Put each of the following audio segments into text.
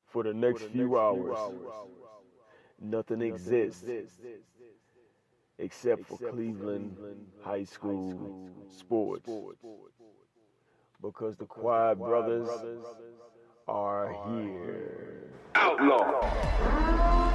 For the next few hours, nothing exists except for Cleveland high school sports. Because the Quiet Brothers are here. Outlaw.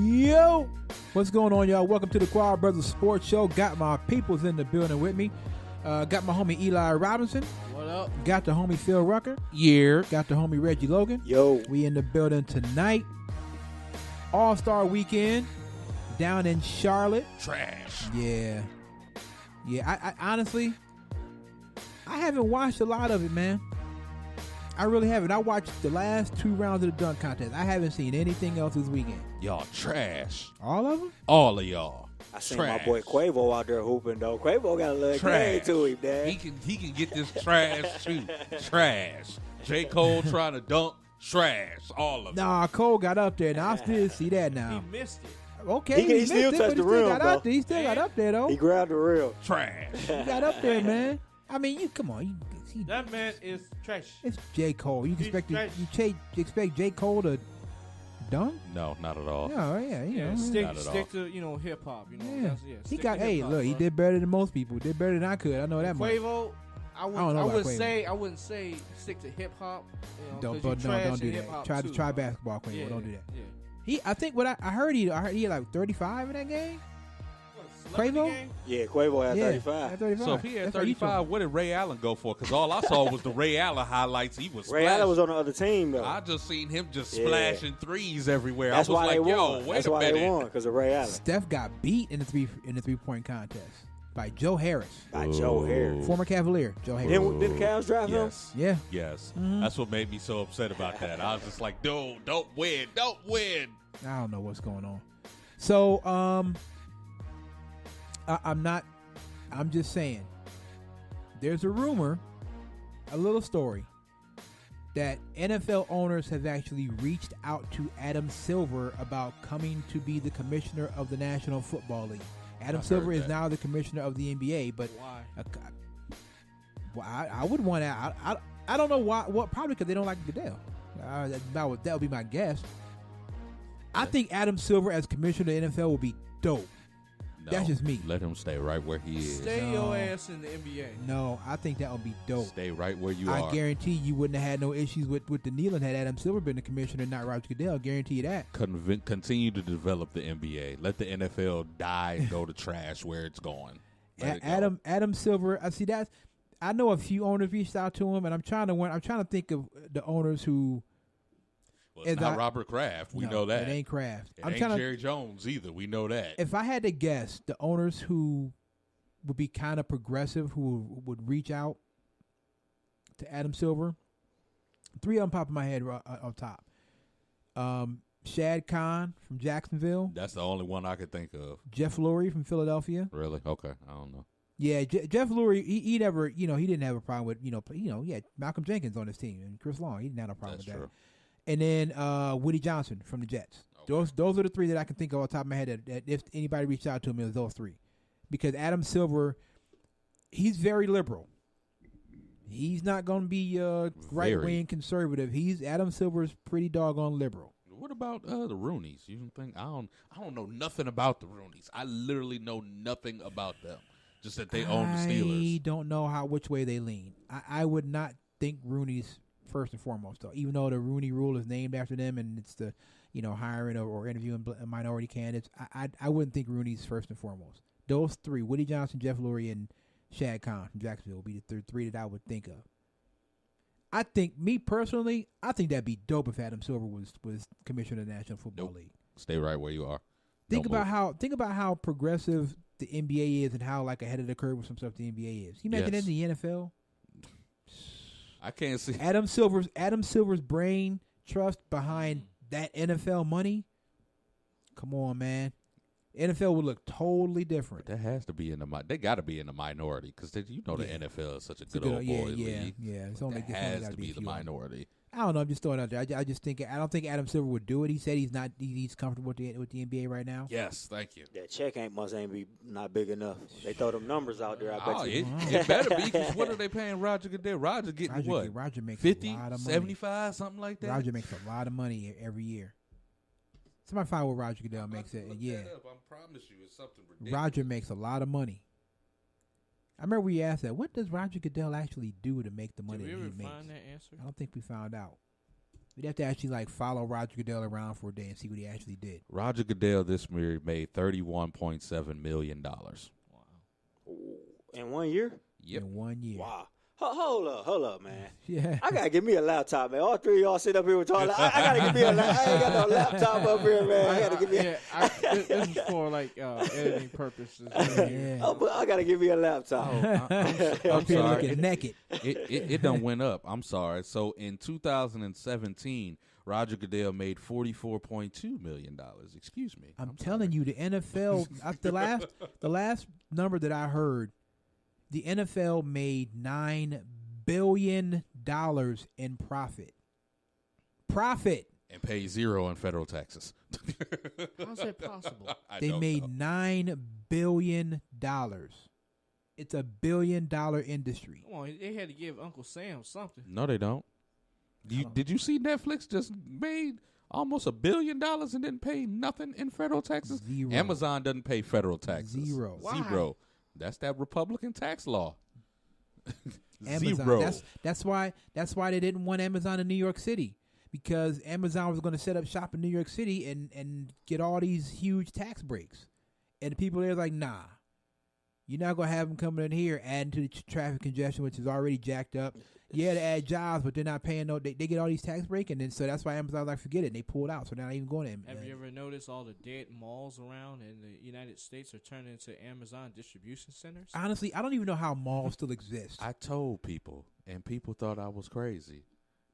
Yo, what's going on, y'all? Welcome to the Quiet Brothers Sports Show. Got my peoples in the building with me. Got my homie Eli Robinson. What up? Got the homie Phil Rucker. Yeah. Got the homie Reggie Logan. Yo. We in the building tonight. All-Star Weekend down in Charlotte. Trash. Yeah. I honestly, I haven't watched a lot of it, man. I really haven't. I watched the last 2 rounds of the dunk contest. I haven't seen anything else this weekend. Y'all trash. All of them? All of y'all. I seen trash. my boy Quavo out there hooping, though. Quavo got a little game to him, man. He can get this trash too. Trash. J. Cole trying to dunk. Trash. All of it. Nah, Cole got up there. Now I still see that now. He missed it. Okay, He still missed it, touched but the rim, got though. up there. He still got up there though. He grabbed the rim. Trash. He got up there, man. I mean, you come on. That man is trash. It's J. Cole. You He's expect trash. you expect J. Cole to dunk? No, not at all. No, yeah, you Yeah, know. stick Not at all. to hip hop. You know, Yeah. That's, He stick got. to Hey, hip-hop, look, he bro. did better than most people. Did better than I could. I know that much. Quavo. I don't know about wouldn't Quavo. say. I wouldn't say stick to hip hop. Don't do that. Try basketball, Quavo. Yeah, Don't do that. Yeah. I think what I heard he had like 35 in that game. What, celebrity Quavo? game? Yeah, Quavo had 35. Had 35. So if he had That's what you 35, what did Ray Allen go for? Because all I saw was the Ray Allen highlights. He was Ray Allen was on the other team, though. I just seen him just Yeah. splashing threes everywhere. That's I was why like, they yo, won. wait That's a why minute. they won, because of Ray Allen. Steph got beat in the 3-point contest by Joe Harris, By Joe Harris. former Cavalier. Joe Harris. Did the Cavs draft him? Yes. Yeah. Yes. Mhm. That's what made me so upset about that. I was just like, dude, don't win. Don't win. I don't know what's going on. So, I'm just saying, there's a rumor, a little story, that NFL owners have actually reached out to Adam Silver about coming to be the commissioner of the National Football League. Adam I've Silver heard is that. now the commissioner of the NBA, but Why? well, I would want to. I don't know why. What? Probably because they don't like Goodell. That would be my guess. I think Adam Silver as commissioner of the NFL would be dope. No, That's just me. Let him stay right where he is. Stay No. your ass in the NBA. No, I think that would be dope. Stay right where you I are. guarantee you wouldn't have had no issues with the kneeling had Adam Silver been the commissioner, not Roger Goodell. I guarantee you that. Continue to develop the NBA. Let the NFL die and go to trash where it's going. Let it go. Adam Silver. I see that. I know a few owners reached out to him, and I'm trying to think of the owners who. Well, it's Is not I- Robert Kraft. We No, know that. it ain't Kraft. It I'm ain't trying to. Jerry Jones either. We know that. If I had to guess, the owners who would be kind of progressive, who would reach out to Adam Silver, 3 of them pop in my head up top. Shad Khan from Jacksonville, That's the only one I could think of. Jeff Lurie from Philadelphia. Really? Okay. I don't know. Yeah, Jeff Lurie, he never, he didn't have a problem with, he had Malcolm Jenkins on his team and Chris Long. He didn't have a problem That's with that. true. And then Woody Johnson from the Jets. Okay. Those are the 3 that I can think of off the top of my head that if anybody reached out to him, it was those 3. Because Adam Silver, he's very liberal. He's not going to be right-wing conservative. Adam Silver's pretty doggone liberal. What about the Rooneys? You don't think I don't know nothing about the Rooneys. I literally know nothing about them. Just that they own the I Steelers. don't know which way they lean. I would not think Rooney's first and foremost, though. Even though the Rooney Rule is named after them and it's the hiring or interviewing minority candidates, I wouldn't think Rooney's first and foremost. Those 3, Woody Johnson, Jeff Lurie, and Shad Khan from Jacksonville, would be the 3 that I would think of. I think, me personally, I think that'd be dope if Adam Silver was commissioner of the National Football League. Stay right where you are. Think Don't about how progressive the NBA is and how like ahead of the curve with some stuff the NBA is. You imagine Yes. that in the NFL? I can't see. Adam Silver's brain trust behind that NFL money. Come on, man. NFL would look totally different. That has to be in the they got to be in the minority because the Yeah. NFL is such a It's a good old boy yeah. league. It's That only has gotta to be a the few of 'em. minority. I don't know. I'm just throwing it out there. I just think I don't think Adam Silver would do it. He said he's comfortable with the NBA right now. Yes, thank you. That check ain't be not big enough. They throw them numbers out there. I bet Oh, you. it better be because what are they paying Roger Goodell? Roger getting what? Roger makes 50, a lot of money. 75, something like that? Roger makes a lot of money every year. Somebody find what Roger Goodell makes it. Yeah, I promise you, it's something ridiculous. Roger makes a lot of money. I remember we asked that. What does Roger Goodell actually do to make the money Did we that he ever makes? find that answer? I don't think we found out. We'd have to actually follow Roger Goodell around for a day and see what he actually did. Roger Goodell this year made $31.7 million. Wow. In 1 year? Yep. In 1 year. Wow. Hold up, man. Yeah. I gotta give me a laptop, man. All three of y'all sit up here with talking. I gotta give me a laptop. I ain't got no laptop up here, man. I gotta give me. This is for editing purposes. Yeah. I gotta give me a laptop. I'm Up here sorry. looking naked. It done went up. I'm sorry. So in 2017, Roger Goodell made $44.2 million. Excuse me. I'm telling you, the NFL. The last number that I heard, the NFL made $9 billion in profit. Profit. And pay zero in federal taxes. How's that possible? They made $9 billion. It's $1 billion industry. Come on, they had to give Uncle Sam something. No, they don't. Did you see Netflix just made almost $1 billion and didn't pay nothing in federal taxes? Zero. Amazon doesn't pay federal taxes. Zero. Why? Zero. That's that Republican tax law. Amazon. Zero. That's why they didn't want Amazon in New York City, because Amazon was going to set up shop in New York City and get all these huge tax breaks, and the people there was like, nah, you're not going to have them coming in here adding to the traffic congestion, which is already jacked up. Yeah, they add jobs, but they're not paying they get all these tax breaks, and then so that's why Amazon's like, forget it, and they pulled out, so they're not even going to. Have you ever noticed all the dead malls around in the United States are turning into Amazon distribution centers? Honestly, I don't even know how malls still exist. I told people, and people thought I was crazy.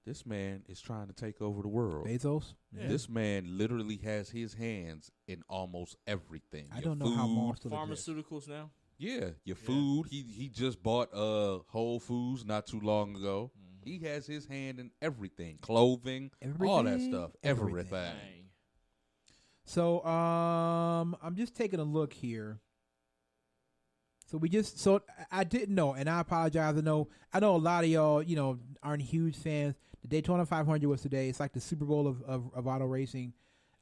This man is trying to take over the world. Bezos. Yeah. This man literally has his hands in almost everything. I Your don't know how food, malls still exist. Pharmaceuticals now? Yeah, your food. He just bought Whole Foods not too long ago. Mm-hmm. He has his hand in everything, clothing, all that Everything? stuff, Everything. everything. Dang. So I'm just taking a look here. So I didn't know, and I apologize. I know a lot of y'all, aren't huge fans. The Daytona 500 was today. It's like the Super Bowl of auto racing.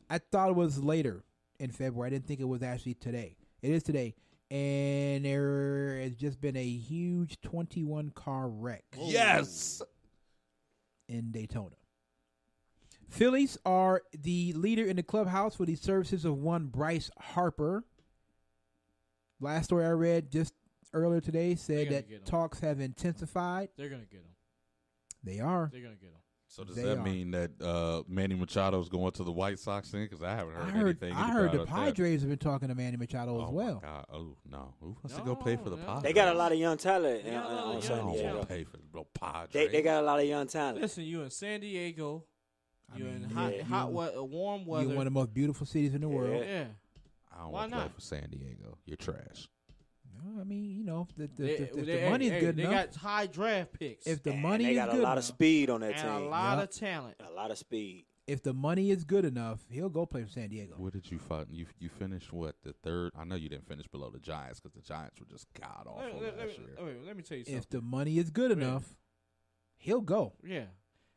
I thought it was later in February. I didn't think it was actually today. It is today. And there has just been a huge 21 car wreck Yes. in Daytona. Phillies are the leader in the clubhouse with the services of one Bryce Harper. Last story I read just earlier today said They're gonna get that 'em. talks have intensified. They're going to get them. They are. They're going to get them. So does They that are. mean that Manny Machado's going to the White Sox thing? Because I haven't heard anything. I heard the about that. Padres have been talking to Manny Machado as Oh, well. my God. Oh, no. Who wants to go play for the No, Padres? They got a lot of young talent They got a lot of on young San I don't Diego. want to pay for the Padres. They got a lot of young talent. Listen, you in San Diego. I You in mean, hot, yeah. hot weather, warm You're weather. one of the most beautiful cities in the world. Yeah. I don't Why want to play not? for San Diego. You're trash. No, I mean, if They- the money's good they enough, got high draft picks. if the And money they is got good a lot enough, of speed on that and a team. lot Yup. of talent. A lot of speed. if the money is good enough, he'll go play for San Diego. What did you find? You finished what, the third? I know you didn't finish below the Giants because the Giants were just god awful last year. Let me tell you something. If the money is good Right. enough, he'll go. Yeah.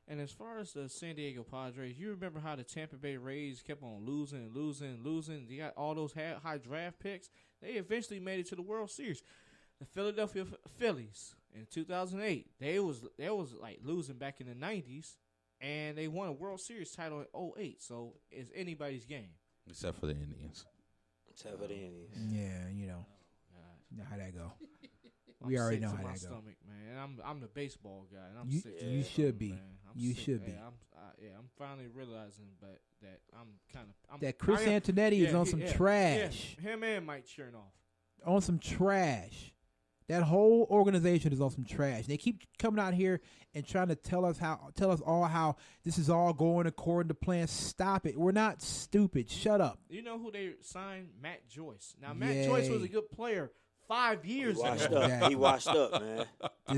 And as far as the San Diego Padres, you remember how the Tampa Bay Rays kept on losing. They got all those high draft picks. They eventually made it to the World Series. The Philadelphia Phillies in 2008, they was like losing back in the 90s, and they won a World Series title in 08. So it's anybody's game. Except for the Indians. Except for the Indians. Yeah, you know how that go. We I'm already sick know to how my that go. stomach, man. And I'm the baseball guy, and I'm You- sick. to you my should stomach, be. man. I'm You sick. should be. I'm finally realizing, that I'm kind of That Chris Antonetti is on some trash. Yeah, him and Mike Chernoff. On some trash. That whole organization is on some trash. They keep coming out here and trying to tell us all how this is all going according to plan. Stop it. We're not stupid. Shut up. You know who they signed? Matt Joyce. Now, Matt Joyce was a good player 5 years ago. Exactly. He washed up, man.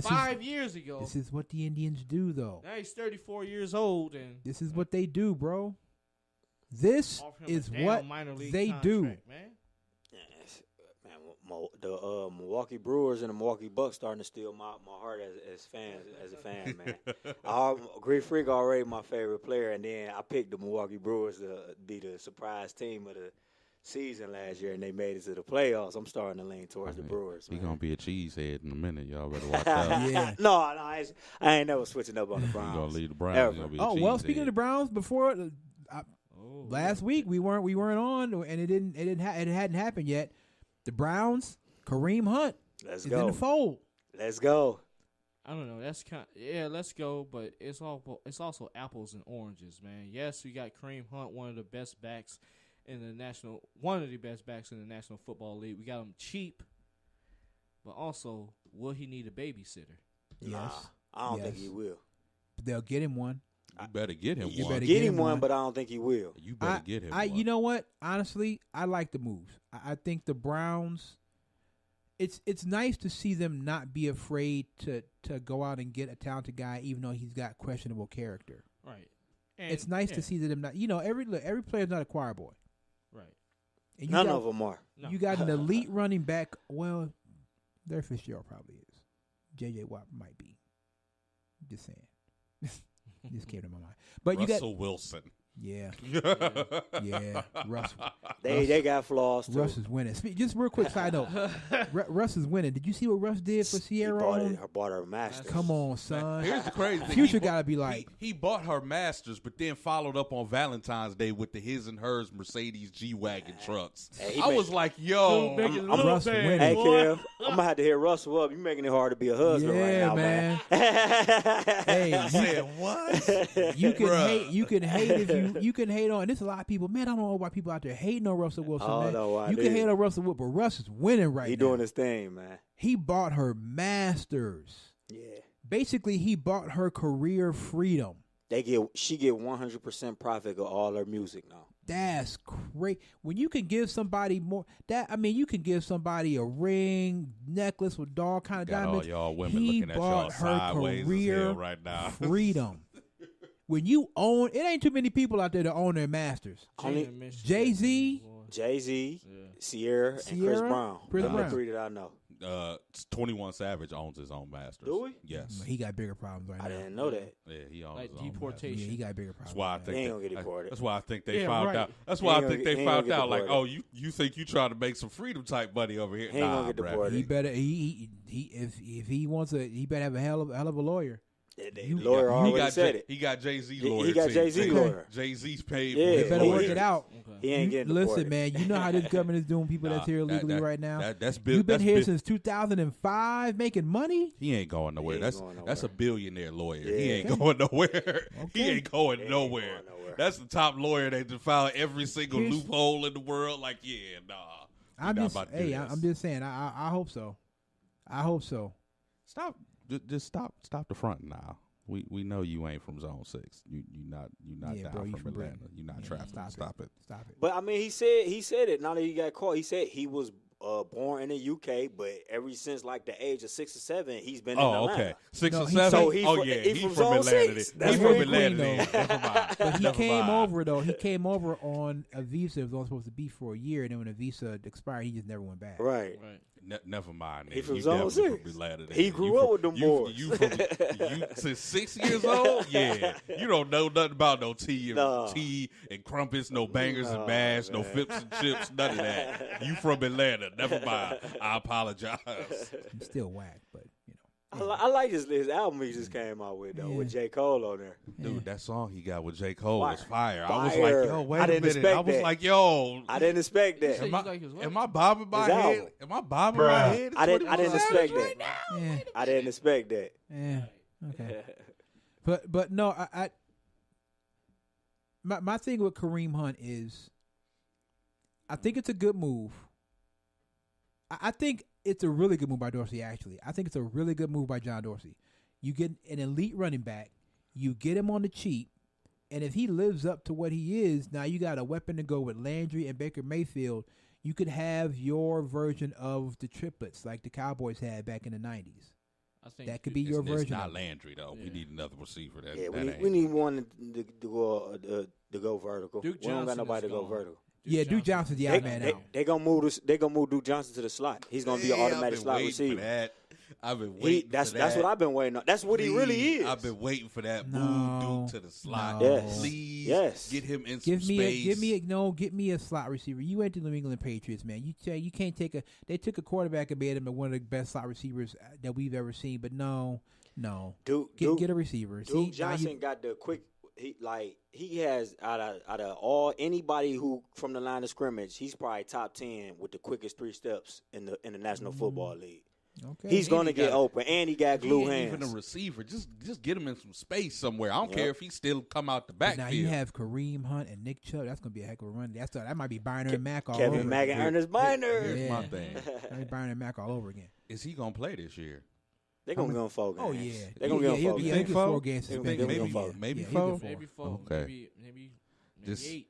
5 years ago. This is what the Indians do, though. Now he's 34 years old, and This is what they do, bro. This offer him a is damn what minor league they do. contract, man. Man, the Milwaukee Brewers and the Milwaukee Bucks starting to steal my heart as a fan, man. Greek Freak already my favorite player, and then I picked the Milwaukee Brewers to be the surprise team of the season last year, and they made it to the playoffs. I'm starting to lean towards the Brewers. He's man. gonna be a cheesehead in a minute. Y'all better watch out. Yeah. No, I ain't never switching up on the He's Browns. gonna lead the Browns. Ever. He's gonna be a Oh well, cheesehead. speaking of the Browns, before Oh, last week we weren't on, and it hadn't happened yet. The Browns, Kareem Hunt Let's is go. in the fold. Let's go. I don't know. That's let's go. But it's also apples and oranges, man. Yes, we got Kareem Hunt, one of the best backs in the National Football League. We got him cheap, but also, will he need a babysitter? Nah, Yes, I don't think Yes. he will. but they'll get him one. You better get him You one. better get get him him one, one. but I don't think he will. You better get him one. You know what? Honestly, I like the moves. I think the Browns. It's nice to see them not be afraid to go out and get a talented guy, even though he's got questionable character. Right. And, It's nice to see that them not. Every player's not a choir boy. Right. And None of them are. No. You got an elite running back. Well, Larry Fitzgerald probably is. J.J. Watt might be. Just saying. Just came to my mind. But you got Russell Wilson. yeah. Russ. They got flaws too. Russ is winning. Just real quick side note. Russ is winning. Did you see what Russ did for He Sierra? bought her Masters. Come on, son. Here's the crazy thing. Future He gotta be like. he bought her Masters, but then followed up on Valentine's Day with the his and hers Mercedes G-Wagon trucks. Hey, he I was like, yo, Dude, making I'm look Russ bad, winning. Hey, boy. Kev, I'm gonna have to hit Russell up. You making it hard to be a husband right Yeah, now, man. Hey, I said, what? You can Bruh. hate. You can hate if you can hate on. And there's a lot of people. Man, I don't know why people out there hating on Russell Wilson. Oh, man. no, I you do. can hate on Russell Wilson, but Russ is winning right he now. doing his thing, man. He bought her Masters. Yeah, Basically, he bought her career freedom. she get 100% profit of all her music now. That's great. When you can give somebody more, you can give somebody a ring, necklace with all kind of Got all diamonds. y'all women He looking at bought y'all her sideways as career hell right now. freedom. When you own, it ain't too many people out there that own their masters. Only Jada Mitchell, Jay-Z, boy. Jay-Z, Yeah. Sierra, and Chris Sierra, Brown. Chris Them the Brown. three that I know. 21 Savage owns his own Masters. Do he? Yes. He got bigger problems right I now. didn't know that. Yeah, he owns Like his own deportation. Yeah, he got bigger problems. That's why I right think He ain't they- gonna get deported. That's why I think they Yeah, found right. out. That's He why I ain't think gonna they get- found he ain't out. gonna Like, get oh, you think you trying to make some freedom type money over here? He ain't Nah, gonna get bruh. deported. now. He better if he wants he better have a hell of a lawyer. The lawyer already said it. He got Jay-Z He lawyer. got too. Jay-Z lawyer. Jay-Z's paid Yeah, for They his better lawyer. work it out. Okay. He ain't getting Listen, deported. man, you know how this government is doing people that's Nah, here that- illegally that- right now. That's Bill. You've been that's here Bill- since 2005 making money. He ain't going nowhere. ain't That's going nowhere. that's a billionaire lawyer. Yeah. He ain't going nowhere. He Okay. ain't going He ain't nowhere. going nowhere. That's the top lawyer that just found every single Here's- loophole in the world. Like, yeah, nah. I'm not just about to do this. I'm just saying. I hope so. I hope so. Stop. Just stop the front now. We know you ain't from Zone 6. You not Yeah, down bro, you from from Atlanta. Britain. You not Yeah, trapping. Stop it. Stop it. But I mean, he said it. Now that he got caught, he said he was born in the UK, but ever since like the age of 6 or 7, he's been in Oh, Atlanta. okay. 6 No, or he- 7? So he oh from- yeah, he he from from Zone Atlanta. 6. He That's from very Atlanta. clean, then. Never mind. But he Never came mind. over though. He came over on a visa. It was only supposed to be for a year, and then when the visa expired, he just never went back. Right. Right. Never mind. He nigga. from You Zone definitely 6. from Atlanta, then. He grew You up from- with them boys. You since 6 years old? Yeah. You don't know nothing about no tea and crumpets, no bangers and mash, no man. fips and chips, none of that. You from Atlanta. Never mind. I apologize. I'm still whack, but you know. I like his album he just came out with though, with J. Cole on there. Dude, that song he got with J. Cole was Fire. fire. I was Fire. like, yo, wait I a didn't minute. expect I was that. like, yo, I didn't expect You that. said you like his what? am I bobbing my His head? album. Am I bobbing my head? I didn't expect that. Right now? Yeah, I didn't expect that. yeah, okay. But no, I my thing with Kareem Hunt is, I think it's a good move. I think it's a really good move by Dorsey, actually. I think it's a really good move by John Dorsey. You get an elite running back, you get him on the cheap, and if he lives up to what he is, now you got a weapon to go with Landry and Baker Mayfield. You could have your version of the triplets like the Cowboys had back in the 90s. I think That could be your It's version. not of it. Landry though. Yeah. We need another receiver. That, Yeah, that we need one to go vertical. Duke we don't got Johnson nobody is to go gone. vertical. Yeah, Duke Johnson's the odd man out. They gonna move this. They gonna move Duke Johnson to the slot. He's gonna be an automatic slot receiver. I've been waiting. That's for that. what I've been waiting on. That's what he really is. I've been waiting for that No, move Duke to the slot. no. Yes. Please, Yes. get him in Give some me space. get me a slot receiver. You went to New England Patriots, man. You can't take a. They took a quarterback and made him one of the best slot receivers that we've ever seen. But no, Duke get a receiver. Duke Johnson got the quick. He has out of all anybody who from the line of scrimmage, he's probably top 10 with the quickest 3 steps in the National Football League. Okay, He's And gonna he get got- open, and he got He glue ain't hands. even a receiver. Just get him in some space somewhere. I don't Yep. care if he still come out the But now you backfield. have Kareem Hunt and Nick Chubb. That's gonna be a heck of a run. That might be Byron and Mack all Kevin over. Mack and Ernest Binder. Here's my Yeah. thing: That'd be Byron and Mack all over again. is he gonna play this year? They gonna give him 4 games. Oh yeah, they gonna give him 4 he'll games. get 4 games Think suspended. maybe Yeah, four. Maybe yeah, four? he'll get Maybe 4. Okay. Maybe Just- 8.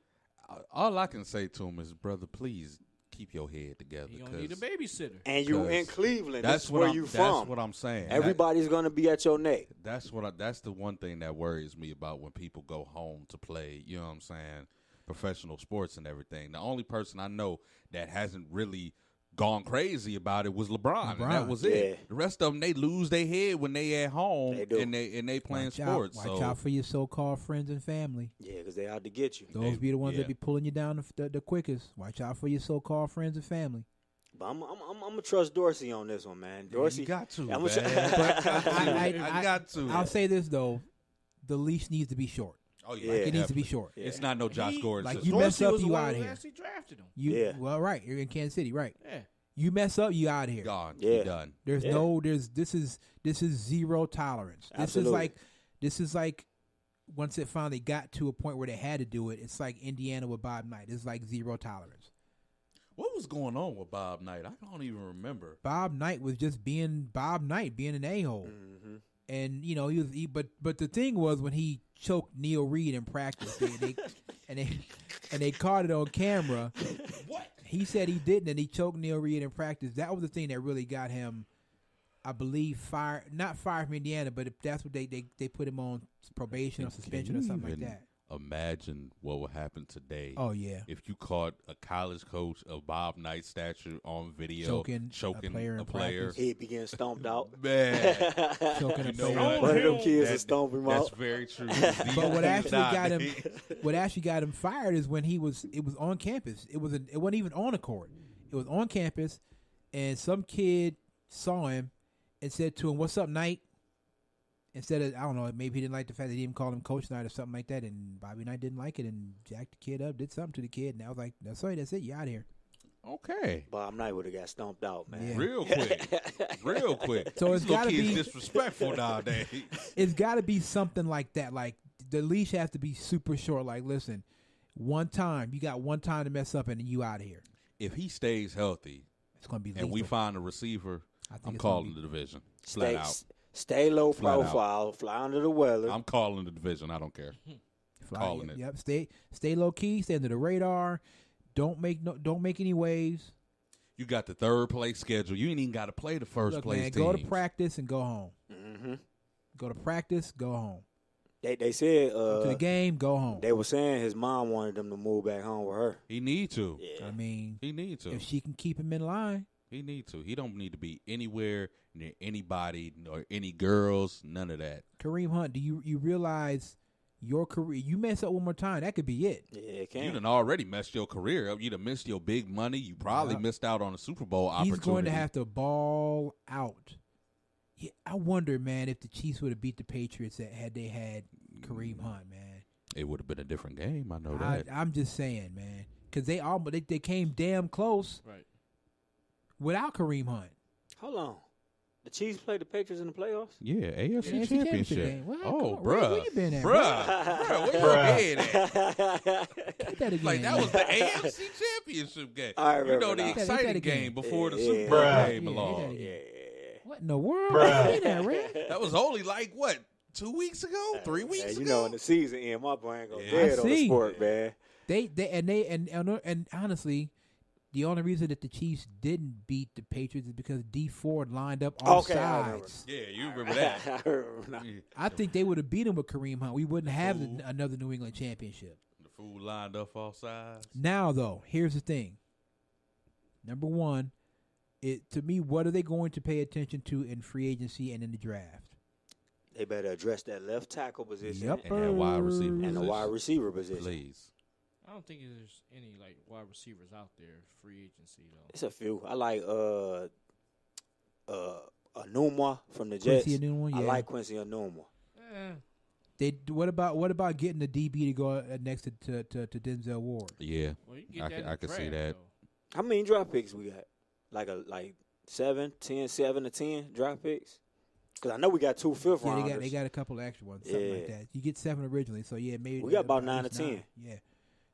All I can say to him is, brother, please keep your head together. He gonna need a 'cause babysitter. And you in 'Cause Cleveland. That's That's what where I'm, you That's from. what I'm saying. Everybody's gonna be at your neck. That's the one thing that worries me about when people go home to play, you know what I'm saying, professional sports and everything. The only person I know that hasn't really gone crazy about it was LeBron. And that LeBron. was Yeah. it. The rest of them, they lose their head when they at home They do. and they playing Watch sports. Out, watch out for your so-called friends and family. Yeah, because they out to get you. Those be the ones yeah. that be pulling you down the quickest. Watch out for your so-called friends and family. But I'm gonna trust Dorsey on this one, man. Dorsey, you got to, I'm man. gonna- I got to. I'll say this though, the leash needs to be short. Oh Yeah. It needs to be definitely. short. Yeah. It's not no Josh He- Gordon. like system. you mess Dorsey up, was the you one outta who here. actually drafted him. Yeah. Well, right. You're in Kansas City, right? Yeah. You mess up, you out of here. Gone. Yeah. He done. There's Yeah. no. This is zero tolerance. Absolutely. This is like once it finally got to a point where they had to do it. It's like Indiana with Bob Knight. It's like zero tolerance. What was going on with Bob Knight? I don't even remember. Bob Knight was just being Bob Knight, being an a-hole. Mhm. And you know but the thing was when he choked Neil Reed in practice, they caught it on camera. What? He said he didn't, and he choked Neil Reed in practice. That was the thing that really got him, I believe, not fired from Indiana, but that's what they put him on probation or suspension or something like that. Imagine what would happen today. Oh yeah, If you caught a college coach of Bob Knight's stature on video choking choking a player in practice. He'd be getting stomped out. man, choking a you know player. what? One of them kids That- will stomp him that's out. very true. But what actually got him, He- what actually got him fired is when it was on campus. It wasn't even on a court. It was on campus, and some kid saw him and said to him, "What's up, Knight?" Instead of, I don't know, maybe he didn't like the fact that he didn't call him Coach Knight or something like that, and Bobby Knight didn't like it and jacked the kid up, did something to the kid, and I was like, "That's it, you out of here." Okay. Bob Knight would have got stomped out, man. Yeah. Real quick. So These it's little gotta kids be- disrespectful nowadays. It's got to be something like that. Like the leash has to be super short. Like, listen, you got one time to mess up, and then you out of here. If he stays healthy It's gonna be and we lethal. find a receiver, I think I'm it's gonna calling be- the division. Flat out. Stay low Flat out. profile, fly under the weather. I'm calling the division. I don't care. calling it. Yep. Stay low key. Stay under the radar. Don't make any waves. You got the third place schedule. You ain't even got to play the first Look, place man, teams. go to practice and go home. hmm Go to practice, go home. They said Go to the game, go home. they were saying his mom wanted them to move back home with her. He need to. Yeah. I mean, He need to. if she can keep him in line, He need to. He don't need to be anywhere near anybody or any girls. None of that. Kareem Hunt, do you realize your career? You mess up one more time, that could be it. Yeah, it You can. done already messed your career up. You done missed your big money. You probably Yeah. missed out on a Super Bowl He's opportunity. going to have to ball out. Yeah, I wonder, man, if the Chiefs would have beat the Patriots had they had Kareem Hunt, man. It would have been a different game. I know that. I'm just saying, man, because they came damn close Right. without Kareem Hunt. Hold on. The Chiefs played the Patriots in the playoffs? Yeah, AFC AFC Championship. game. Well, come Oh, on, bruh. where you been at, bruh, where your head at? Get that again. Like, that was the AFC championship game. I You remember know the now. Ain't that exciting a game? game before the Yeah, Super yeah, Bowl yeah. came Yeah, along. ain't that a Yeah, game? What in the world? Say that, Ray. That was only like what 2 weeks ago, 3 weeks you ago. know, in the season end, my brain goes Yeah. dead I on the see. sport, man. And honestly, the only reason that the Chiefs didn't beat the Patriots is because D Ford lined up off Okay, I remember. sides. Yeah, you remember that? I remember now. Yeah. I think they would have beat him with Kareem Hunt. We wouldn't have Fool. another New England championship. The fool lined up all sides. Now, though, here's the thing. Number one, to me, what are they going to pay attention to in free agency and in the draft? They better address that left tackle position Yep. And that wide receiver and the position. wide receiver position. Please. I don't think there's any like wide receivers out there free agency though. It's a few. I like Anuma from the Jets. Quincy Enunwa, yeah. I like Quincy Anuma. What about getting the DB to go next to Denzel Ward? Yeah. Well, you can I get that can- in I the can see draft, that. though. How many draft picks we got? Like 7 to 10 draft picks? Because I know we got 2 fifth Yeah, rounders. they got a couple of extra ones, something like Yeah. that. You get 7 originally, so yeah, maybe We got about at 9 least to 10. Yeah.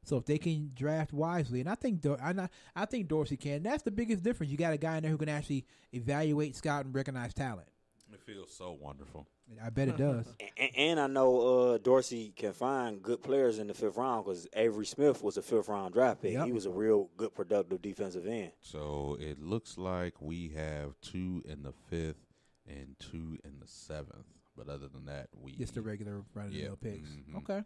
So if they can draft wisely, and I think I think Dorsey can. That's the biggest difference. You got a guy in there who can actually evaluate, scout, and recognize talent. It feels so wonderful. I bet it does. And I know Dorsey can find good players in the 5th round because Avery Smith was a 5th round draft pick. Yep. He was a real good, productive defensive end. So it looks like we have 2 in the 5th and 2 in the 7th. But other than that, we Just the regular run-of-the-mill picks. Mhm. Okay.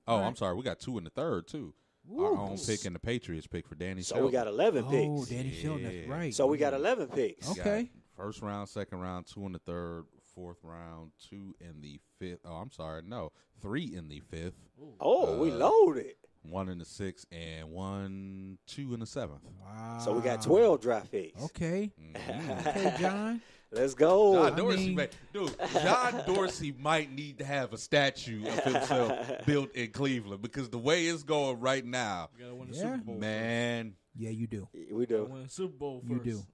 Oh, All right. I'm sorry. We got 2 in the 3rd too. Woo. Our own pick and the Patriots pick for Danny. So we got 11 Oh, picks. Danny Shelton, that's Yeah. right. So we got 11 picks. We got Okay. 1st round, 2nd round, 2 in the 3rd, 4th round, 2 in the 5th. Oh, I'm sorry. No, 3 in the 5th, Oh, we loaded. 1 in the 6th, and 2 in the 7th. Wow. So we got 12 draft picks. Okay. Mhm. Okay, John. Let's go. John I Dorsey, mean- man, dude. John Dorsey might need to have a statue of himself built in Cleveland because the way it's going right now, You gotta win the Yeah. Super Bowl. man. Yeah, you do. We Gotta do. win the Super Bowl first. You do.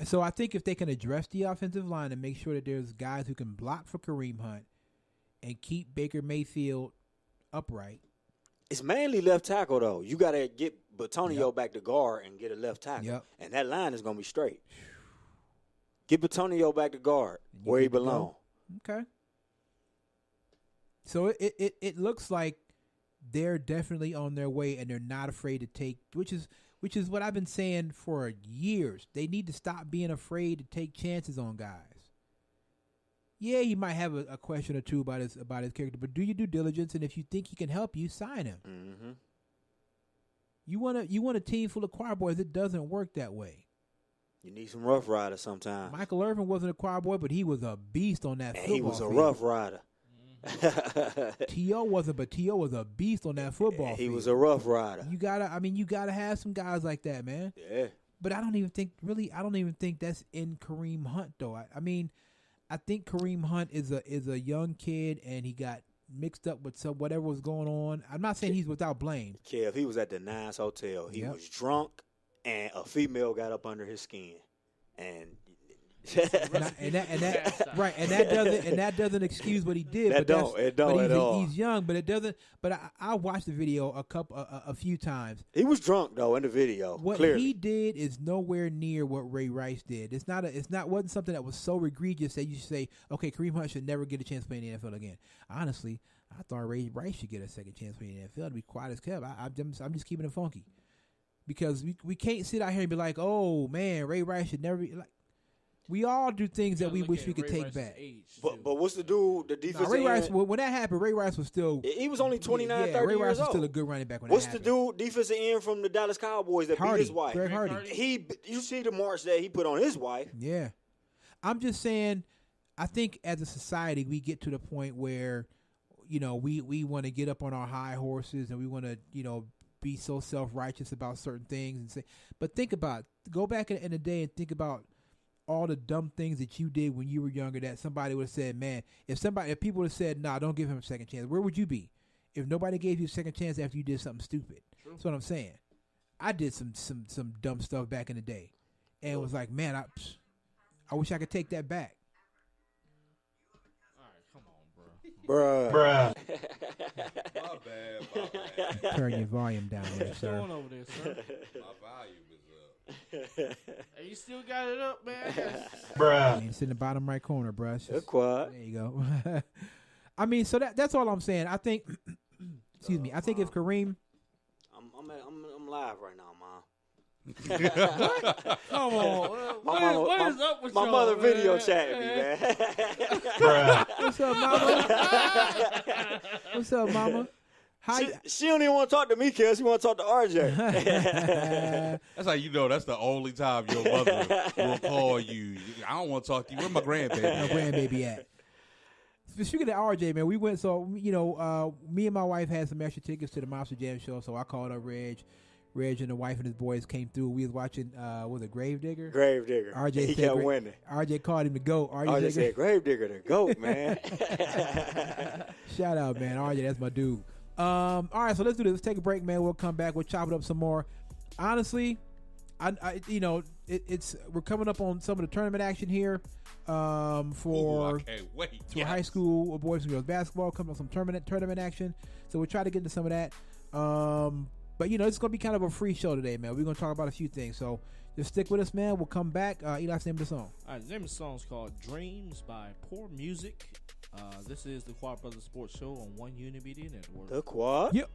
So I think if they can address the offensive line and make sure that there's guys who can block for Kareem Hunt and keep Baker Mayfield upright. It's mainly left tackle, though. You got to get Batonio Yep. back to guard and get a left tackle. Yep. And that line is going to be straight. Get Batonio back to guard And you where he good to go. belongs. Okay. So it looks like they're definitely on their way and they're not afraid to take, which is what I've been saying for years. They need to stop being afraid to take chances on guys. Yeah, you might have a question or two about his character, but do your due diligence, and if you think he can help you, sign him. Mm-hmm. You want a team full of choir boys. It doesn't work that way. You need some rough riders sometimes. Michael Irvin wasn't a choir boy, but he was a beast on that And football he was a field. rough rider. T.O. wasn't, but T.O. was a beast on that football He field. was a rough rider. You gotta have some guys like that, man. Yeah. But I don't even think that's in Kareem Hunt though. I think Kareem Hunt is a young kid and he got mixed up with whatever was going on. I'm not saying he's without blame. Kev, he was at the Nines Hotel. He Yep. was drunk, and a female got up under his skin. And And that right, and that doesn't excuse what he did. That but that's- don't. It don't but at all. He's young, but it doesn't. But I watched the video a few times. he was drunk, though, in the video. What clearly. he did is nowhere near what Ray Rice did. Wasn't something that was so egregious that you should say, okay, Kareem Hunt should never get a chance to play in the NFL again. Honestly, I thought Ray Rice should get a second chance to play in the NFL. To be quiet as kept, I'm just keeping it funky because we can't sit out here and be like, oh man, Ray Rice should never be like. We all do things that we wish we could take back. But what's the dude, the Nah, defensive Ray Rice, end? when that happened, Ray Rice was still. He was only 29, yeah, 30 Ray Rice years was still a old. good running back when What's that the happened. dude, defensive end from the Dallas Cowboys that beat Hardy, his wife? Greg Hardy. Hardy. You see the march that he put on his wife. Yeah. I'm just saying, I think as a society, we get to the point where, we want to get up on our high horses and we want to, be so self-righteous about certain things and say, but go back in the day and think about all the dumb things that you did when you were younger that somebody would have said, man, if people would have said, nah, don't give him a second chance, where would you be? If nobody gave you a second chance after you did something stupid. True. That's what I'm saying. I did some dumb stuff back in the day. And it was like, man, I wish I could take that back. All right, come on, bro. Bruh. My bad. Turn your volume down there, What's sir. going over there, sir? My volume is up. Hey, you still got it up, man? It's in the bottom right corner, bruh. It's Good just- quad. There you go. I mean, so that's all I'm saying. I think, excuse me. I think if Kareem, I'm live right now, Mom. Come on. What is up with My y'all, mother man? video chatting me, man. what's up, mama? What's up, mama? How you? She don't even want to talk to me, cuz. She want to talk to RJ. That's how you know that's the only time your mother will call you. I don't want to talk to you. Where my grandbaby? My grandbaby at? Speaking of RJ, man, we went. So me and my wife had some extra tickets to the Monster Jam show. So I called up Reg. Reg and the wife and his boys came through. We was watching. Was it Gravedigger? Gravedigger. RJ he said kept winning. RJ called him the GOAT. RJ said, Gravedigger the GOAT, man. Shout out, man. RJ, that's my dude. All right, so let's do this. Let's take a break, man. We'll come back. We'll chop it up some more. Honestly, it's we're coming up on some of the tournament action here. For I can't wait. for high school boys and girls basketball, coming up some tournament action. So we'll try to get into some of that. But it's gonna be kind of a free show today, man. We're gonna talk about a few things. So just stick with us, man. We'll come back. Eli's name of the song. All right, the name of the song is called Dreams by Poor Music. This is the Quad Brothers Sports Show on One Unimedia Network. The quad? Yep.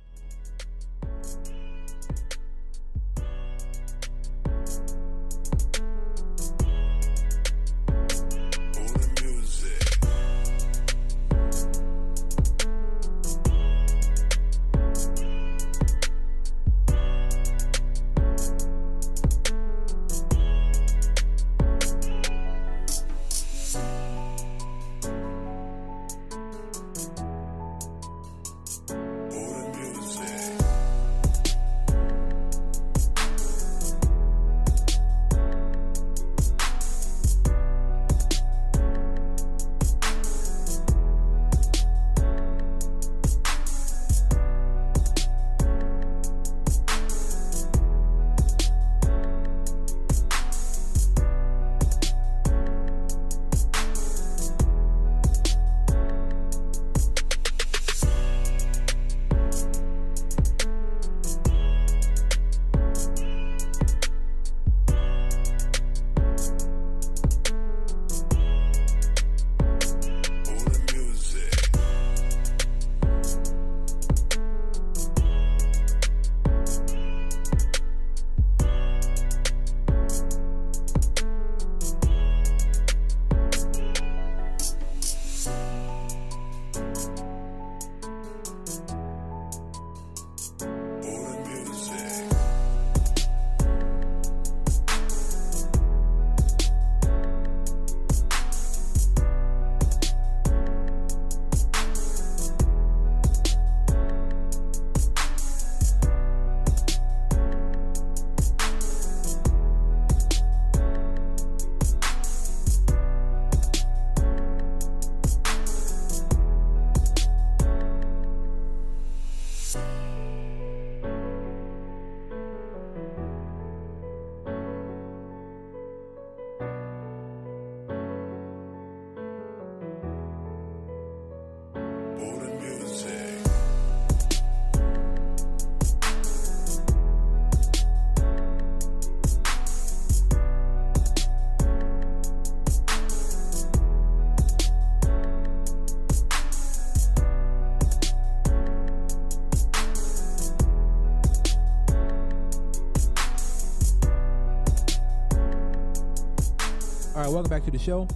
All right, welcome back to the show.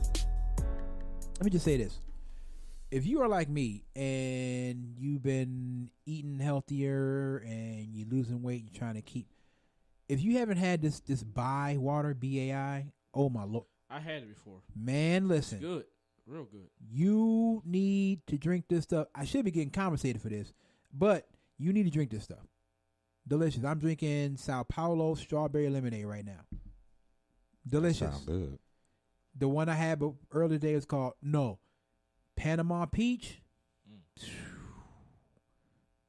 Let me just say this. If you are like me and you've been eating healthier and you're losing weight, you're trying to keep, if you haven't had this Bai water, BAI, oh my Lord. I had it before. Man, listen. It's good. Real good. You need to drink this stuff. I should be getting compensated for this, but you need to drink this stuff. Delicious. I'm drinking Sao Paulo strawberry lemonade right now. Delicious. Sound good. The one I had earlier today is called Panama Peach.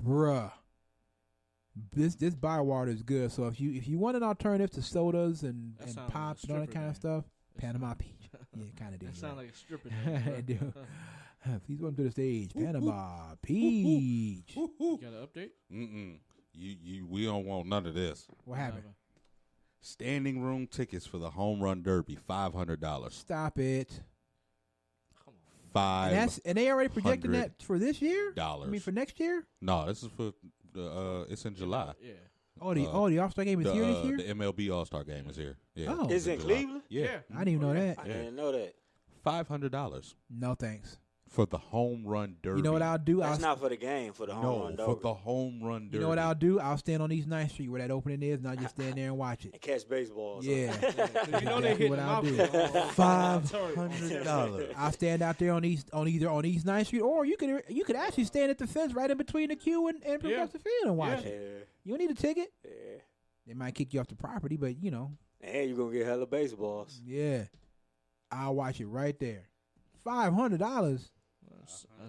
Bruh. This Bai water is good. So if you want an alternative to sodas and sound pops like and all that stripper kind of name. stuff, Panama Peach. Yeah, kind of do. That sounds like a stripper I name. do. Please welcome to the stage, Panama Peach. You got an update? We don't want none of this. What happened? Standing room tickets for the home run derby, $500. Stop it. Come on. And they already projecting that for this year? I mean, for next year? No, this is for it's in July. Yeah. The All-Star game is here this year? The MLB All-Star game is here. Yeah. Oh. Is it in Cleveland? Yeah. I didn't even know that. I didn't know that. $500 No thanks. for the home run derby. You know what I'll do? That's not for the game, for the home run derby. for the home run derby. You know what I'll do? I'll stand on East 9th Street where that opening is, and I'll just stand there and watch it. And catch baseball. Yeah. You know they hit what I'll do. $500. I'll stand out there on East 9th Street, or you could actually stand at the fence right in between the queue and Progressive Field and watch Yeah. it. You don't need a ticket. Yeah. They might kick you off the property, but you know. And you're going to get hella baseballs. Yeah. I'll watch it right there. $500.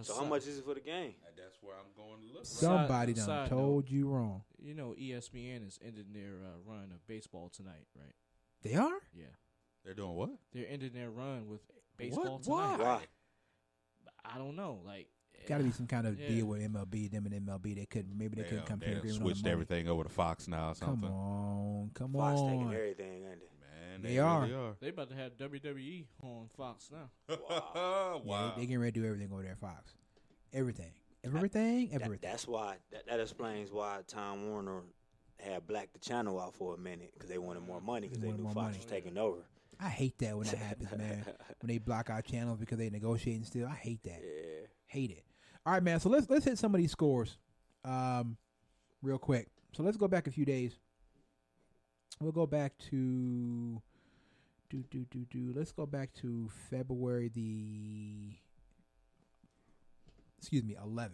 So how much is it for the game? That's where I'm going to look. Somebody done side told you wrong. You know, ESPN is ending their run of baseball tonight, right? They are? Yeah. They're doing what? They're ending their run with baseball Why? tonight. Why? I don't know. Like, Got to be some kind of Yeah. deal with MLB. Them and MLB, they couldn't come to an They agreement on the switched money. everything over to Fox now or Come something. on. Fox taking everything, ain't it? Man, They are. really are. they about to have WWE on Fox now. Wow. Yeah, they getting ready to do everything over there at Fox. Everything. Everything. That's why. That explains why Time Warner had blacked the channel out for a minute because they wanted more money because they Wanted knew more Fox money. was taking over. I hate that when that happens, man. When they block our channels because they negotiating still. I hate that. Yeah. Hate it. All right, man. So let's hit some of these scores, real quick. So let's go back a few days. We'll go back to Let's go back to February 11th.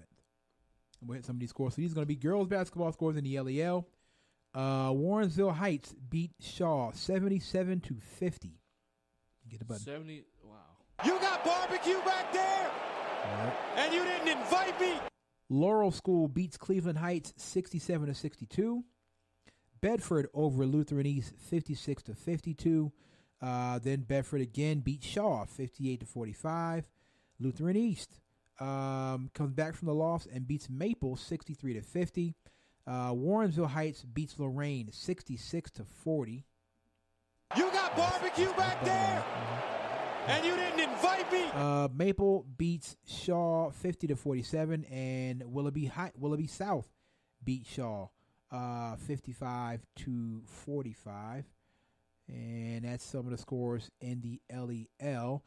We'll hit some of these scores. So these are going to be girls basketball scores in the LEL. Warrensville Heights beat Shaw 77-50. Get the button. 70. Wow. You got barbecue back there, and you didn't invite me. Laurel School beats Cleveland Heights 67-62. Bedford over Lutheran East 56-52. Then Bedford again beats Shaw 58-45. Lutheran East comes back from the loss and beats Maple 63-50. Warrensville Heights beats Lorraine 66-40. You got barbecue back there, and you didn't invite me. Maple beats Shaw 50-47, and Willoughby South beat Shaw 55-45. And that's some of the scores in the LEL.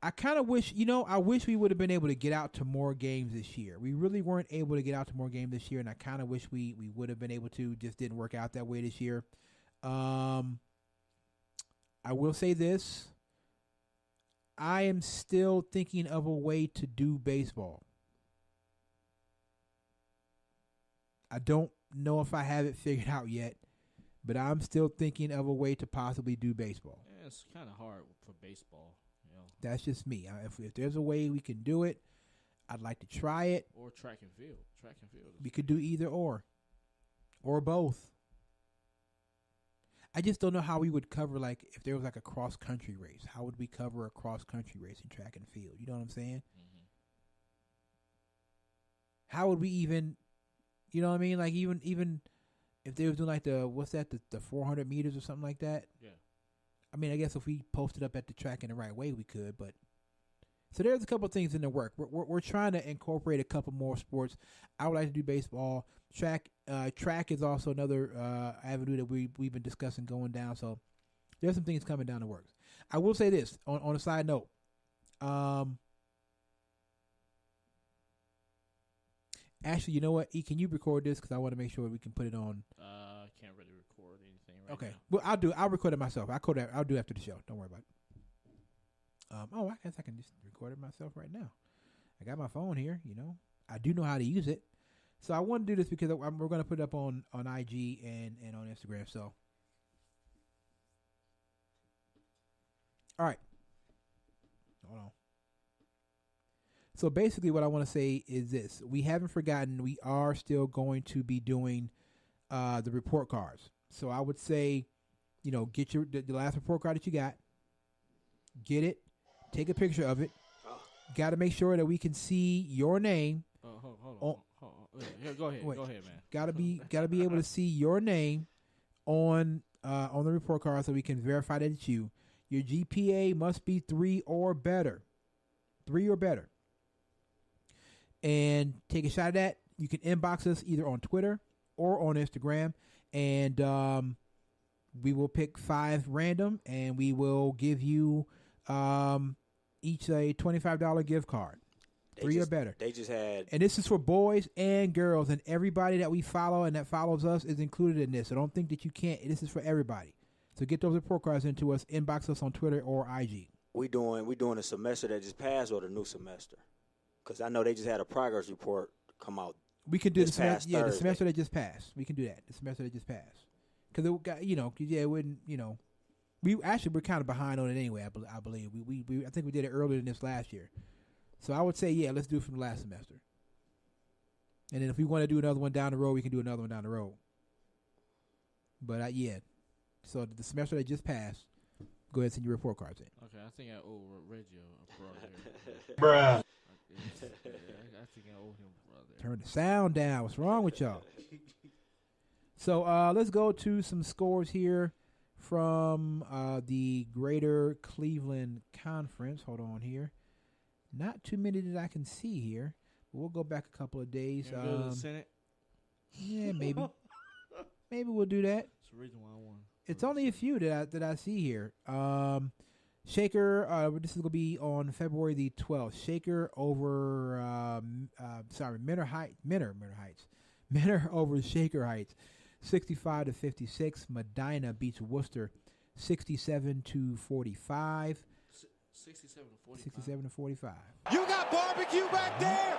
I kind of wish, I wish we would have been able to get out to more games this year. We really weren't able to get out to more games this year, and I kind of wish we would have been able to. Just didn't work out that way this year. I will say this. I am still thinking of a way to do baseball. I don't know if I have it figured out yet, but I'm still thinking of a way to possibly do baseball. Yeah, it's kind of hard for baseball, That's just me. If there's a way we can do it, I'd like to try it. Or track and field. Track and field. We could do either or both. I just don't know how we would cover, like, if there was like a cross country race. How would we cover a cross country race in track and field? You know what I'm saying? Mm-hmm. How would we even, you know what I mean? Like even if they were doing like the 400 meters or something like that. Yeah. I mean, I guess if we posted up at the track in the right way, we could. But so there's a couple of things in the work. We're trying to incorporate a couple more sports. I would like to do baseball. Track is also another avenue that we've been discussing going down. So there's some things coming down the works. I will say this on a side note. Actually, you know what? E, can you record this? Because I want to make sure we can put it on. I can't really record anything right Okay. now. Well, I'll record it myself. I'll do it after the show. Don't worry about it. I guess I can just record it myself right now. I got my phone here. I do know how to use it. So I want to do this because we're going to put it up on IG and on Instagram. So, all right. Hold on. So basically what I want to say is this. We haven't forgotten. We are still going to be doing the report cards. So I would say, get the last report card that you got. Get it. Take a picture of it. got to make sure that we can see your name. Hold on. Yeah, go ahead. Wait. Go ahead, man. Got to be able to see your name on the report card so we can verify that it's you. Your GPA must be 3 or better. 3 or better. And take a shot at that. You can inbox us either on Twitter or on Instagram, and we will pick 5 random, and we will give you each a $25 gift card. 3 or better. They just had. And this is for boys and girls, and everybody that we follow and that follows us is included in this. So don't think that you can't. This is for everybody. So get those report cards into us. Inbox us on Twitter or IG. We doing a semester that just passed or the new semester? Because I know they just had a progress report come out. We can do this past the Thursday. semester that just passed. We can do that. The semester that just passed. Because it got, it wouldn't, we're kind of behind on it anyway. I believe I think we did it earlier than this last year. So I would say, let's do it from the last semester. And then if we want to do another one down the road, we can do another one down the road. But so the semester that just passed, go ahead and send your report cards in. Okay, I think I owe Reggie a brother. Bruh. I think I owe him a brother. Turn the sound down. What's wrong with y'all? So let's go to some scores here from the Greater Cleveland Conference. Hold on here. Not too many that I can see here. But we'll go back a couple of days. Can we go to the Senate? Yeah, maybe. Maybe we'll do that. That's the reason why I won. It's only a few that I see here. Shaker, this is going to be on February the 12th. Shaker over, Minner Heights. Minner over Shaker Heights, 65-56. Medina beats Worcester, 67-45. 67-45. You got barbecue back there,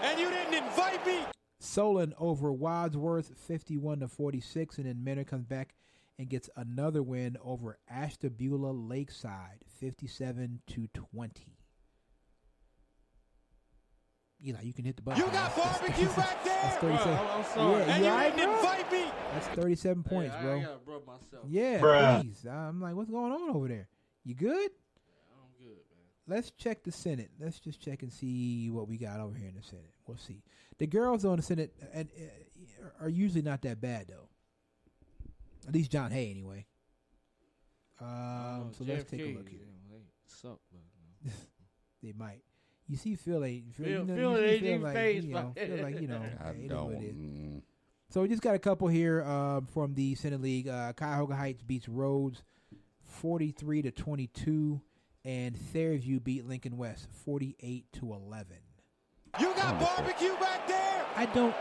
and you didn't invite me. Solon over Wadsworth, 51-46, and then Minner comes back and gets another win over Ashtabula Lakeside, 57-20. You can hit the button. You got barbecue back there. That's 37. I'm sorry. And you right, didn't bro? invite me. That's 37 points, I bro. gotta rub myself. Yeah, Bruh. please. I'm like, what's going on over there? You good? I'm good, man. Let's check the Senate. Let's just check and see what we got over here in the Senate. We'll see. The girls on the Senate are usually not that bad, though. At least John Hay, anyway. So let's take a look here. They suck, but They might. You see, Phil ain't. Phil you ain't feel even like, phased you by know, it. feel like, I it is what it is. don't. So we just got a couple here from the Senate League. Cuyahoga Heights beats Rhodes 43-22, and Fairview beat Lincoln West 48-11. You got barbecue back there, I don't.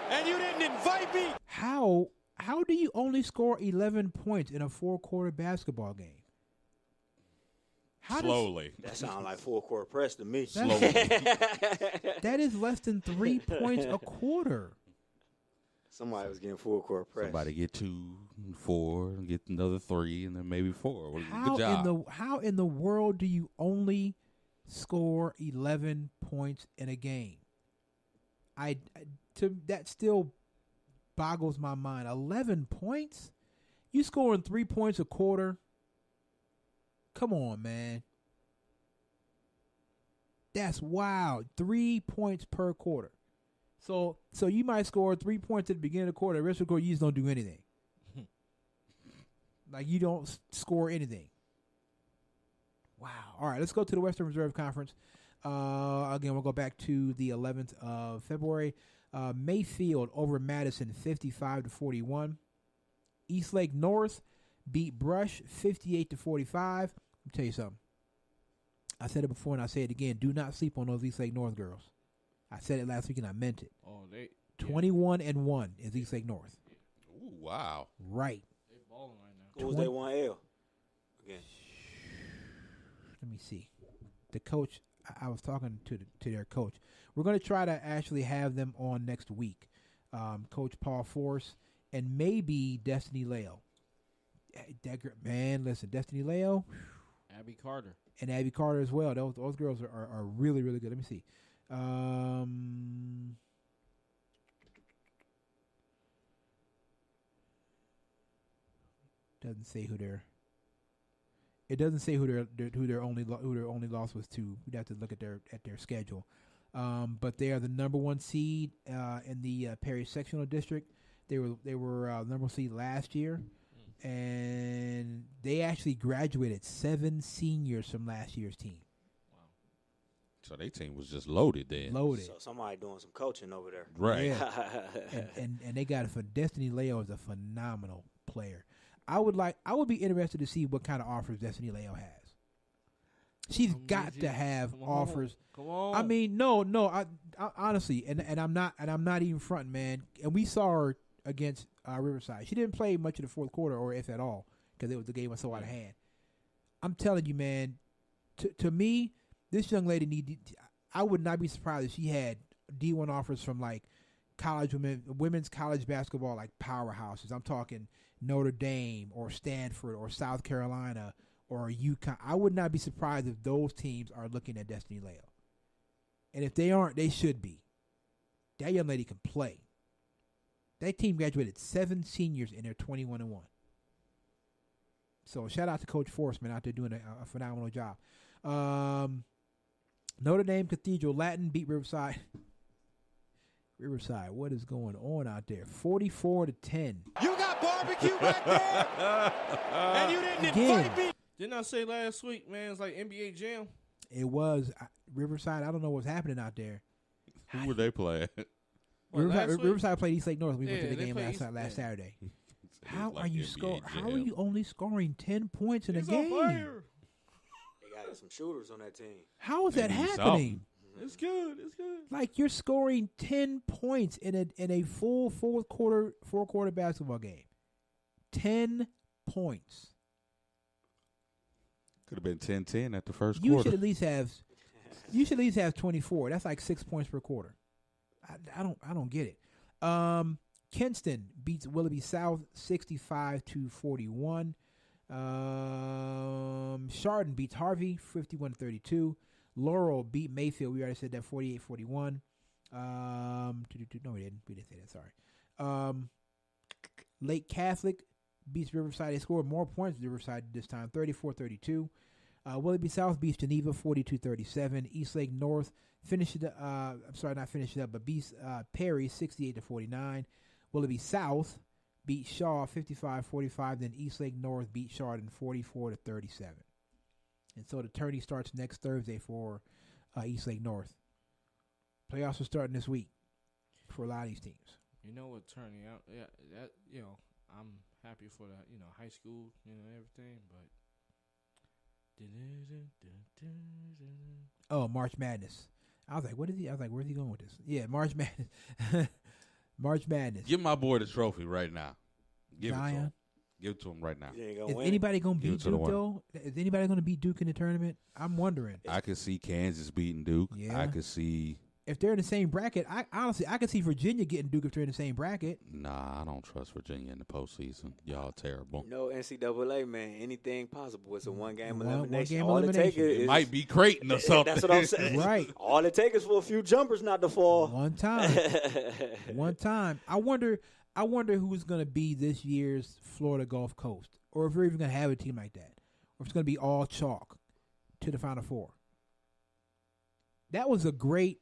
and you didn't invite me. How do you only score 11 points in a 4-quarter basketball game? Slowly. That sounds like full court press to me. Slowly. That is less than 3 points a quarter. Somebody was getting full court press. Somebody get 2, 4, get another 3, and then maybe 4. Well, How good job. how in the world do you only score 11 points in a game? That still boggles my mind. 11 points? You scoring 3 points a quarter? Come on, man. That's wild. 3 points per quarter. So you might score 3 points at the beginning of the quarter. The rest of the quarter, you just don't do anything. Like, you don't score anything. Wow. All right, let's go to the Western Reserve Conference. Again, we'll go back to the 11th of February. Mayfield over Madison, 55-41. Eastlake North beat Brush, 58-45. Let me tell you something. I said it before and I say it again. Do not sleep on those Eastlake North girls. I said it last week and I meant it. Oh, they 21-1 is Eastlake North. Ooh, wow. Right. they balling right now. Who was they 1L? Again. Let me see. The coach, I was talking to their coach. We're going to try to actually have them on next week. Coach Paul Force and maybe Destiny Leo. Man, listen, Destiny Leo Abby Carter. and Abby Carter as well. Those girls are really, really good. Let me see. Doesn't say who they're. It doesn't say who their only loss was to. We'd have to look at their schedule. But they are the number 1 seed in the Perry sectional district. They were number 1 seed last year, and they actually graduated 7 seniors from last year's team. So their team was just loaded then. Loaded. So somebody doing some coaching over there. Right. Yeah. and they got it for Destiny Leo is a phenomenal player. I would be interested to see what kind of offers Destiny Leo has. She's got to have offers. Come on. I mean, no. I honestly, and I'm not even fronting, man. And we saw her against Riverside. She didn't play much in the fourth quarter, or if at all, because the game was so out of hand. I'm telling you, man. To me, this young lady I would not be surprised if she had D1 offers from like women's college basketball, like powerhouses. I'm talking Notre Dame or Stanford or South Carolina or UConn. I would not be surprised if those teams are looking at Destiny Leo. And if they aren't, they should be. That young lady can play. That team graduated 7 seniors and they're 21-1. So shout out to Coach Forsman out there doing a phenomenal job. Notre Dame Cathedral Latin beat Riverside. Riverside, what is going on out there? 44-10. You got barbecue back there, and you didn't invite me. Didn't I say last week, man? It's like NBA Jam. It was Riverside. I don't know what's happening out there. Who were they playing? Riverside played East Lake North. We went to the they game played last Saturday. How like are you NBA scoring? How Jam. are you only scoring 10 points in a It's on game? fire. They got some shooters on that team. How is that Maybe happening? It's good. It's good. Like you're scoring 10 points in a full four quarter basketball game. 10 points. Could have been 10-10 at the first You quarter. should at least have 24. That's like 6 points per quarter. I don't get it. Kinston beats Willoughby South 65-41. Chardon beats Harvey 51-32. Laurel beat Mayfield. We already said that 48-41. No, we didn't. We didn't say that. Sorry. Lake Catholic beats Riverside. They scored more points than Riverside this time, 34-32. Willoughby South beats Geneva 42-37. Eastlake North beats Perry 68-49. Willoughby South beat Shaw 55-45. Then Eastlake North beat Chardon 44-37. And so the tourney starts next Thursday for Eastlake North. Playoffs are starting this week for a lot of these teams. You know what, turning out? Yeah, that I'm happy for the high school, everything, but. Oh, March Madness. I was like, what is he? I was like, where's he going with this? Yeah, March Madness. March Madness. Give my boy the trophy right now. Give it to Zion. him. Give it to him right now. You ain't gonna Is win. anybody going to Give beat it to the Duke, one. though? Is anybody going to beat Duke in the tournament? I'm wondering. I could see Kansas beating Duke. Yeah. I could see. If they're in the same bracket, I could see Virginia getting Duke if they're in the same bracket. Nah, I don't trust Virginia in the postseason. Y'all terrible. No NCAA, man. Anything possible. It's a one-game One elimination. game All elimination. it takes is Might be Creighton or something. That's what I'm saying. Right. All it takes is for a few jumpers not to fall. One time. One time. I wonder who's going to be this year's Florida Gulf Coast, or if we're even going to have a team like that, or if it's going to be all chalk to the Final Four. That was a great.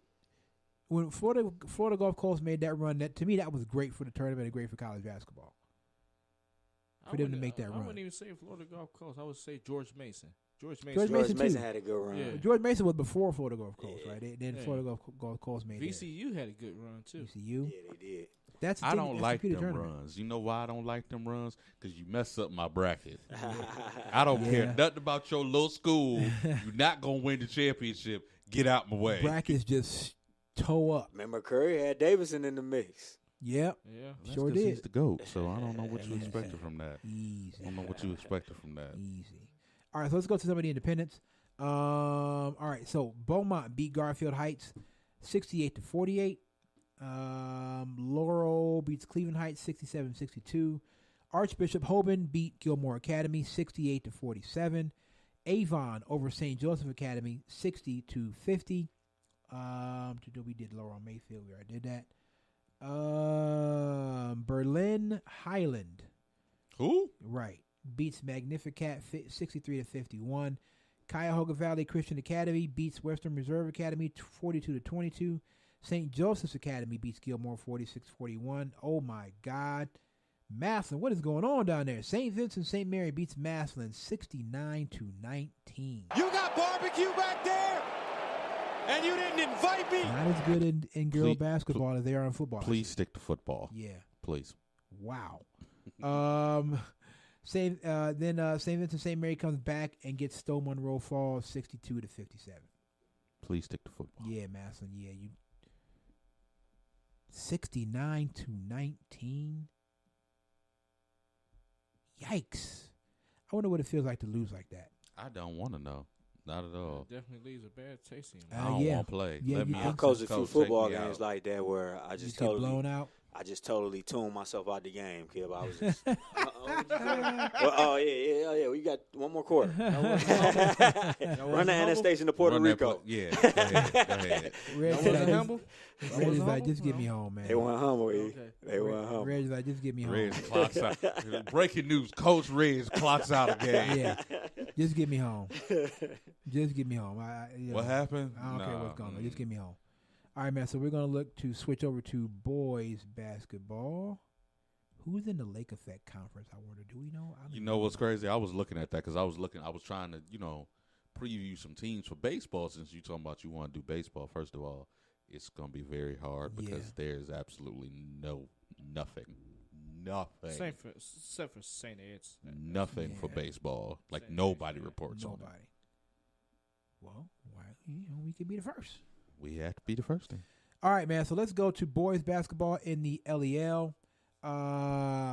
When Florida Gulf Coast made that run, to me that was great for the tournament and great for college basketball. For them to make that I run. wouldn't even say Florida Gulf Coast. I would say George Mason. George Mason. George George Mason, Mason too. had a good run. Yeah. George Mason was before Florida Gulf Coast, right? Then Yeah. Florida Gulf Coast made VCU had a good run too. that. VCU. Yeah, they did. That's the I thing, don't that's like the them tournament. runs. You know why I don't like them runs? Because you mess up my bracket. I don't Yeah. care nothing about your little school. You're not going to win the championship. Get out my way. Brackets just toe up. Remember, Curry had Davidson in the mix. Yep. Yeah. That's Sure 'cause did. He's the GOAT, so I don't know what you expected from that. Easy. I don't know what you expected from that. Easy. All right, so let's go to some of the independents. All right, so Beaumont beat Garfield Heights 68-48. Laurel beats Cleveland Heights 67-62. Archbishop Hoban beat Gilmore Academy 68-47. Avon over St. Joseph Academy 60-50. We did Laurel Mayfield. We already did that. Berlin Highland. Who? Right. beats Magnificat 63-51. Cuyahoga Valley Christian Academy beats Western Reserve Academy 42-22. St. Joseph's Academy beats Gilmore 46-41. Oh my God. Massillon, what is going on down there? St. Vincent St. Mary beats Massillon 69-19. You got barbecue back there, and you didn't invite me. Not as good in girl basketball as they are in football. Please stick to football. Yeah. Please. Wow. St. Vincent St. Mary comes back and gets Stowe Monroe Falls 62-57. Please stick to football. Yeah, Massillon. Yeah, you 69-19. Yikes. I wonder what it feels like to lose like that. I don't want to know. Not at all. It definitely leaves a bad taste in I don't want to play. Yeah, Let you me think I coached a few Coach, football take me games out. like that where I You just get blown out. I just totally tuned myself out the game, kid. I was just, yeah. We got one more quarter. Run the Anastasia to Puerto Run that Rico. Yeah, go ahead. Reg's like, just get me home, man. They weren't humble. Okay. They weren't humble. Reg's like, just get me home. Reg clocks out. Breaking news: Coach Reg clocks out a game. Yeah, just get me home. Just get me home. What happened? I don't care what's going on. Just get me home. All right, man. So we're gonna look to switch over to boys basketball. Who's in the Lake Effect Conference? I wonder. Do we know? You know what's crazy? I was looking at that because I was trying to, preview some teams for baseball. Since you talking about you want to do baseball, first of all, it's gonna be very hard because there's absolutely nothing. Except for St. Ed's. Nothing for baseball. Like St. nobody Ed's, reports on it. Nobody. Well, why? We could be the first. We have to be the first team. All right, man. So let's go to boys basketball in the LEL.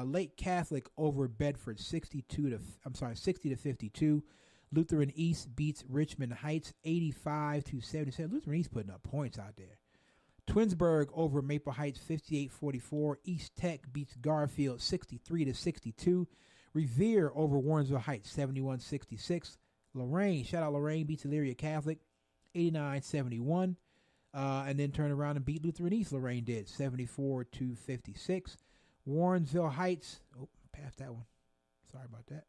Lake Catholic over Bedford 60-52. Lutheran East beats Richmond Heights 85-77. Lutheran East putting up points out there. Twinsburg over Maple Heights 58-44. East Tech beats Garfield 63-62. Revere over Warrensville Heights 71-66. Lorraine, shout out Lorraine, beats Elyria Catholic 89-71. And then turned around and beat Lutheran East. Lorraine did 74-56. Warrensville Heights. Oh, passed that one. Sorry about that.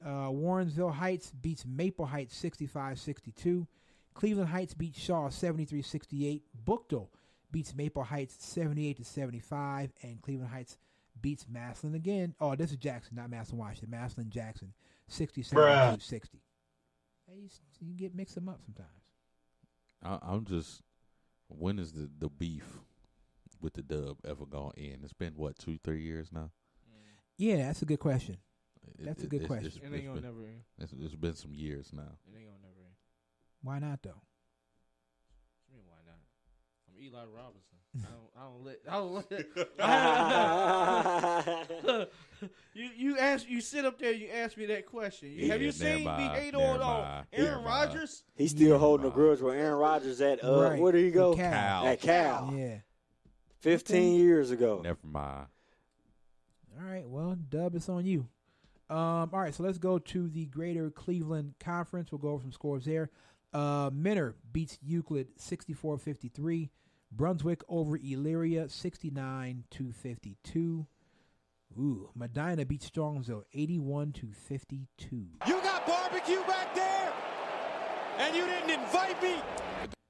Warrensville Heights beats Maple Heights 65-62. Cleveland Heights beats Shaw 73-68. Bookdale beats Maple Heights 78-75. And Cleveland Heights beats Massillon again. Oh, this is Jackson, not Massillon Washington. Massillon Jackson 67-60. Hey, you get mix them up sometimes. I'm just. When is the beef with the Dub ever gonna end? It's been what 2-3 years now. Yeah, that's a good question. That's a good question. It ain't gonna never end. It's been some years now. It ain't gonna never end. Why not though? What you mean why not? I'm Eli Robinson. I don't let. You sit up there. You ask me that question. Have you seen me hate on Aaron Rodgers? He's still holding a grudge with Aaron Rodgers at Right. where did he go? Cal. At Cal. Yeah. 15 years ago. Never mind. All right. Well, Dub, it's on you. All right. So let's go to the Greater Cleveland Conference. We'll go over some scores there. Menor beats Euclid 64-53. Brunswick over Elyria 69-52. Ooh, Medina beats Strongsville 81-52. You got barbecue back there, and you didn't invite me.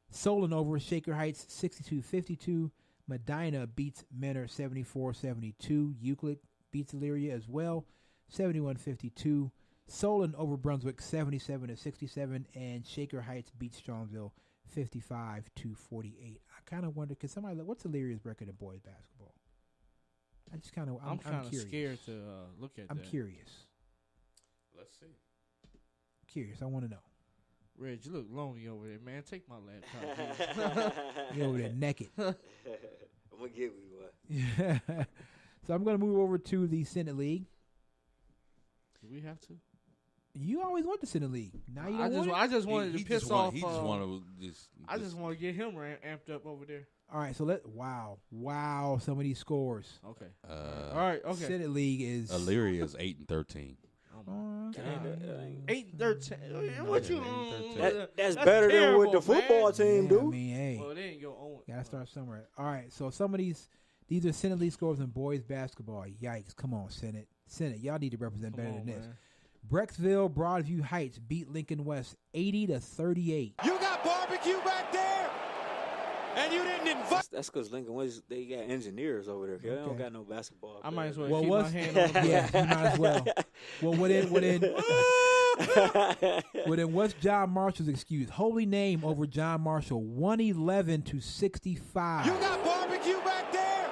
Solon over Shaker Heights 62-52. Medina beats Menor 74-72. Euclid beats Elyria as well 71-52. Solon over Brunswick 77-67. And Shaker Heights beats Strongsville 55-48. I kind of wonder, because somebody, what's Illyria's record in boys basketball? I just kind of, I'm kind of curious. scared to look at I'm that. curious. Let's see. Curious. I want to know. Reg, you look lonely over there, man. Take my laptop. You're over there naked. I'm going to give you one. So I'm going to move over to the Senate League. Do we have to? You always want the Senate League. Now you don't want it? I just wanted to piss off. He just wanted to I just want to get him amped up over there. All right, so wow, some of these scores. Okay. All right. Okay. Senate League is Elyria is 8-13. 8-13. What you? That's better than what the football team I do. mean, hey, Well, they ain't go on. gotta start somewhere. All right, so some of these These are Senate League scores in boys basketball. Yikes. Come on, Senate. Senate, y'all need to represent better than this. Man. Brecksville Broadview Heights beat Lincoln West 80-38. You got barbecue back there, and you didn't invite. That's because Lincoln West, they got engineers over there. They don't Okay. got no basketball. I might as well Well, keep what's- my hand on the Yeah, you might as well. Well, what in what's John Marshall's excuse? Holy name over John Marshall, 111-65. You got barbecue back there,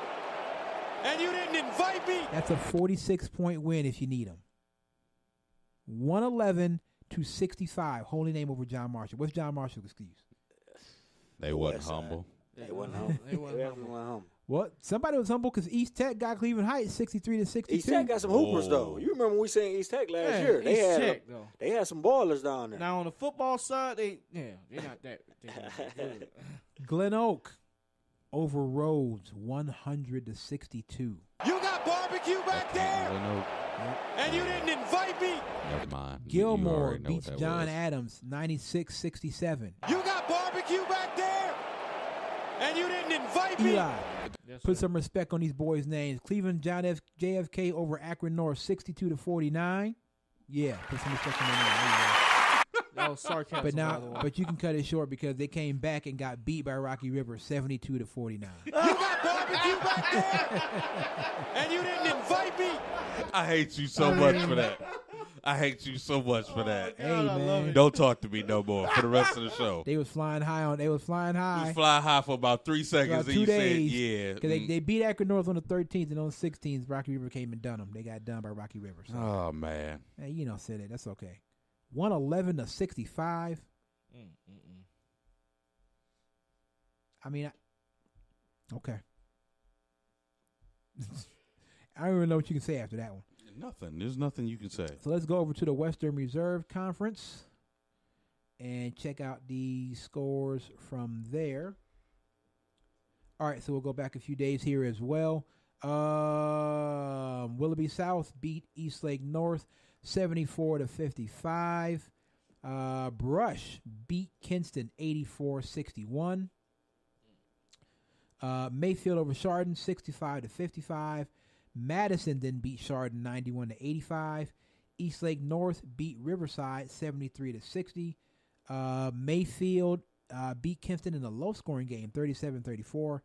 and you didn't invite me. That's a 46-point win if you need them. 111-65. Holy name over John Marshall. What's John Marshall's excuse? They wasn't West Side. humble. They wasn't home. They wasn't They humble. wasn't home. What? Somebody was humble because East Tech got Cleveland Heights 63-62. East Tech got some hoopers though. Whoa. You remember when we seen East Tech last Yeah, year? They East had Tech, though. they had some ballers down there. Now on the football side, they're not that. They're not that good. Glen Oak over Rhodes 100-62. You got barbecue back there, and you didn't invite me. Never mind. You Gilmore already know what beats that John was. Adams 96-67. You got barbecue back there, and you didn't invite me. Eli, Yes, put sir. some respect on these boys' names. Cleveland JFK over Akron North 62-49. Yeah, put some respect on their names. There you go. That was sarcasm. But by now, the way. but you can cut it short because they came back and got beat by Rocky River 72-49. You got barbecue back there, and you didn't invite me. I hate you so much for that. I hate you so much for that. Hey God, I love man, it. Don't talk to me no more for the rest of the show. they was flying high. You High fly high for about 3 seconds. about and 2 you days. said, yeah. Because they beat Akron North on the 13th, and on the 16th, Rocky River came and done them. They got done by Rocky River. So, Oh, man. hey, you know, said it. That's okay. 111-65. I mean, okay. I don't even know what you can say after that one. Nothing. There's nothing you can say. So let's go over to the Western Reserve Conference and check out the scores from there. All right, so we'll go back a few days here as well. Willoughby South beat Eastlake North 74-55. Brush beat Kinston 84-61. Mayfield over Chardon 65-55. Madison then beat Chardon 91-85. Eastlake North beat Riverside 73-60. Mayfield beat Kinston in a low-scoring game 37-34.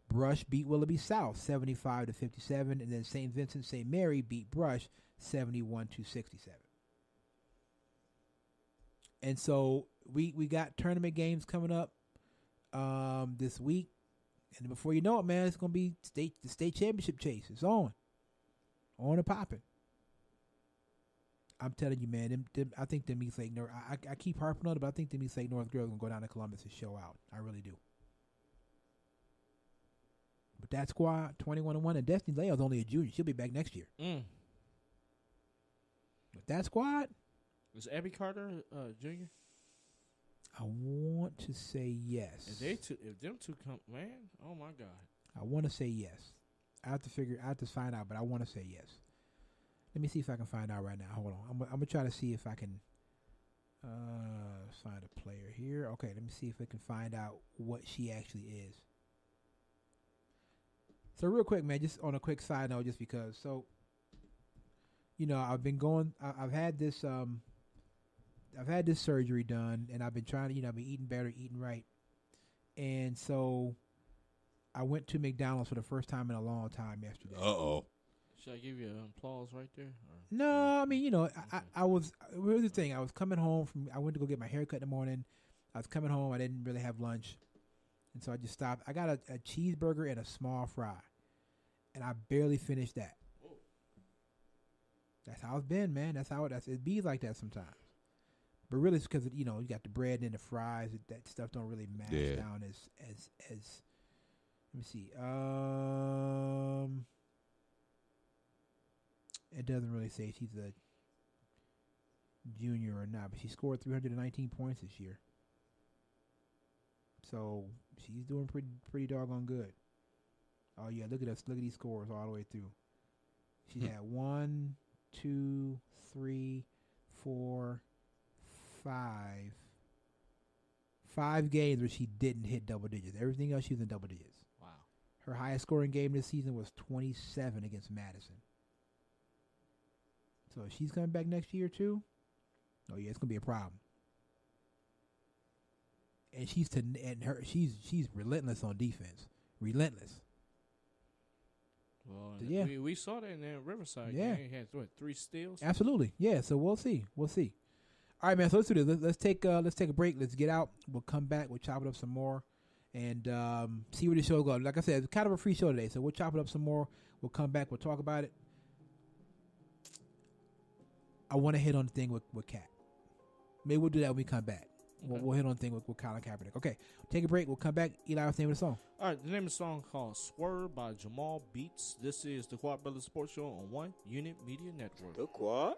Brush beat Willoughby South 75-57, and then St. Vincent St. Mary beat Brush 71-67. And so we got tournament games coming up this week. And before you know it, man, it's gonna be the state championship chase. It's on and popping. I'm telling you, man. I think the Eastlake North. I keep harping on it, but I think the Eastlake North girls gonna go down to Columbus and show out. I really do. But that squad, 21-1, and Destiny Leo's only a junior. She'll be back next year. But that squad, Was Abby Carter junior? I want to say yes. If them two come, man, oh my God. I want to say yes. I have to find out, but I want to say yes. Let me see if I can find out right now. Hold on. I'm gonna try to see if I can find a player here. Okay, let me see if I can find out what she actually is. So real quick, man, just on a quick side note, just because. So, you know, I've had this surgery done, and I've been trying to, I've been eating better, eating right. And so I went to McDonald's for the first time in a long time yesterday. Uh-oh. Should I give you an applause right there? Or? No, I mean, I was, here's the thing. I was coming home I went to go get my hair cut in the morning. I was coming home. I didn't really have lunch. And so I just stopped. I got a cheeseburger and a small fry. And I barely finished that. That's how it's been, man. It be like that sometimes. But really, it's because you got the bread and the fries. That stuff don't really mash down as. Let me see. It doesn't really say she's a junior or not, but she scored 319 points this year. So she's doing pretty doggone good. Oh yeah, look at us! Look at these scores all the way through. She had 1, 2, 3, 4, 5 games where she didn't hit double digits. Everything else, she was in double digits. Wow. Her highest scoring game this season was 27 against Madison. So if she's coming back next year too, oh yeah, it's gonna be a problem. And she's relentless on defense. Relentless. Well, yeah. we saw that in that Riverside Yeah. game. He had, 3 steals? Absolutely. Yeah, so we'll see. We'll see. All right, man, so let's do this. Let's take a break. Let's get out. We'll come back. We'll chop it up some more and see where the show goes. Like I said, it's kind of a free show today, so we'll chop it up some more. We'll come back. We'll talk about it. I want to hit on the thing with Cat. Maybe we'll do that when we come back. Okay. We'll hit on the thing with Colin Kaepernick. Okay, take a break. We'll come back. Eli, what's the name of the song? All right, the name of the song called Swerve by Jamal Beats. This is the Quad Brothers Sports Show on One Unit Media Network. The Quad.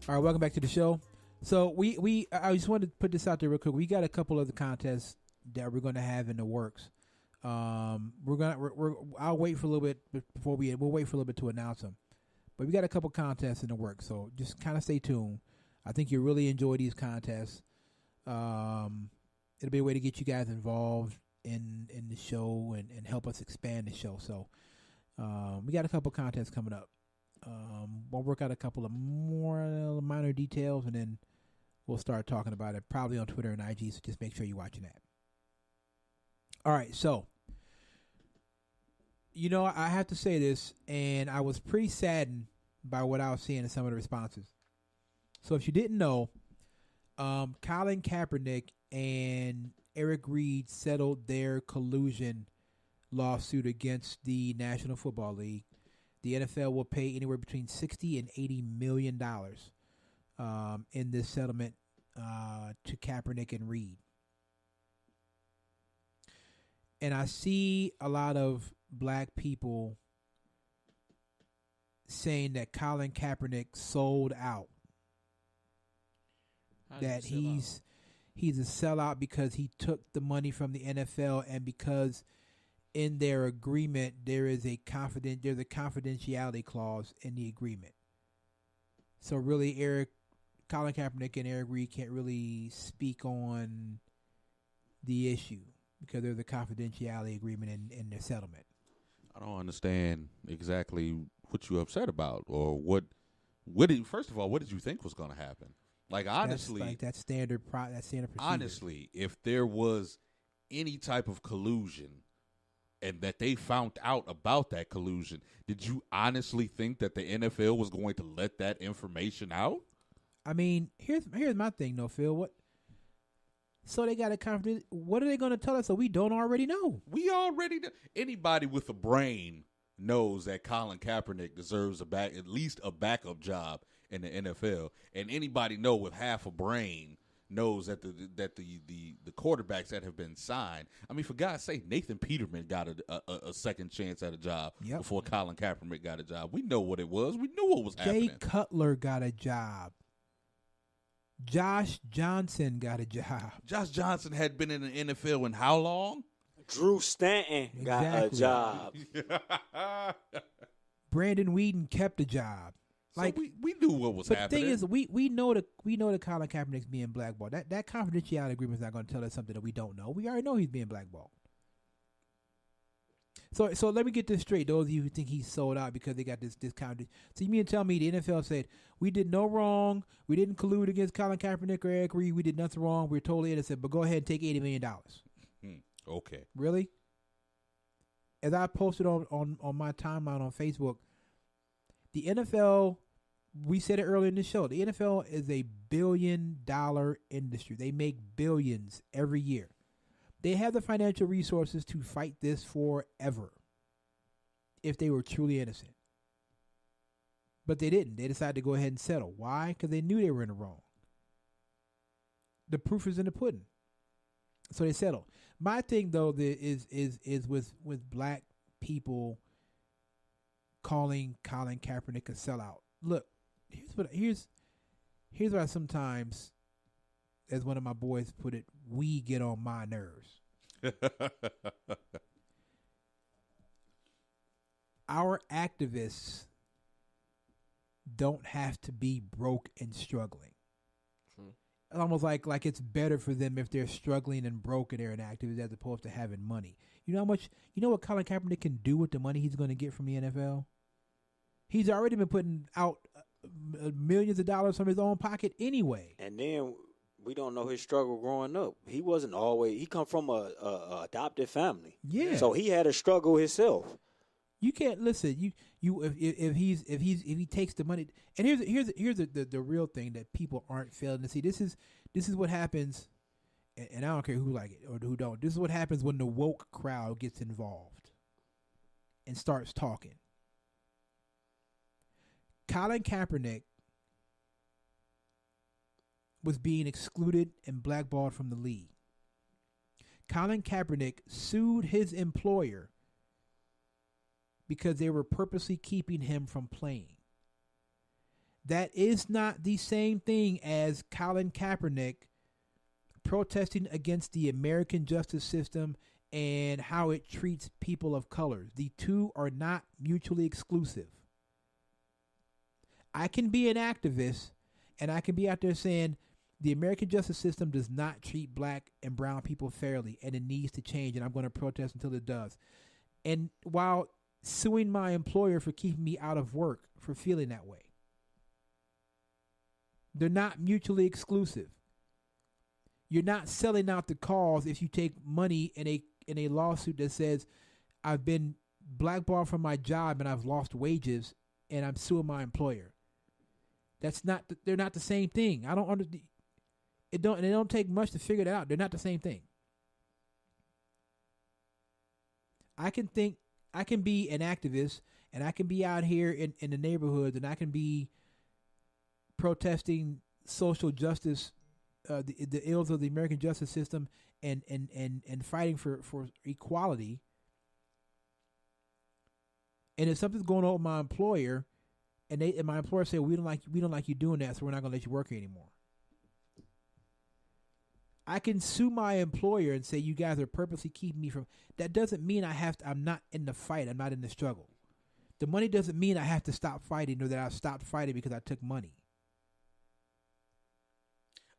All right, welcome back to the show. So I just wanted to put this out there real quick. We got a couple of the contests that we're going to have in the works. I'll wait for a little bit before we'll wait for a little bit to announce them. But we got a couple contests in the works, so just kind of stay tuned. I think you'll really enjoy these contests. It'll be a way to get you guys involved in the show and help us expand the show. So we got a couple contests coming up. We'll work out a couple of more minor details, and then we'll start talking about it probably on Twitter and IG, so just make sure you're watching that. All right, so, I have to say this, and I was pretty saddened by what I was seeing in some of the responses. So if you didn't know, Colin Kaepernick and Eric Reid settled their collusion lawsuit against the National Football League. The NFL will pay anywhere between $60 and $80 million in this settlement to Kaepernick and Reid. And I see a lot of black people saying that Colin Kaepernick sold out. That he's a sellout because he took the money from the NFL and because in their agreement there's a confidentiality clause in the agreement. So really, Colin Kaepernick and Eric Reed can't really speak on the issue because there's a confidentiality agreement in their settlement. I don't understand exactly what you're upset about, or what first of all, what did you think was going to happen? Like, honestly, that's like that standard procedure. Honestly, if there was any type of collusion and that they found out about that collusion, did you honestly think that the NFL was going to let that information out? I mean, here's my thing, though, Phil. What? So they got a confidence. What are they going to tell us that we don't already know? We already know. Anybody with a brain knows that Colin Kaepernick deserves at least a backup job in the NFL, and anybody with half a brain knows that the quarterbacks that have been signed. I mean, for God's sake, Nathan Peterman got a second chance at a job before Colin Kaepernick got a job. We know what it was. We knew what was happening. Jay Cutler got a job. Josh Johnson got a job. Josh Johnson had been in the NFL in how long? Drew Stanton got a job. Brandon Whedon kept a job. Like, so we knew what was happening. But the thing is, we know that Colin Kaepernick's being blackballed. That confidentiality agreement is not going to tell us something that we don't know. We already know he's being blackballed. So let me get this straight. Those of you who think he's sold out because they got this discounted. So you mean to tell me the NFL said we did no wrong, we didn't collude against Colin Kaepernick or Eric Reed, we did nothing wrong, we're totally innocent, but go ahead and take $80 million. Okay. Really? As I posted on my timeline on Facebook, the NFL, we said it earlier in the show, the NFL is a billion-dollar industry. They make billions every year. They have the financial resources to fight this forever if they were truly innocent. But they didn't. They decided to go ahead and settle. Why? Because they knew they were in the wrong. The proof is in the pudding. So they settled. My thing, though, is with black people calling Colin Kaepernick a sellout. Look, here's what I sometimes, as one of my boys put it, we get on my nerves. Our activists don't have to be broke and struggling. True. It's almost like it's better for them if they're struggling and broke and they're an activist as opposed to having money. You know what Colin Kaepernick can do with the money he's going to get from the NFL? He's already been putting out millions of dollars from his own pocket anyway. And then we don't know his struggle growing up. He wasn't always. He come from a adopted family. Yeah. So he had a struggle himself. You can't listen. If he takes the money. And here's the real thing that people aren't failing to see. This is what happens. And I don't care who like it or who don't. This is what happens when the woke crowd gets involved and starts talking. Colin Kaepernick was being excluded and blackballed from the league. Colin Kaepernick sued his employer because they were purposely keeping him from playing. That is not the same thing as Colin Kaepernick protesting against the American justice system and how it treats people of color. The two are not mutually exclusive. I can be an activist and I can be out there saying the American justice system does not treat black and brown people fairly and it needs to change, and I'm going to protest until it does. And while suing my employer for keeping me out of work for feeling that way. They're not mutually exclusive. You're not selling out the cause if you take money in a lawsuit that says I've been blackballed from my job and I've lost wages and I'm suing my employer. They're not the same thing. It don't take much to figure that out. They're not the same thing. I can be an activist and I can be out here in the neighborhoods and I can be protesting social justice, the ills of the American justice system and fighting for equality. And if something's going on with my employer and my employer say we don't like you doing that, so we're not gonna let you work here anymore. I can sue my employer and say you guys are purposely keeping me from. That doesn't mean I'm not in the fight. I'm not in the struggle. The money doesn't mean I have to stop fighting or that I stopped fighting because I took money.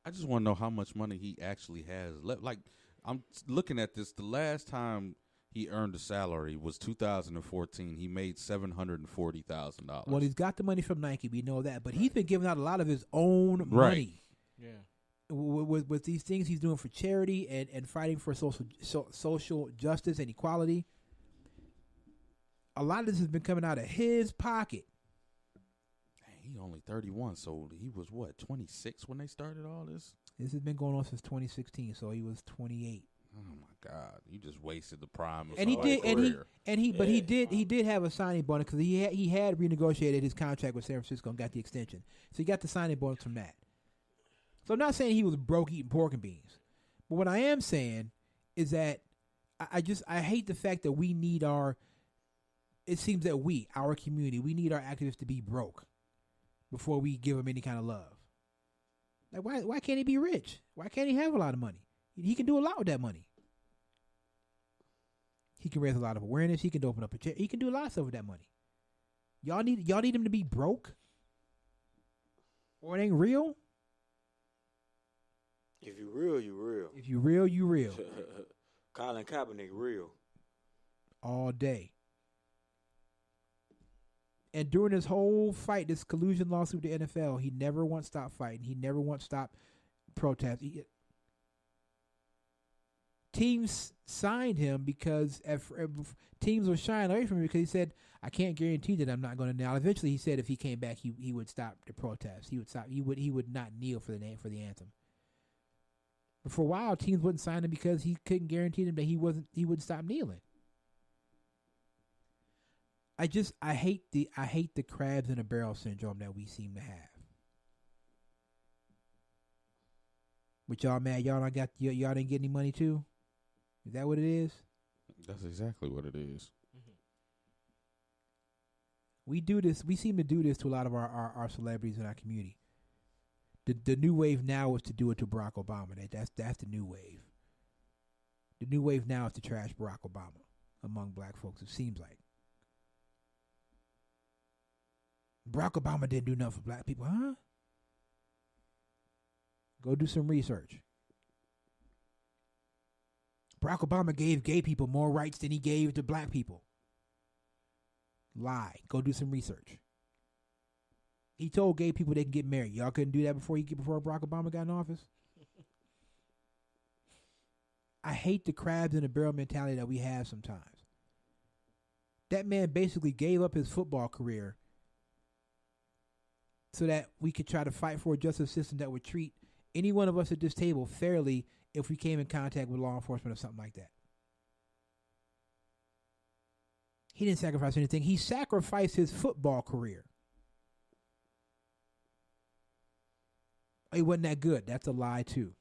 I just want to know how much money he actually has left. Like, I'm looking at this. The last time he earned a salary was 2014. He made $740,000. Well, he's got the money from Nike. We know that, but he's been giving out a lot of his own Right. money. Yeah. With these things he's doing for charity and fighting for social justice and equality. A lot of this has been coming out of his pocket. He only 31, so he was, what, 26 when they started all this? This has been going on since 2016, so he was 28. Oh, my God. You just wasted the prime of And he somebody's did, career. but he did have a signing bonus because he had renegotiated his contract with San Francisco and got the extension, so he got the signing bonus from that. So I'm not saying he was broke eating pork and beans, but what I am saying is that I hate the fact that we need it seems that our community, we need our activists to be broke before we give them any kind of love. Like, why can't he be rich? Why can't he have a lot of money? He can do a lot with that money. He can raise a lot of awareness. He can open up a chair. He can do a lot of stuff with that money. Y'all need him to be broke? Or it ain't real? If you real, you real. If you real, you real. Colin Kaepernick real. All day. And during this whole fight, this collusion lawsuit with the NFL, he never once stopped fighting. He never once stopped protesting. Teams signed him because teams were shying away from him because he said, "I can't guarantee that I'm not going to kneel." Eventually, he said if he came back, he would stop the protest. He would stop. He would not kneel for the anthem. But for a while, teams wouldn't sign him because he couldn't guarantee them that he wouldn't stop kneeling. I hate the crabs in a barrel syndrome that we seem to have. But y'all mad y'all didn't get any money too? Is that what it is? That's exactly what it is. We do this. We seem to do this to a lot of our celebrities in our community. The new wave now is to do it to Barack Obama. That's the new wave. The new wave now is to trash Barack Obama among black folks. It seems like Barack Obama didn't do nothing for black people, huh? Go do some research. Barack Obama gave gay people more rights than he gave to black people. Lie. Go do some research. He told gay people they can get married. Y'all couldn't do that before Barack Obama got in office? I hate the crabs in the barrel mentality that we have sometimes. That man basically gave up his football career so that we could try to fight for a justice system that would treat any one of us at this table fairly if we came in contact with law enforcement or something like that. He didn't sacrifice anything. He sacrificed his football career. He wasn't that good. That's a lie, too.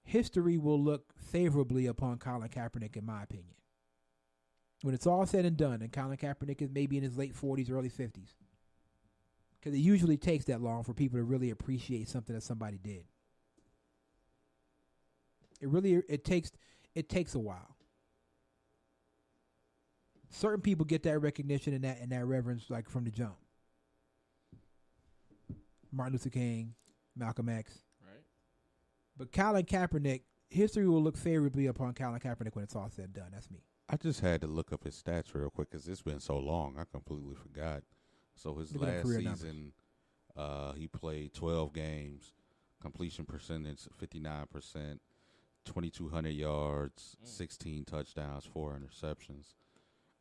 History will look favorably upon Colin Kaepernick, in my opinion. When it's all said and done, and Colin Kaepernick is maybe in his late 40s, early 50s. Because it usually takes that long for people to really appreciate something that somebody did. It takes a while. Certain people get that recognition and that reverence like from the jump. Martin Luther King, Malcolm X. Right. But Colin Kaepernick, history will look favorably upon Colin Kaepernick when it's all said and done. That's me. I just had to look up his stats real quick because it's been so long. I completely forgot. So his Look at last career season, he played 12 games, completion percentage 59%, 2,200 yards, 16 touchdowns, 4 interceptions.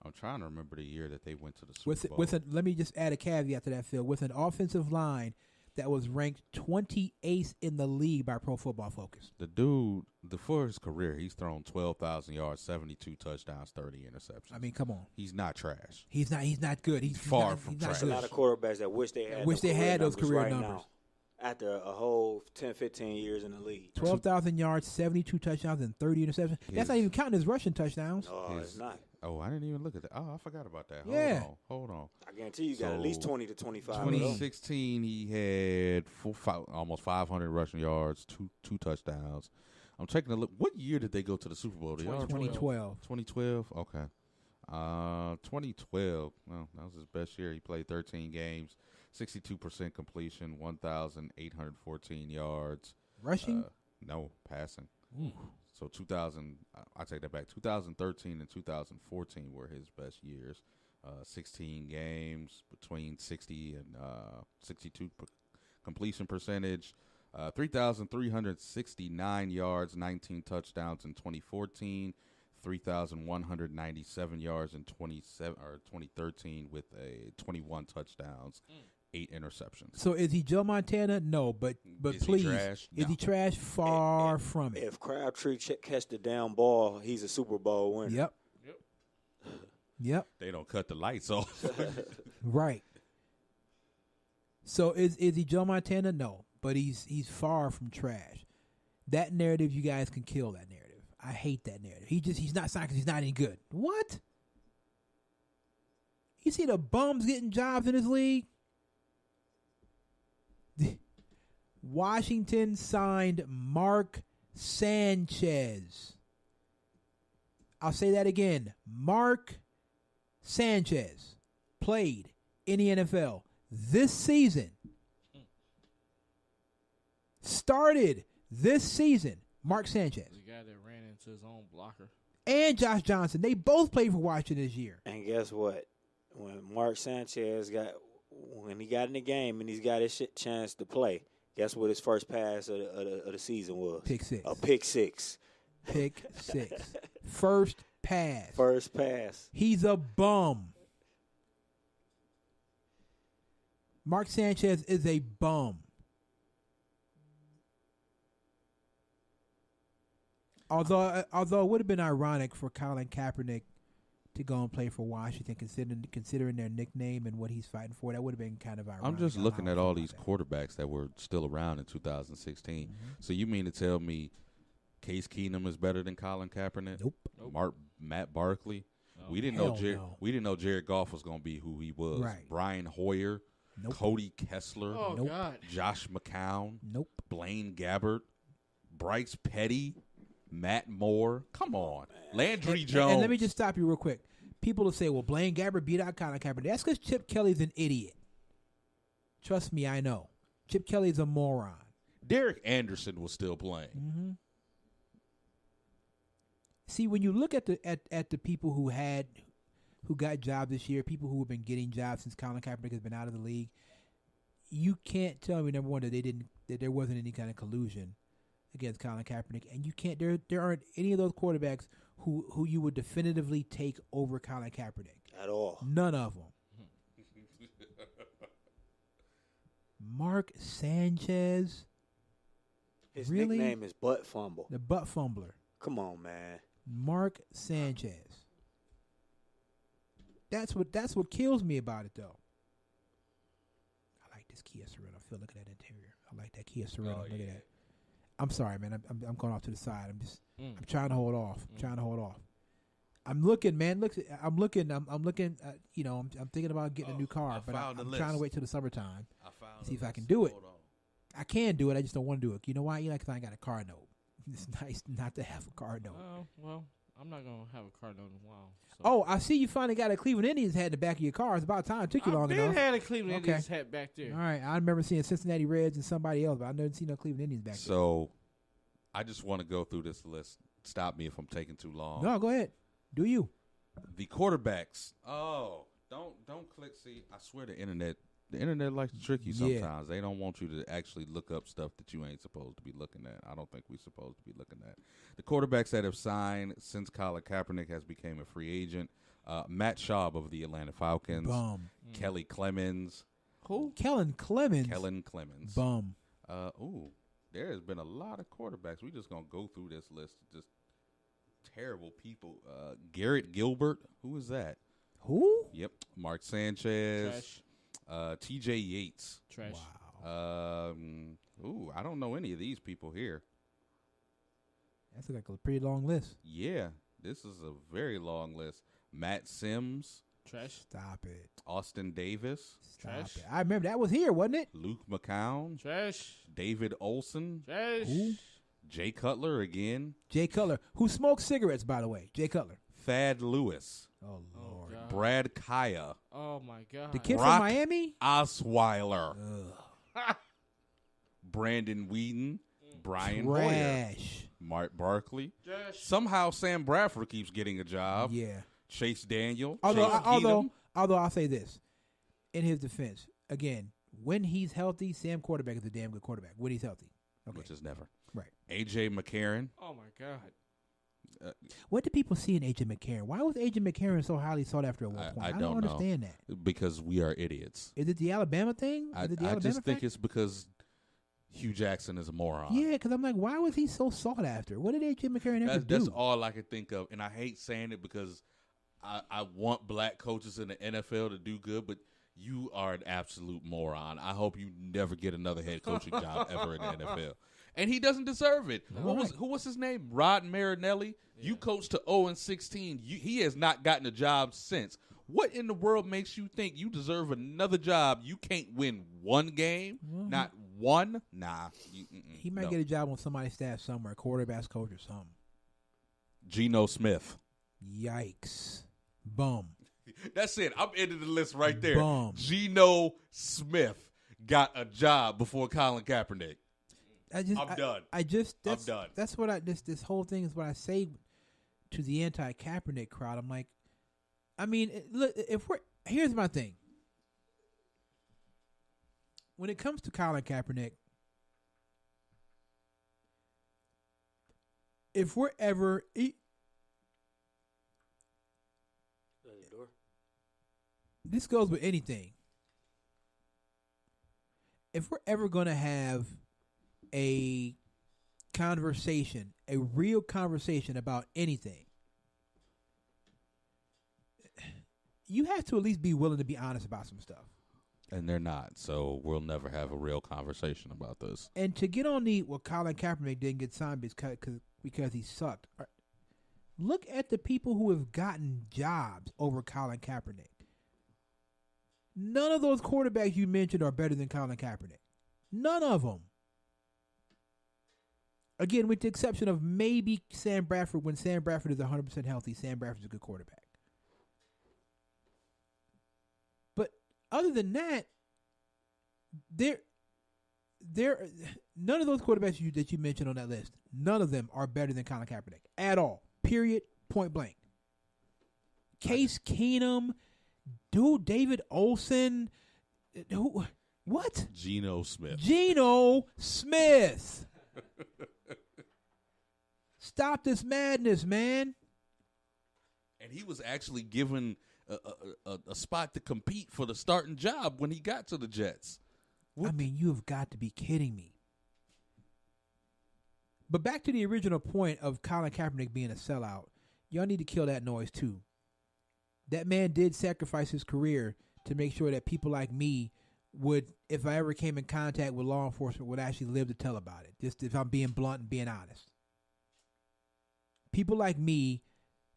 I'm trying to remember the year that they went to the Super Bowl. Let me just add a caveat to that, Phil. With an offensive line that was ranked 28th in the league by Pro Football Focus. The dude, for his career, he's thrown 12,000 yards, 72 touchdowns, 30 interceptions. I mean, come on. He's not trash. He's not good. He's far from trash. There's a lot of quarterbacks that wish they had those career right numbers. now after a whole 10, 15 years in the league. 12,000 yards, 72 touchdowns, and 30 interceptions. That's not even counting his rushing touchdowns. No, it's not. Oh, I didn't even look at that. Oh, I forgot about that. Yeah. Hold on. I guarantee you got at least 20 to 25. 2016, he had almost 500 rushing yards, two touchdowns. I'm taking a look. What year did they go to the Super Bowl? 2012. 2012? Okay. 2012. Well, that was his best year. He played 13 games, 62% completion, 1,814 yards. Rushing? No, passing. So 2000, I take that back. 2013 and 2014 were his best years. 16 games between 60 and 62 completion percentage. 3,369 yards, 19 touchdowns in 2014. 3,197 yards in 2013 with 21 touchdowns, 8 interceptions. So is he Joe Montana? No, but Is he please, trash? is No. he trash? Far from it. If Crabtree catch the down ball, he's a Super Bowl winner. Yep. Yep. They don't cut the lights off. Right. So is he Joe Montana? No, but he's far from trash. That narrative, you guys can kill that narrative. I hate that narrative. He's not signed because he's not any good. What? You see the bums getting jobs in this league? Washington signed Mark Sanchez. I'll say that again. Mark Sanchez played in the NFL this season. Started this season. Mark Sanchez. The guy that ran into his own blocker. And Josh Johnson. They both played for Washington this year. And guess what? When Mark Sanchez when he got in the game and he's got his chance to play, guess what his first pass of the season was? Pick six. A pick six. Pick six. First pass. First pass. He's a bum. Mark Sanchez is a bum. Although it would have been ironic for Colin Kaepernick to go and play for Washington, considering their nickname and what he's fighting for, that would have been kind of ironic. I'm just looking at all these quarterbacks that were still around in 2016. So you mean to tell me Case Keenum is better than Colin Kaepernick? Nope. Matt Barkley? We didn't know Jared Goff was going to be who he was. Right. Brian Hoyer, Nope. Cody Kessler, Oh, Nope. God. Josh McCown, Nope. Blaine Gabbert, Bryce Petty, Matt Moore. Come on. Landry Jones. And let me just stop you real quick. People will say, well, Blaine Gabbert beat out Colin Kaepernick. That's because Chip Kelly's an idiot. Trust me, I know. Chip Kelly's a moron. Derek Anderson was still playing. Mm-hmm. See, when you look at the people who got jobs this year, people who have been getting jobs since Colin Kaepernick has been out of the league, you can't tell me, number one, that there wasn't any kind of collusion against Colin Kaepernick, and you can't. There aren't any of those quarterbacks who you would definitively take over Colin Kaepernick At all. None of them. Mark Sanchez, His really? nickname is Butt Fumble. the butt fumbler. Come on, man. Mark Sanchez. That's what kills me about it, though. I like this Kia Sorento. I feel look at that interior. I like that Kia Sorento. Look at that. I'm sorry, man. I'm going off to the side. I'm trying to hold off. I'm looking, man. I'm looking. You know, I'm thinking about getting a new car, but I'm trying to wait till the summertime. See if I can do it. I can do it. I just don't want to do it. You know why? Because I ain't got a car note. It's nice not to have a car note. Oh, well, I'm not going to have a car note in a while. So. Oh, I see you finally got a Cleveland Indians hat in the back of your car. It's about time. It took you long I enough. had a Cleveland Okay. Indians hat back there. All right. I remember seeing Cincinnati Reds and somebody else, but I never seen no Cleveland Indians back So I just want to go through this list. Stop me if I'm taking too long. there. No, go ahead. Do you? The quarterbacks. Oh, don't click. See, I swear the internet likes to trick you Yeah. sometimes. They don't want you to actually look up stuff that you ain't supposed to be looking at. I don't think we're supposed to be looking at. The quarterbacks that have signed since Colin Kaepernick has become a free agent. Matt Schaub of the Atlanta Falcons. Bum. Kelly Clemens. Who? Kellen Clemens. Kellen Clemens. Bum. There has been a lot of quarterbacks. We're just going to go through this list. Just terrible people. Garrett Gilbert. Who is that? Who? Yep. Mark Sanchez. Trash. T.J. Yates. Trash. Wow. I don't know any of these people here. That's like a pretty long list. Yeah, this is a very long list. Matt Sims, Trash. Stop it. Austin Davis, Stop Trash. it. I remember that was here, wasn't it? Luke McCown, Trash. David Olson, Trash. Who? Jay Cutler again, Jay Cutler, who smokes cigarettes, by the way. Jay Cutler. Thad Lewis, Oh, Lord. God. Brad Kaya, Oh my God. The kid Brock from Miami? Osweiler, Brandon Whedon, Brian Hoyer, Trash. Mark Barkley. Josh. Somehow Sam Bradford keeps getting a job. Yeah. Chase Daniel. Although, Chase although, Keenum. although I'll say this, in his defense, again, when he's healthy, Sam Quarterback is a damn good quarterback. When he's healthy, okay, Which is never. right. A.J. McCarron. Oh my God. What do people see in AJ McCarron? Why was AJ McCarron so highly sought after at one point? I don't don't know. understand that. Because we are idiots. Is it the Alabama thing? I Is it the Alabama just think factor? it's because Hugh Jackson is a moron. Yeah, because I'm like, why was he so sought after? What did AJ McCarron ever That's do? all I could think of. And I hate saying it because I want black coaches in the NFL to do good, but you are an absolute moron. I hope you never get another head coaching job ever in the NFL. And he doesn't deserve it. Who was his name? Rod Marinelli. Yeah. You coached to 0-16. He has not gotten a job since. What in the world makes you think you deserve another job? You can't win one game, not one. Nah, he might get a job on somebody's staff somewhere, quarterback's coach or something. Geno Smith. Yikes! Bum. That's it. I'm ending the list right there. Bum. Geno Smith got a job before Colin Kaepernick. I'm done. I'm done. That's what this whole thing is what I say to the anti-Kaepernick crowd. I'm like, I mean, look, here's my thing. When it comes to Colin Kaepernick, if we're ever this goes with anything. If we're ever going to have a conversation, a real conversation about anything, you have to at least be willing to be honest about some stuff. And they're not, so we'll never have a real conversation about this. And to get on Colin Kaepernick didn't get signed because he sucked. Look at the people who have gotten jobs over Colin Kaepernick. None of those quarterbacks you mentioned are better than Colin Kaepernick. None of them. Again, with the exception of maybe Sam Bradford. When Sam Bradford is 100% healthy, Sam Bradford's a good quarterback. But other than that, none of those quarterbacks that you mentioned on that list, none of them are better than Colin Kaepernick at all. Period. Point blank. Case Keenum, David Olsen, what? Geno Smith. Geno Smith. Stop this madness, man. And he was actually given a spot to compete for the starting job when he got to the Jets. I mean, you have got to be kidding me. But back to the original point of Colin Kaepernick being a sellout, y'all need to kill that noise too. That man did sacrifice his career to make sure that people like me would, if I ever came in contact with law enforcement, would actually live to tell about it. Just if I'm being blunt and being honest. People like me,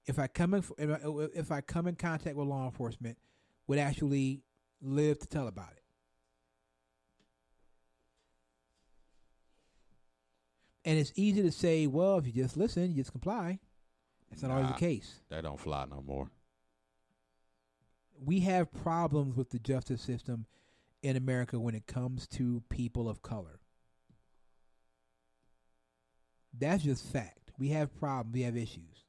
if I come in contact with law enforcement, would actually live to tell about it. And it's easy to say, well, if you just listen, you just comply. That's not always the case. That don't fly no more. We have problems with the justice system in America when it comes to people of color. That's just fact. We have problems. We have issues.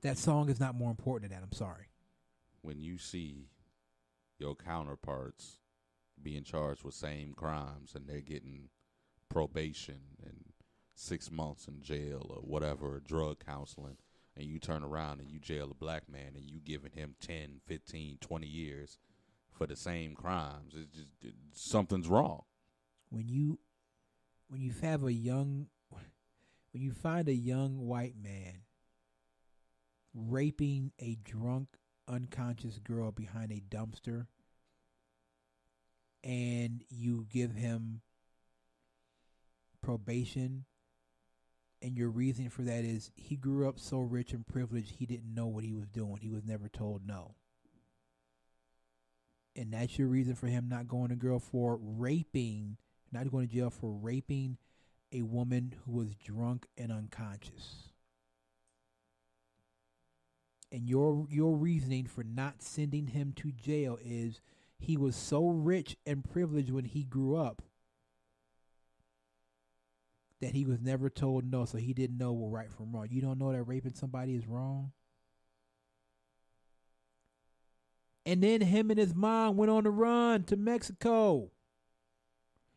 That song is not more important than that. I'm sorry. When you see your counterparts being charged with same crimes and they're getting probation and 6 months in jail or whatever, drug counseling, and you turn around and you jail a black man and you giving him 10, 15, 20 years for the same crimes, it's just something's wrong. When you find a young white man raping a drunk, unconscious girl behind a dumpster, and you give him probation, and your reason for that is he grew up so rich and privileged he didn't know what he was doing. He was never told no. And that's your reason for him not going to jail for raping a woman who was drunk and unconscious. and your reasoning for not sending him to jail is he was so rich and privileged when he grew up that he was never told no, so he didn't know what right from wrong. You don't know that raping somebody is wrong? And then him and his mom went on the run to Mexico.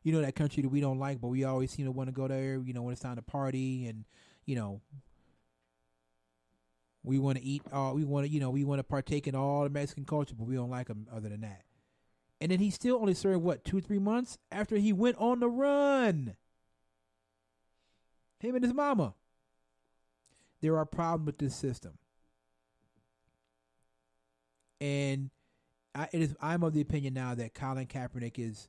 You know, that country that we don't like, but we always seem to want to go there, you know, when it's time to party and, you know, we want to eat we want to partake in all the Mexican culture, but we don't like them other than that. And then he still only served, 2-3 months after he went on the run. Him and his mama. There are problems with this system. And I'm of the opinion now that Colin Kaepernick is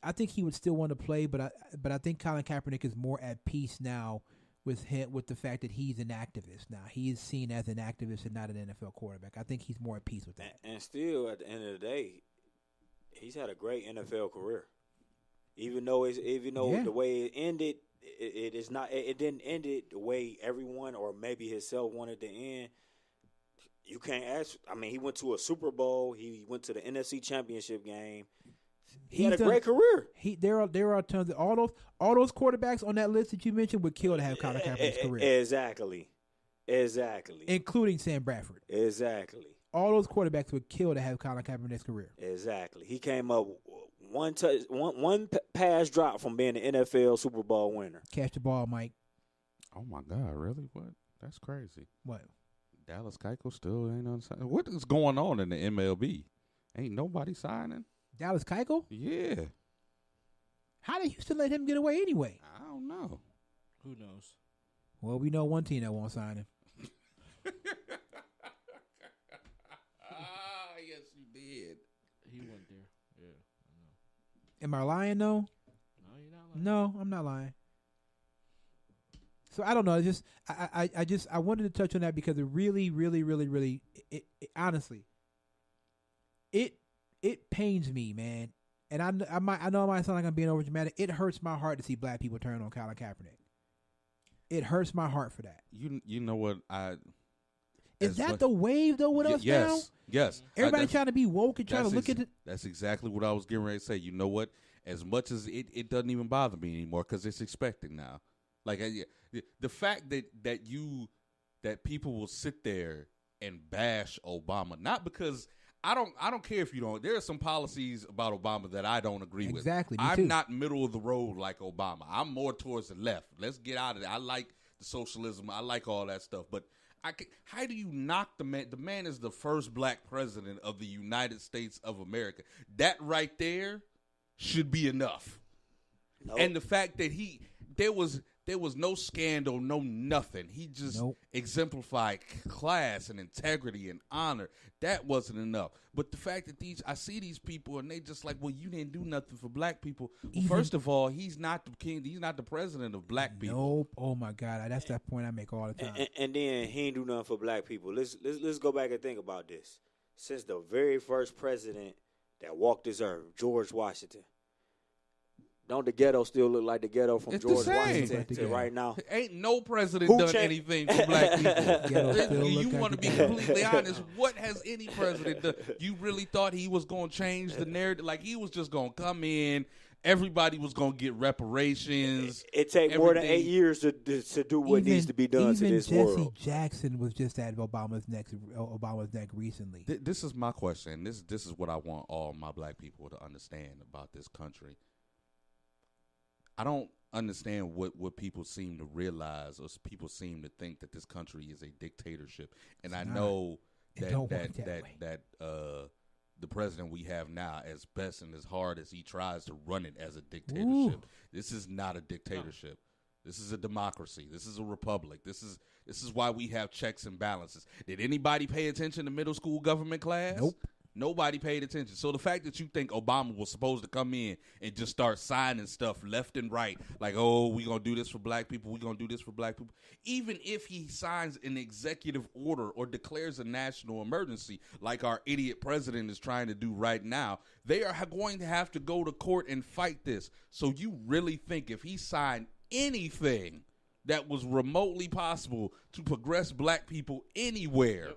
I think he would still want to play, but I think Colin Kaepernick is more at peace now with the fact that he's an activist now. He is seen as an activist and not an NFL quarterback. I think he's more at peace with that. And still, at the end of the day, he's had a great NFL career. Even though the way it ended, it didn't end it the way everyone or maybe himself wanted to end. You can't ask. I mean, he went to a Super Bowl. He went to the NFC Championship game. He had a great career. There are tons of all those quarterbacks on that list that you mentioned would kill to have Colin Kaepernick's career. Exactly, including Sam Bradford. Exactly. All those quarterbacks would kill to have Colin Kaepernick's career. Exactly. He came up one pass drop from being an NFL Super Bowl winner. Catch the ball, Mike. Oh my God! Really? What? That's crazy. What? Dallas Keuchel still ain't unsigned. What is going on in the MLB? Ain't nobody signing. Dallas Keuchel? Yeah. How did Houston let him get away anyway? I don't know. Who knows? Well, we know one team that won't sign him. Yes, you did. He went there. Yeah, I know. Am I lying, though? No, you're not lying. No, I'm not lying. So I don't know. It's just I wanted to touch on that because it really, really, really, really, it honestly, it pains me, man. And I know I might sound like I'm being over dramatic. It hurts my heart to see black people turn on Colin Kaepernick. It hurts my heart for that. You know what Is that the wave though with us now? Yes. Everybody trying to be woke and trying to look at it. That's exactly what I was getting ready to say. You know what? As much as it doesn't even bother me anymore because it's expected now. Like the fact that people will sit there and bash Obama, not because I don't care if you don't. There are some policies about Obama that I don't agree with. Exactly. I'm not middle of the road like Obama. I'm more towards the left. Let's get out of it. I like the socialism. I like all that stuff. But how do you knock the man? The man is the first black president of the United States of America. That right there should be enough. Nope. And the fact that there was no scandal, no nothing. He just exemplified class and integrity and honor. That wasn't enough. But the fact that I see these people and they just like, well, you didn't do nothing for black people. Well, first of all, he's not the king. He's not the president of black people. Nope. Oh my God, that's that point I make all the time. And then he ain't do nothing for black people. Let's go back and think about this. Since the very first president that walked this earth, George Washington. Don't the ghetto still look like the ghetto from George Washington to right now? Ain't no president done anything for black people. You want to be completely honest, what has any president done? You really thought he was going to change the narrative? Like he was just going to come in, everybody was going to get reparations. It take more than 8 years to do what needs to be done to this world. Jesse Jackson was just at Obama's neck recently. This is my question. This is what I want all my black people to understand about this country. I don't understand what people seem to realize or people seem to think that this country is a dictatorship. And I know that the president we have now, as best and as hard as he tries to run it as a dictatorship, this is not a dictatorship. This is a democracy. This is a republic. This is why we have checks and balances. Did anybody pay attention to middle school government class? Nope. Nobody paid attention. So the fact that you think Obama was supposed to come in and just start signing stuff left and right, like, oh, we're going to do this for black people, we're going to do this for black people, even if he signs an executive order or declares a national emergency like our idiot president is trying to do right now, they are going to have to go to court and fight this. So you really think if he signed anything that was remotely possible to progress black people anywhere.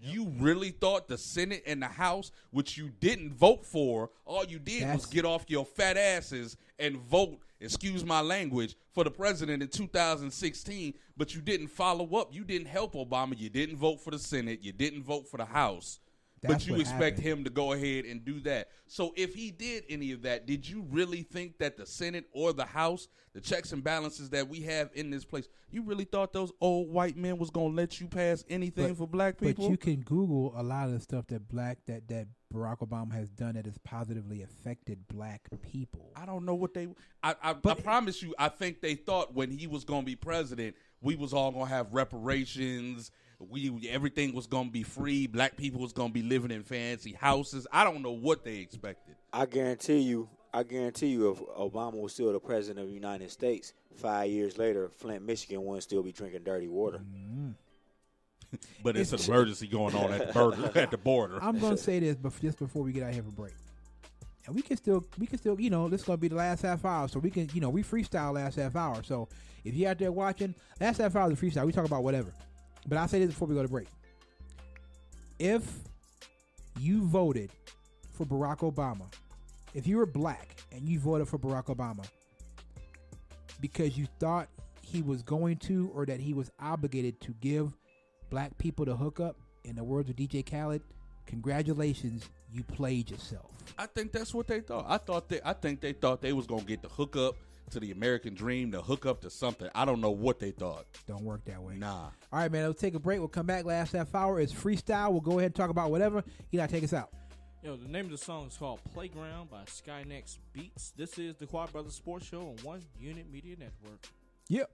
You really thought the Senate and the House, which you didn't vote for, all you did was get off your fat asses and vote, excuse my language, for the president in 2016, but you didn't follow up. You didn't help Obama. You didn't vote for the Senate. You didn't vote for the House. But you expect him to go ahead and do that. So if he did any of that, did you really think that the Senate or the House, the checks and balances that we have in this place, you really thought those old white men was going to let you pass anything for black people? But you can Google a lot of the stuff that Barack Obama has done that has positively affected black people. I don't know what they I promise you, I think they thought when he was going to be president, we was all going to have reparations. Everything was going to be free. Black people was going to be living in fancy houses. I don't know what they expected. I guarantee you, if Obama was still the president of the United States, 5 years later, Flint, Michigan wouldn't still be drinking dirty water. But it's an emergency going on at the border. I'm going to say this just before we get out here for break. And we can still, this is going to be the last half hour, so we can, we freestyle last half hour. So if you're out there watching, last half hour is a freestyle. We talk about whatever. But I'll say this before we go to break. If you voted for Barack Obama, if you were black and you voted for Barack Obama because you thought he was going to or that he was obligated to give black people the hookup, in the words of DJ Khaled, congratulations, you played yourself. I think that's what they thought. I think they thought they was gonna get the hookup to the American dream, the hookup to something. I don't know what they thought. Don't work that way. Nah. All right, man. Let's take a break. We'll come back. Last half hour is freestyle. We'll go ahead and talk about whatever. You gotta take us out. Yo, the name of the song is called Playground by Skynex Beats. This is the Quad Brothers Sports Show on One Unit Media Network. Yep.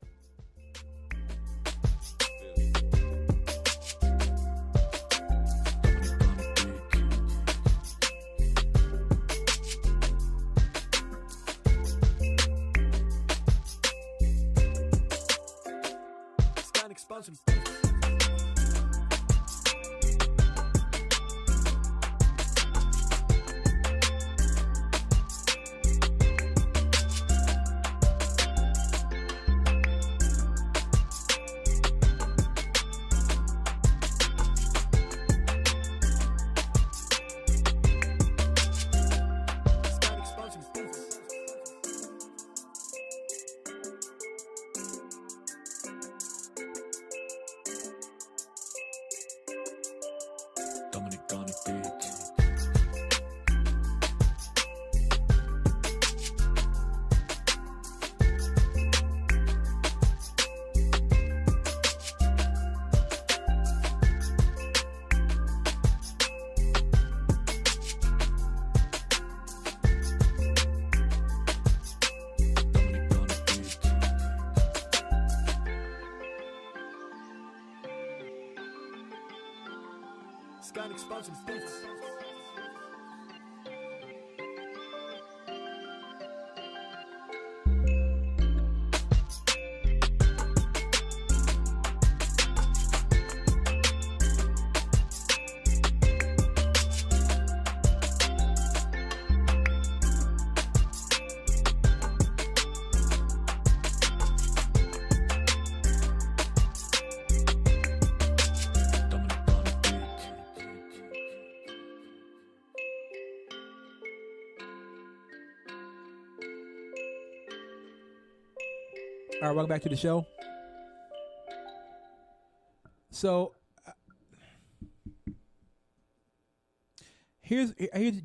All right, welcome back to the show. So, here's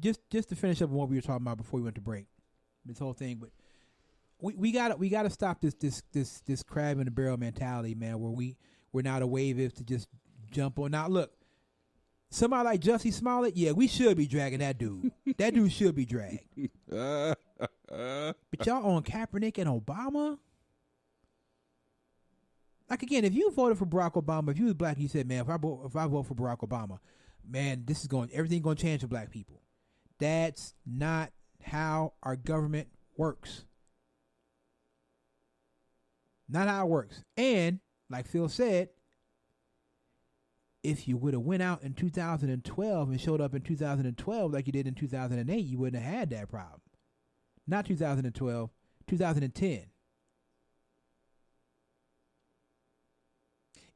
just to finish up on what we were talking about before we went to break. This whole thing, but we gotta stop this crab in the barrel mentality, man. Where we're not a wave is to just jump on. Now look, somebody like Jussie Smollett, yeah, we should be dragging that dude. That dude should be dragged. But y'all on Kaepernick and Obama. Like again, if you voted for Barack Obama, if you was black, you said, "Man, if I vote for Barack Obama, man, everything's going to change for black people." That's not how our government works. Not how it works. And like Phil said, if you would have went out in 2012 and showed up in 2012 like you did in 2008, you wouldn't have had that problem. Not 2012, 2010.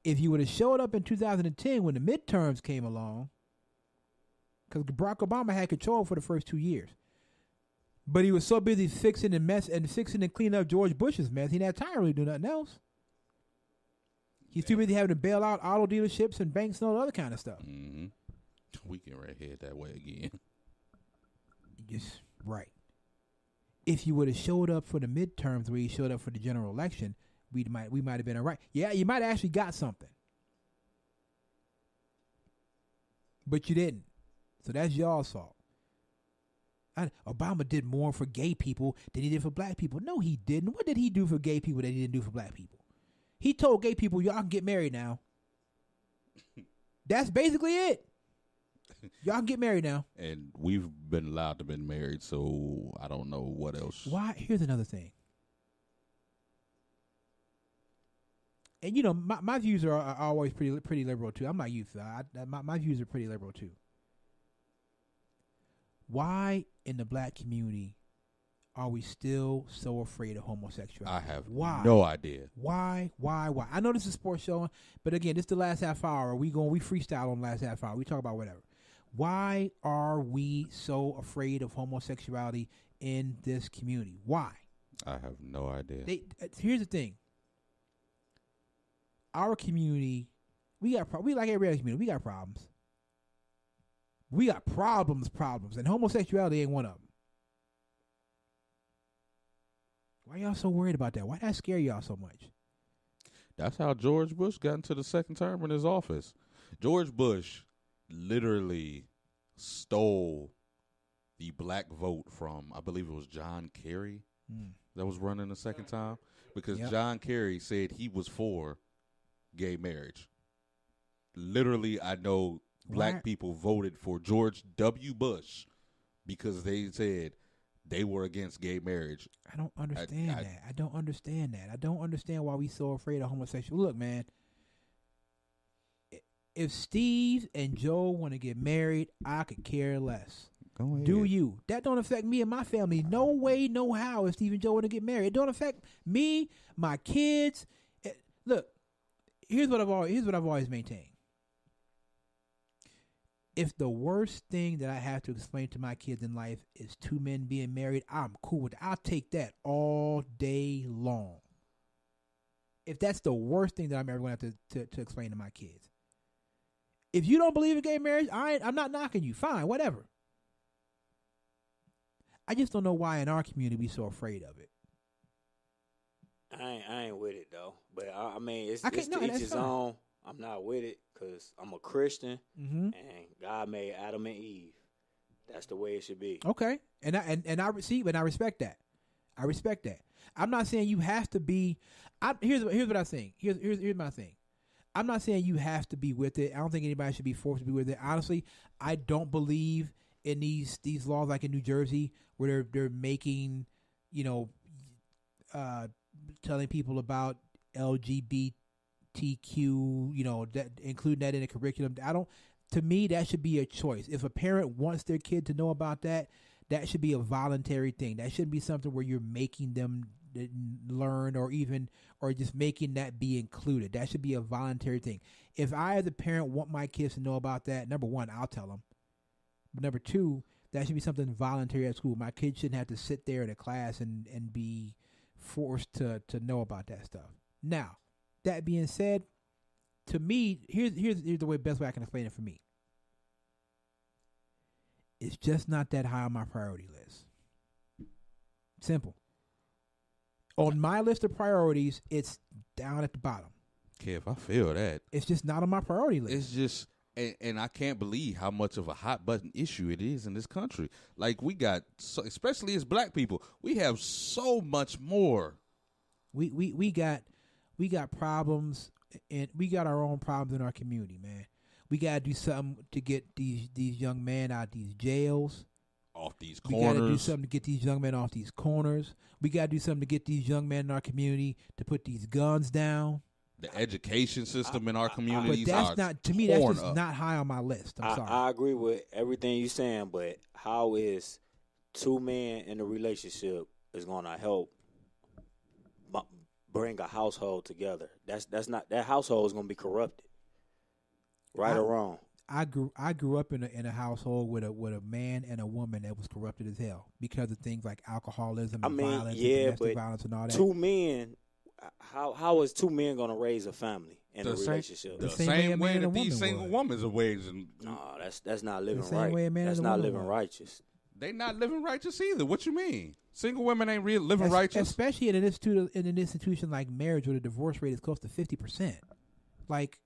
If you would have showed up in 2010 when the midterms came along, because Barack Obama had control for the first 2 years, but he was so busy fixing and cleaning up George Bush's mess, he didn't have time to really do nothing else. He's too busy having to bail out auto dealerships and banks and all the other kind of stuff. Mm-hmm. We can right head that way again. Just right. If you would have showed up for the midterms where you showed up for the general election, we might have been all right. Yeah, you might have actually got something. But you didn't. So that's y'all's fault. Obama did more for gay people than he did for black people. No, he didn't. What did he do for gay people that he didn't do for black people? He told gay people, y'all can get married now. That's basically it. Y'all can get married now. And we've been allowed to be married, so I don't know what else. Why? Here's another thing. And you know, my views are always pretty liberal too. I'm not youth. My views are pretty liberal too. Why in the black community are we still so afraid of homosexuality? I have no idea. Why? I know this is a sports show, but again, this is the last half hour. We freestyle on the last half hour. We talk about whatever. Why are we so afraid of homosexuality in this community? Why? I have no idea. Here's the thing. Our community, we like every other community. We got problems. We got problems, and homosexuality ain't one of them. Why y'all so worried about that? Why that scare y'all so much? That's how George Bush got into the second term in his office. George Bush literally stole the black vote from, I believe it was John Kerry that was running the second time, because John Kerry said he was for gay marriage. Literally, I know black people voted for George W. Bush because they said they were against gay marriage. I don't understand that. I don't understand that. I don't understand why we so afraid of homosexual. Look, man, if Steve and Joe want to get married, I could care less. Go ahead. Do you? That don't affect me and my family. No way, no how if Steve and Joe want to get married. It don't affect me, my kids. Look, here's what I've always maintained. If the worst thing that I have to explain to my kids in life is two men being married, I'm cool with it. I'll take that all day long. If that's the worst thing that I'm ever going to have to explain to my kids. If you don't believe in gay marriage, I'm not knocking you. Fine, whatever. I just don't know why in our community we so afraid of it. I ain't with it though. But I mean, it's to each his own. I'm not with it because I'm a Christian, and God made Adam and Eve. That's the way it should be. Okay, and I respect that. I respect that. I'm not saying you have to be. Here's what I think. Here's my thing. I'm not saying you have to be with it. I don't think anybody should be forced to be with it. Honestly, I don't believe in these laws like in New Jersey where they're making, telling people about LGBTQ, that including that in the curriculum. To me, that should be a choice. If a parent wants their kid to know about that, that should be a voluntary thing. That shouldn't be something where you're making them learn or just making that be included. That should be a voluntary thing. If I as a parent want my kids to know about that, number one, I'll tell them. But number two, that should be something voluntary at school. My kids shouldn't have to sit there in a class and be forced to know about that stuff. Now, that being said, to me, here's the best way I can explain it for me. It's just not that high on my priority list. Simple. On my list of priorities, it's down at the bottom. Kev, I feel that. It's just not on my priority list. It's just, and I can't believe how much of a hot button issue it is in this country. Like we got, especially as black people, we have so much more. We got problems, and we got our own problems in our community, man. We gotta do something to get these young men out of these jails. Off these corners. We gotta do something to get these young men off these corners. We gotta do something to get these young men in our community to put these guns down. The education system in our communities. But that's not, to me, that's just not high on my list. I'm sorry. I agree with everything you're saying, but how is two men in a relationship is gonna help bring a household together. That's not that household is gonna be corrupted, right or wrong. I grew up in a household with a man and a woman that was corrupted as hell because of things like alcoholism and violence, and domestic violence and all that. Two men, how is two men gonna raise a family in a relationship? The same way that these single women are raising. No, that's not living same right. way a man That's and a not woman living would. righteous. They not living righteous either. What you mean? Single women ain't real living righteous. Especially in an institution like marriage, where the divorce rate is close to 50%. Like,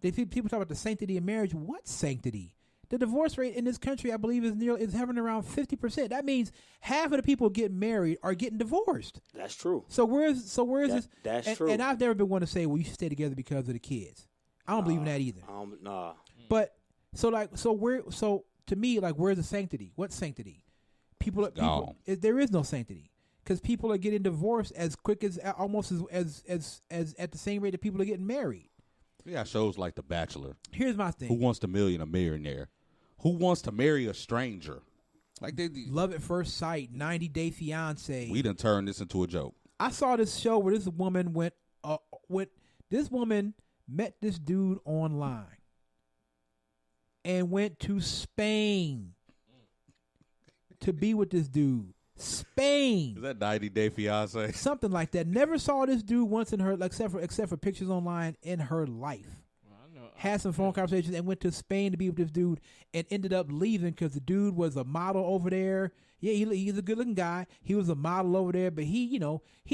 people talk about the sanctity of marriage. What sanctity? The divorce rate in this country, I believe, is hovering around 50%. That means half of the people getting married are getting divorced. That's true. So where's this? That's true. And I've never been one to say, well, you should stay together because of the kids. I don't believe in that either. Nah. But so to me, like, where's the sanctity? What sanctity? There is no sanctity because people are getting divorced as quick as almost as at the same rate that people are getting married. Yeah, shows like The Bachelor. Here's my thing: Who Wants to Marry a Millionaire? Who wants to marry a stranger? Like Love at First Sight, 90 Day Fiance. We done turned this into a joke. I saw this show where this woman this woman met this dude online and went to Spain to be with this dude. Spain. Is that 90 Day Fiance? Something like that. Never saw this dude once in her, except for pictures online in her life. Had some phone conversations and went to Spain to be with this dude and ended up leaving because the dude was a model over there. Yeah, he's a good looking guy. He was a model over there, but he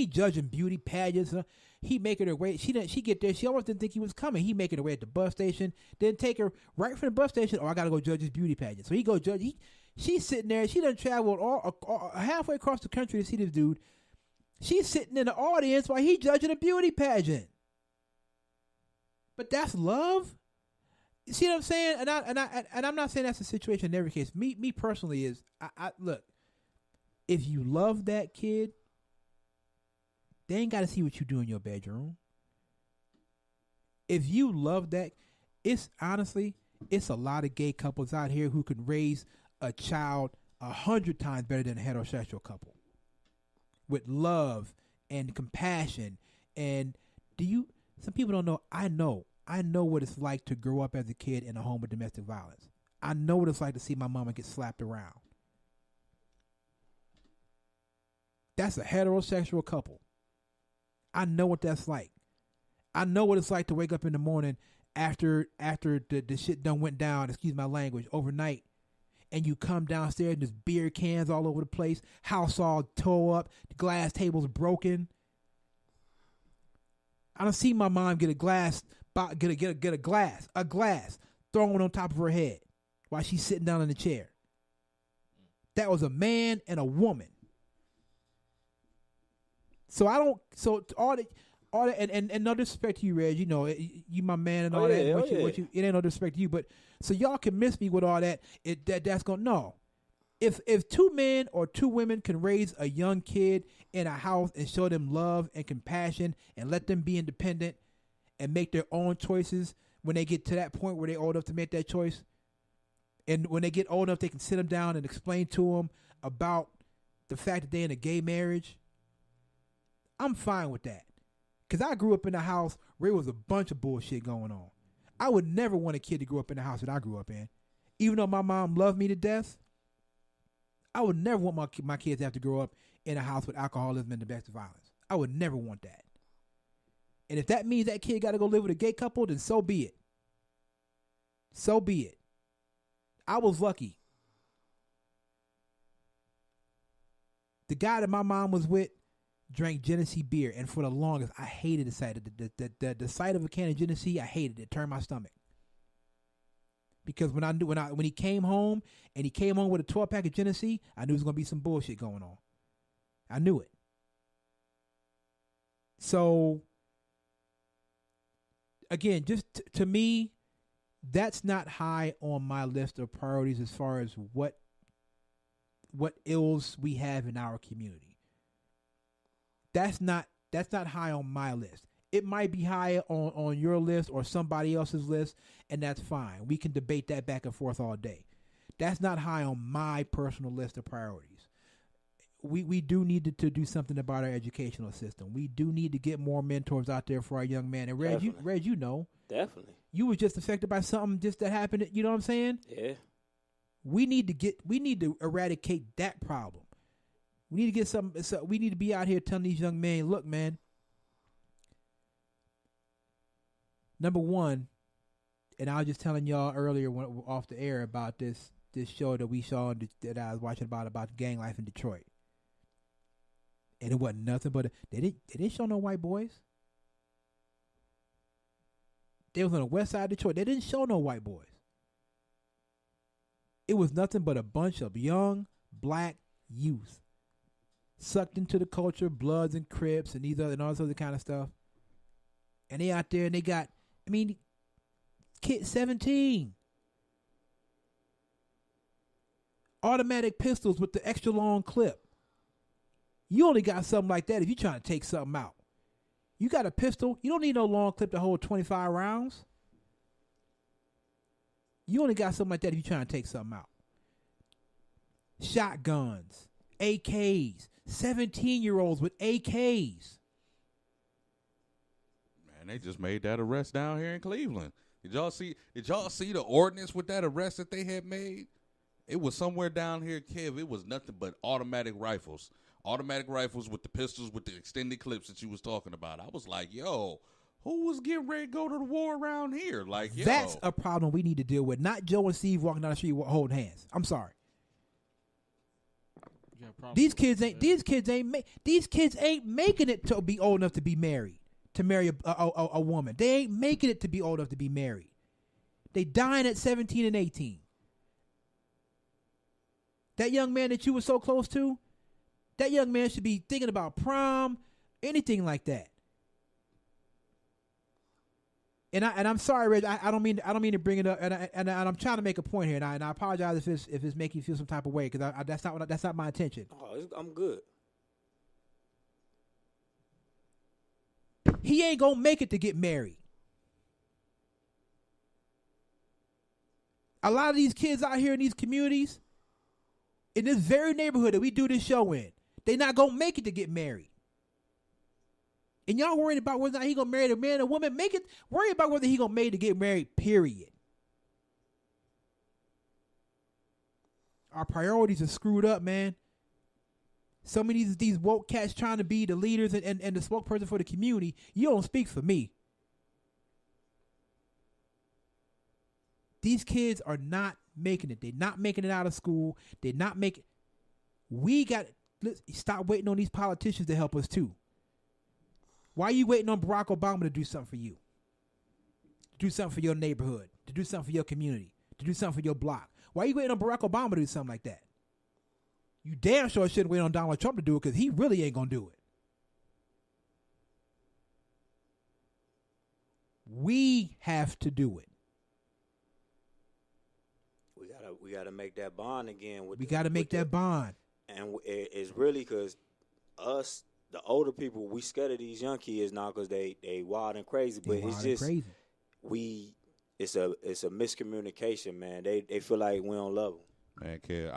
judging beauty pageants. He making her wait. She get there. She almost didn't think he was coming. He making her wait at the bus station. Then take her right from the bus station. Oh, I gotta go judge his beauty pageant. So he go judge. She's sitting there. She done traveled all halfway across the country to see this dude. She's sitting in the audience while he judging a beauty pageant. But that's love. You see what I'm saying? And I'm not saying that's the situation in every case. Me personally is I look. If you love that kid, they ain't got to see what you do in your bedroom. If you love that, it's a lot of gay couples out here who can raise a child 100 times better than a heterosexual couple with love and compassion. And some people don't know. I know what it's like to grow up as a kid in a home of domestic violence. I know what it's like to see my mama get slapped around. That's a heterosexual couple. I know what that's like. I know what it's like to wake up in the morning after the shit done went down, excuse my language, overnight, and you come downstairs and there's beer cans all over the place, house all tore up, the glass tables broken. I don't see my mom get a glass thrown on top of her head while she's sitting down in the chair. That was a man and a woman. So all that, and no disrespect to you, Reg. You know, you my man and all that. It ain't no disrespect to you, but so y'all can miss me with all that. That's gonna no. If two men or two women can raise a young kid in a house and show them love and compassion and let them be independent and make their own choices when they get to that point where they're old enough to make that choice, and when they get old enough, they can sit them down and explain to them about the fact that they're in a gay marriage. I'm fine with that. Because I grew up in a house where there was a bunch of bullshit going on. I would never want a kid to grow up in the house that I grew up in. Even though my mom loved me to death, I would never want my kids to have to grow up in a house with alcoholism and domestic violence. I would never want that. And if that means that kid got to go live with a gay couple, then so be it. So be it. I was lucky. The guy that my mom was with drank Genesee beer, and for the longest, I hated the sight of the sight of a can of Genesee. I hated it. It turned my stomach. Because when he came home and he came home with a 12-pack of Genesee, I knew there was gonna be some bullshit going on. I knew it. So again, just to me, that's not high on my list of priorities as far as what ills we have in our community. That's not high on my list. It might be high on your list or somebody else's list, and that's fine. We can debate that back and forth all day. That's not high on my personal list of priorities. we do need to do something about our educational system. We do need to get more mentors out there for our young men. And Reg, you know, Definitely. you was just affected by something just that happened. You know what I'm saying? Yeah. We need to eradicate that problem. We need to get we need to be out here telling these young men, look, man. Number one, and I was just telling y'all earlier off the air about this show that we saw that I was watching about gang life in Detroit. And it wasn't nothing but they didn't show no white boys. They was on the west side of Detroit. They didn't show no white boys. It was nothing but a bunch of young black youth sucked into the culture, Bloods and Crips and all this other kind of stuff. And they out there and they got, kid 17. Automatic pistols with the extra long clip. You only got something like that if you're trying to take something out. You got a pistol, you don't need no long clip to hold 25 rounds. You only got something like that if you're trying to take something out. Shotguns, AKs, 17-year-olds with AKs. Man, they just made that arrest down here in Cleveland. Did y'all see the ordinance with that arrest that they had made? It was somewhere down here, Kev. It was nothing but automatic rifles. Automatic rifles with the pistols with the extended clips that you was talking about. I was like, yo, who was getting ready to go to the war around here? Like, yo. That's a problem we need to deal with. Not Joe and Steve walking down the street holding hands. I'm sorry. These kids ain't making it to be old enough to be married, to marry a woman. They ain't making it to be old enough to be married. They dying at 17 and 18. That young man that you were so close to, that young man should be thinking about prom, anything like that. And I'm sorry, Reg. I don't mean to bring it up, and I'm trying to make a point here, and I apologize if it's making you feel some type of way, because that's not my intention. Oh, I'm good. He ain't gonna make it to get married. A lot of these kids out here in these communities, in this very neighborhood that we do this show in, they not gonna make it to get married. And y'all worried about whether or not he gonna marry a man or woman. Worry about whether he gonna make it to get married, period. Our priorities are screwed up, man. So many of these woke cats trying to be the leaders and the spokesperson for the community. You don't speak for me. These kids are not making it. They're not making it out of school. They're not making. Let's stop waiting on these politicians to help us too. Why are you waiting on Barack Obama to do something for you? To do something for your neighborhood, to do something for your community, to do something for your block. Why are you waiting on Barack Obama to do something like that? You damn sure shouldn't wait on Donald Trump to do it, because he really ain't going to do it. We have to do it. We gotta make that bond again. We got to make that bond. And it's really because us, the older people, we scared of these young kids now because they wild and crazy. But it's just crazy. It's a miscommunication, man. They feel like we don't love them. Man, kid,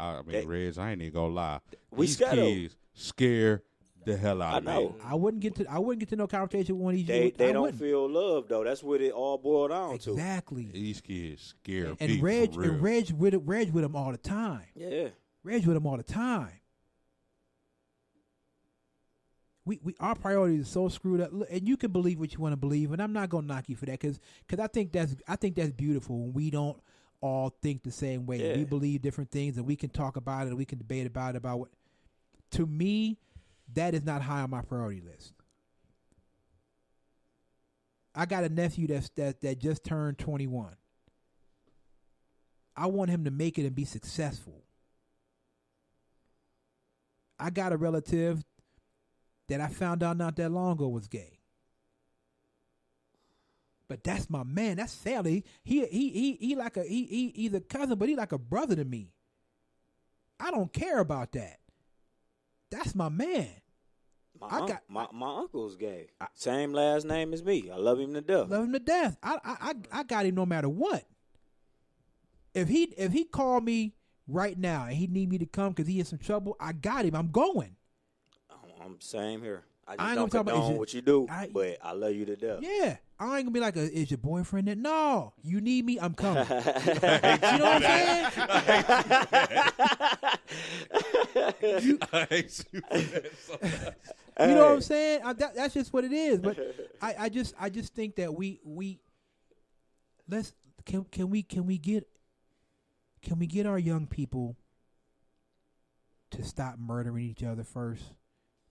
Reg, I ain't even gonna lie. We these scared kids scare the hell out of me. I wouldn't get to no conversation with one of these. They don't feel love though. That's what it all boiled down to. Exactly. These kids scare and people. Reg with them all the time. Yeah. Reg with them all the time. We our priorities are so screwed up, and you can believe what you want to believe, and I'm not gonna knock you for that, because I think that's beautiful when we don't all think the same way. Yeah. We believe different things, and we can talk about it, and we can debate about what. To me, that is not high on my priority list. I got a nephew that just turned 21. I want him to make it and be successful. I got a relative that I found out not that long ago was gay. But that's my man. That's family. He's a cousin, but he like a brother to me. I don't care about that. That's my man. My uncle's gay. Same last name as me. I love him to death. Love him to death. I got him no matter what. If he called me right now and he need me to come because he in some trouble, I got him. I'm going. I'm same here. I I just ain't don't gonna talk about- condone is it- what you do, I- but I love you to death. Yeah. I ain't gonna be like, is your boyfriend there? No. You need me? I'm coming. You know what I'm saying? I hate you for that so much. You know what I'm saying? That's just what it is. But I just think that we let's can we get our young people to stop murdering each other first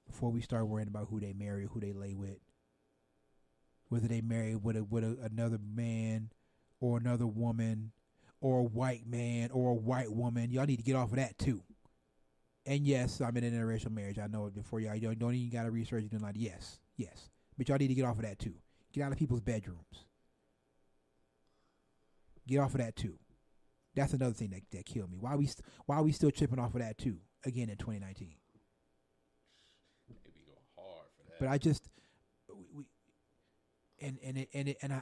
before we start worrying about who they marry, who they lay with, whether they marry with another man or another woman or a white man or a white woman. Y'all need to get off of that too. And yes, I'm in an interracial marriage. I know it before y'all don't even got to research it. Like yes. But y'all need to get off of that too. Get out of people's bedrooms. Get off of that too. That's another thing that killed me. Why are we still tripping off of that too? Again in 2019. Maybe go hard for that. But I just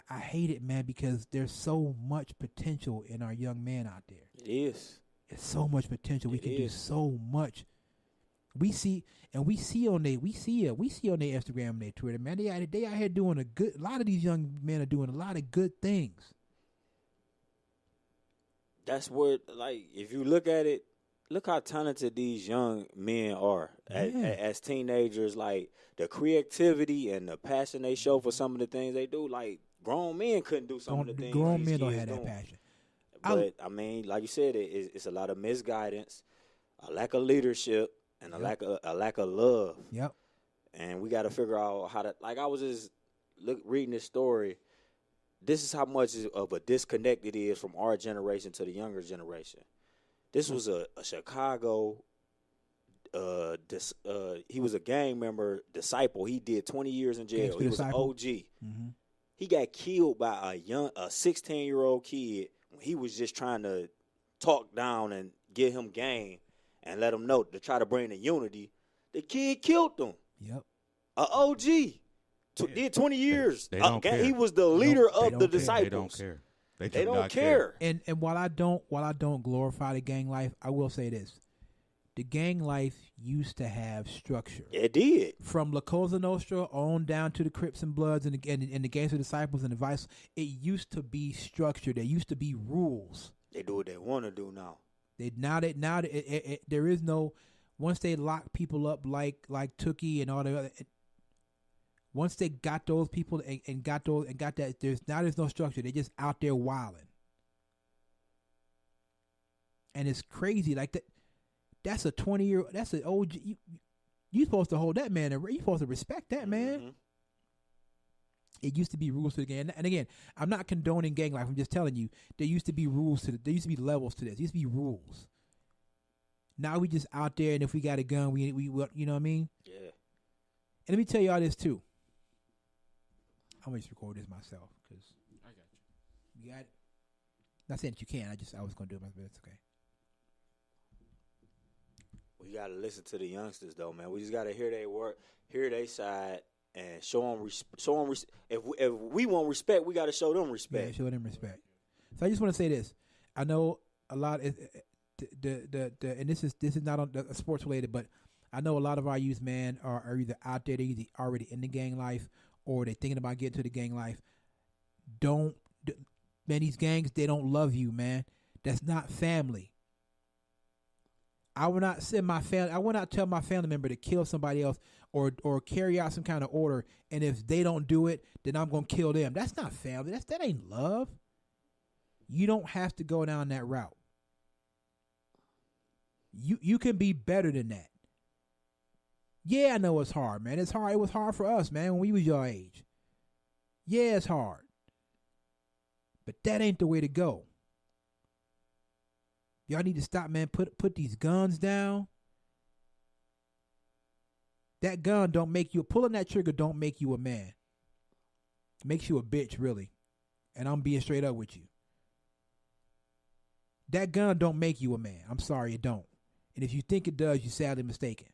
I hate it, man, because there's so much potential in our young man out there. It is. It's so much potential. We It can do is. so much. We see on their Instagram and their Twitter, man. They out here doing a lot of these young men are doing a lot of good things. That's what, like, if you look at it, look how talented these young men are as teenagers. Like, the creativity and the passion they show for some of the things they do. Like, grown men couldn't do some of the things Grown these men don't kids have that doing. passion. But, I mean, like you said, it's a lot of misguidance, a lack of leadership, and a lack of love. Yep. And we got to figure out how to, like, I was just reading this story. This is how much of a disconnect it is from our generation to the younger generation. This was a Chicago, he was a gang member, disciple. He did 20 years in jail. Gangster He was an disciple? OG. Mm-hmm. He got killed by a 16-year-old kid when he was just trying to talk down and get him game and let him know to try to bring the unity. The kid killed him. Yep. A OG. Did 20 years. They don't care. He was the leader They of don't the care. disciples. They don't care. They do don't not care. And while I don't glorify the gang life, I will say this: the gang life used to have structure. It did. From La Cosa Nostra on down to the Crips and Bloods and the Gangster Disciples and the Vice, it used to be structured. There used to be rules. They do what they want to do now. There is no, once they lock people up like Tookie and all the other. Once they got those people and got that, there's no structure. They're just out there wilding, and it's crazy. Like that. That's a 20-year. That's an OG. You supposed to hold that man. You supposed to respect that man. Mhm. It used to be rules to the game, and again, I'm not condoning gang life. I'm just telling you there used to be rules to there used to be levels to this. There used to be rules. Now we just out there, and if we got a gun, we you know what I mean. Yeah. And let me tell y'all this too. I'm gonna just record this myself because I got you. you got it. Not saying that you can. I was gonna do it myself. It's okay. We got to listen to the youngsters, though, man. We just got to hear their work, hear their side, and show them. If we want respect, we got to show them Yeah, respect. show them respect. So I just want to say this. I know a lot. And this is not on sports related, but I know a lot of our youth, man, are either out there, they're either already in the gang life, or they're thinking about getting to the gang life. Man, these gangs, they don't love you, man. That's not family. I will not send my family. I will not tell my family member to kill somebody else or carry out some kind of order. And if they don't do it, then I'm gonna kill them. That's not family. That ain't love. You don't have to go down that route. You can be better than that. Yeah, I know it's hard, man. It's hard. It was hard for us, man, when we was your age. Yeah, it's hard. But that ain't the way to go. Y'all need to stop, man. Put these guns down. That gun don't make you, pulling that trigger don't make you a man. It makes you a bitch, really. And I'm being straight up with you. That gun don't make you a man. I'm sorry, it don't. And if you think it does, you're sadly mistaken.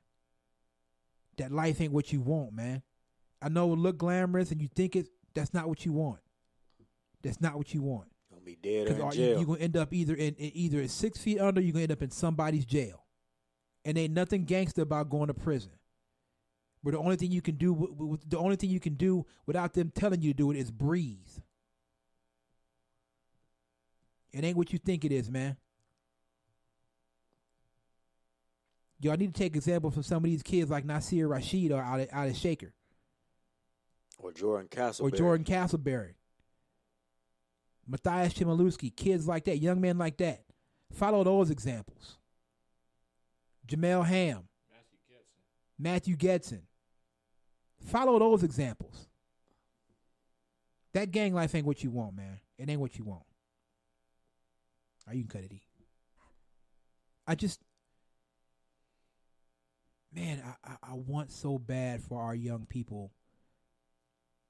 That life ain't what you want, man. I know it look glamorous and you think that's not what you want. That's not what you want. Don't gonna be dead or in Because jail. you're gonna end up either 6 feet under, you're gonna end up in somebody's jail. And ain't nothing gangster about going to prison. But the only thing you can do without them telling you to do it is breathe. It ain't what you think it is, man. Y'all need to take example from some of these kids like Nasir Rashid or out of Shaker. Or Jordan Castleberry. Or Jordan Castleberry. Matthias Chmielewski, kids like that, young men like that. Follow those examples. Jamel Ham. Matthew Gedson. Follow those examples. That gang life ain't what you want, man. It ain't what you want. Or you can cut it, E. I want so bad for our young people.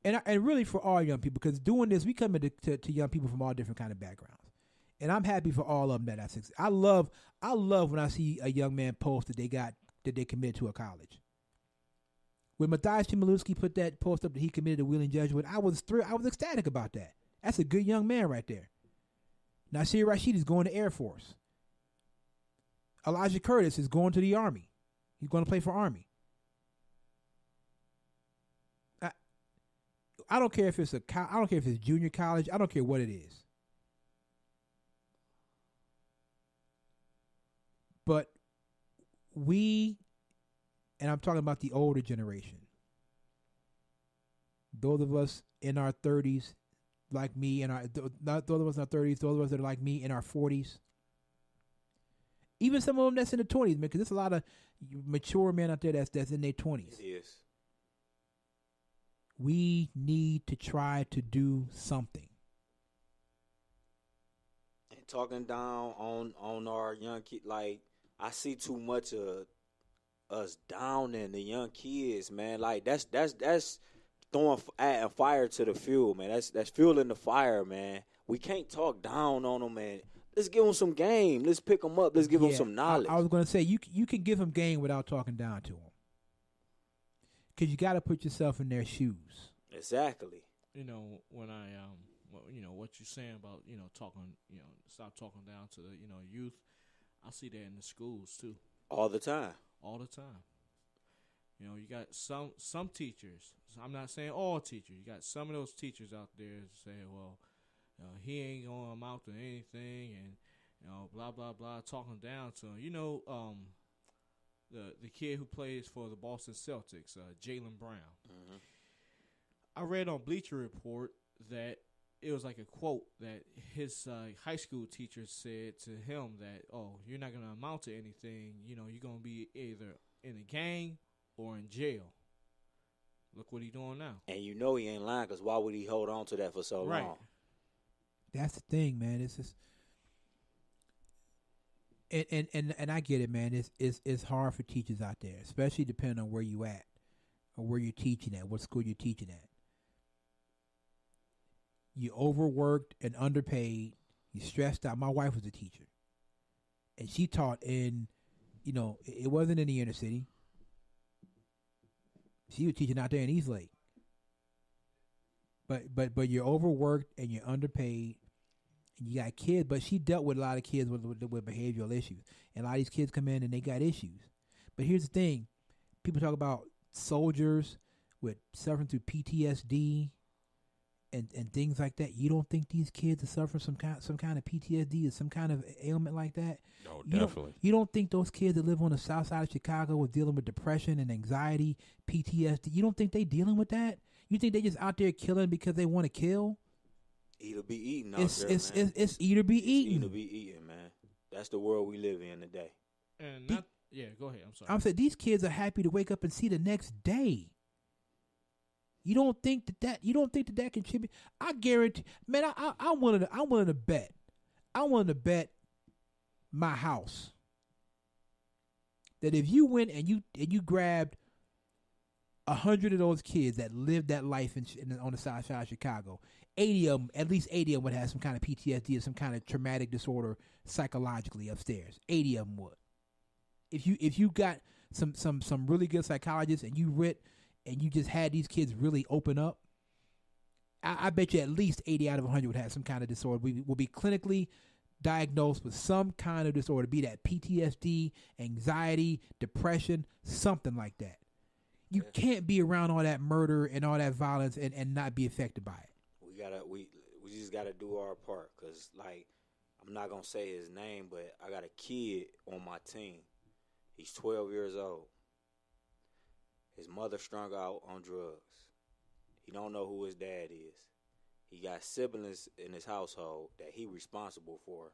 And really for all young people, because doing this, we come into to young people from all different kind of backgrounds. And I'm happy for all of them that's I love when I see a young man post that they committed to a college. When Matthias Chmielewski put that post up that he committed to Wheeling Jesuit, I was thrilled. I was ecstatic about that. That's a good young man right there. Nasir Rashid is going to Air Force. Elijah Curtis is going to the Army. He's going to play for Army. I don't care if it's I don't care if it's junior college. I don't care what it is. But and I'm talking about the older generation, those of us in our 30s, like me, not those of us in our 30s, those of us that are like me in our 40s, even some of them that's in the 20s, man, because there's a lot of mature men out there that's in their 20s. It is. We need to try to do something. And talking down on our young kid, like, I see too much of us downing the young kids, man. Like, that's adding fire to the fuel, man. That's fueling the fire, man. We can't talk down on them, man. Let's give them some game. Let's pick them up. Let's give them some knowledge. I was going to say, you can give them game without talking down to them. Because you got to put yourself in their shoes. Exactly. When what you're saying about, talking, stop talking down to the, youth. I see that in the schools too. All the time. All the time. You got some teachers. I'm not saying all teachers. You got some of those teachers out there saying, well, he ain't going to amount to anything, and blah blah blah, talking down to him. The kid who plays for the Boston Celtics, Jaylen Brown. Mm-hmm. I read on Bleacher Report that it was like a quote that his high school teacher said to him that, "Oh, you're not going to amount to anything. You're going to be either in a gang or in jail." Look what he's doing now. And he ain't lying, because why would he hold on to that for so long? That's the thing, man. It's just, and I get it, man. It's hard for teachers out there, especially depending on where you at or where you're teaching at, what school you're teaching at. You overworked and underpaid. You stressed out. My wife was a teacher, and she taught in, it wasn't in the inner city. She was teaching out there in East Lake. But you're overworked and you're underpaid, and you got kids. But she dealt with a lot of kids with behavioral issues, and a lot of these kids come in and they got issues. But here's the thing: people talk about soldiers with suffering through PTSD and things like that. You don't think these kids are suffering some kind of PTSD or some kind of ailment like that? No, definitely. You don't think those kids that live on the south side of Chicago are dealing with depression and anxiety, PTSD? You don't think they dealing with that? You think they just out there killing because they want to kill? Eat or be eaten out It's there, man. it's eat or be eaten. Eat or be eaten, man. That's the world we live in today. And go ahead. I'm sorry. I'm saying these kids are happy to wake up and see the next day. You don't think that contribute? I guarantee, man. I wanted to bet. I wanted to bet my house that if you went and you grabbed 100 of those kids that lived that life on the south side of Chicago, at least 80 of them would have some kind of PTSD or some kind of traumatic disorder psychologically upstairs. 80 of them would. If you got some really good psychologists and you just had these kids really open up, I bet you at least 80 out of 100 would have some kind of disorder. We will be clinically diagnosed with some kind of disorder, be that PTSD, anxiety, depression, something like that. You can't be around all that murder and all that violence and not be affected by it. We just gotta do our part, cause like I'm not gonna say his name, but I got a kid on my team. He's 12 years old. His mother strung out on drugs. He don't know who his dad is. He got siblings in his household that he responsible for.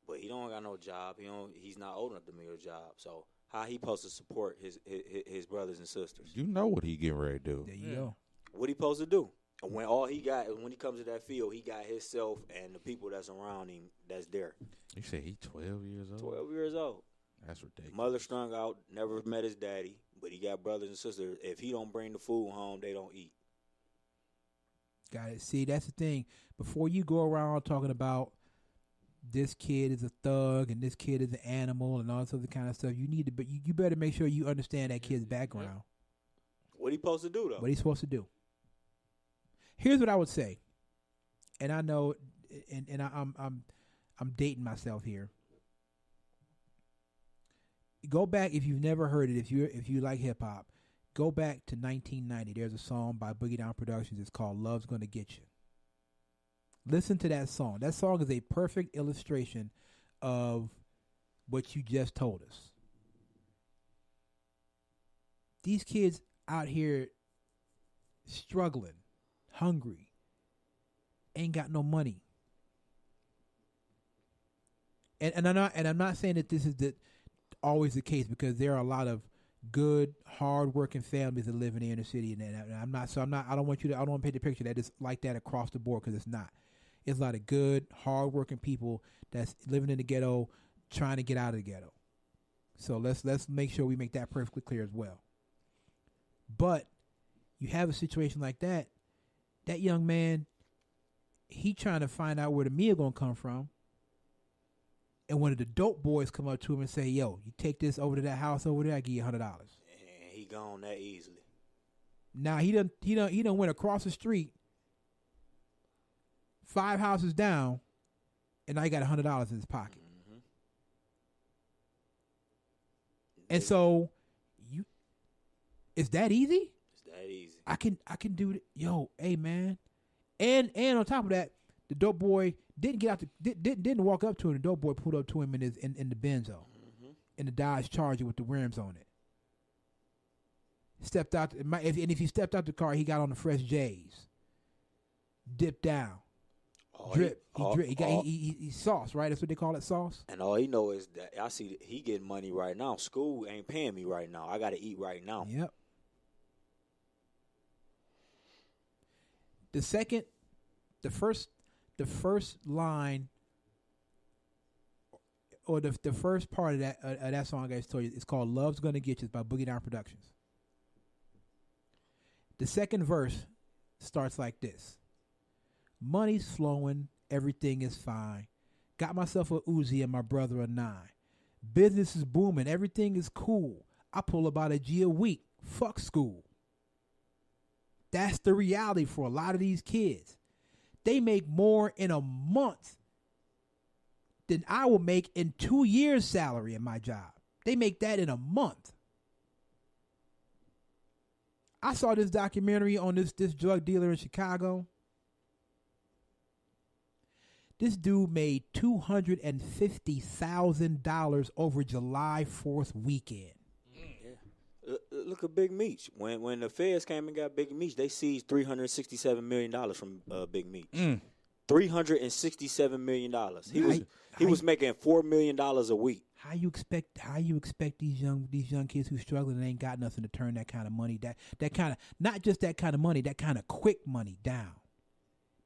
But he don't got no job. He's not old enough to make a job. So how he supposed to support his brothers and sisters? You know what he getting ready to do. There you go. What he supposed to do? When all he got, when he comes to that field, he got himself and the people that's around him that's there. You say he 12 years old? 12 years old. That's ridiculous. Mother strung out, never met his daddy, but he got brothers and sisters. If he don't bring the food home, they don't eat. Got it. See, that's the thing. Before you go around talking about this kid is a thug and this kid is an animal and all this other kind of stuff, you need to. But you better make sure you understand that kid's background. What he supposed to do though? What he's supposed to do. Here's what I would say, and I know, and I'm dating myself here. Go back if you've never heard it. If you like hip hop, go back to 1990. There's a song by Boogie Down Productions. It's called "Love's Gonna Get You." Listen to that song. That song is a perfect illustration of what you just told us. These kids out here struggling, hungry, ain't got no money. And I'm not saying that this is always the case, because there are a lot of good, hard-working families that live in the inner city, and I don't want to paint the picture that it's like that across the board, because it's not. It's a lot of good, hard-working people that's living in the ghetto, trying to get out of the ghetto. So let's make sure we make that perfectly clear as well. But you have a situation like that. That young man, he trying to find out where the meal gonna come from. And one of the dope boys come up to him and say, "Yo, you take this over to that house over there, I give you $100." And he gone that easily. Now he done went across the street, 5 houses down, and now he got $100 in his pocket. Mm-hmm. And so it's that easy? It's that easy. I can do it. Yo, hey man. And on top of that, the dope boy didn't walk up to him. The dope boy pulled up to him in the Benzo, in the Dodge Charger with the rims on it. Stepped out, if he stepped out the car, he got on the fresh J's. Dipped down. Drip. He sauce, right? That's what they call it, sauce. And all he know is that I see he getting money right now. School ain't paying me right now. I got to eat right now. Yep. The first line, or the first part of that song I just told you, it's called "Love's Gonna Get You" by Boogie Down Productions. The second verse starts like this: "Money's flowing, everything is fine. Got myself a Uzi and my brother a 9. Business is booming, everything is cool. I pull about a G a week. Fuck school." That's the reality for a lot of these kids. They make more in a month than I will make in 2 years' salary in my job. They make that in a month. I saw this documentary on this drug dealer in Chicago. This dude made $250,000 over July 4th weekend. Look at Big Meech. When the feds came and got Big Meech, they seized $367 million from Big Meech. $367 million. He was making $4 million a week. How you expect these young kids who's struggling and ain't got nothing to turn that kind of money, that kind of, not just that kind of money, that kind of quick money down?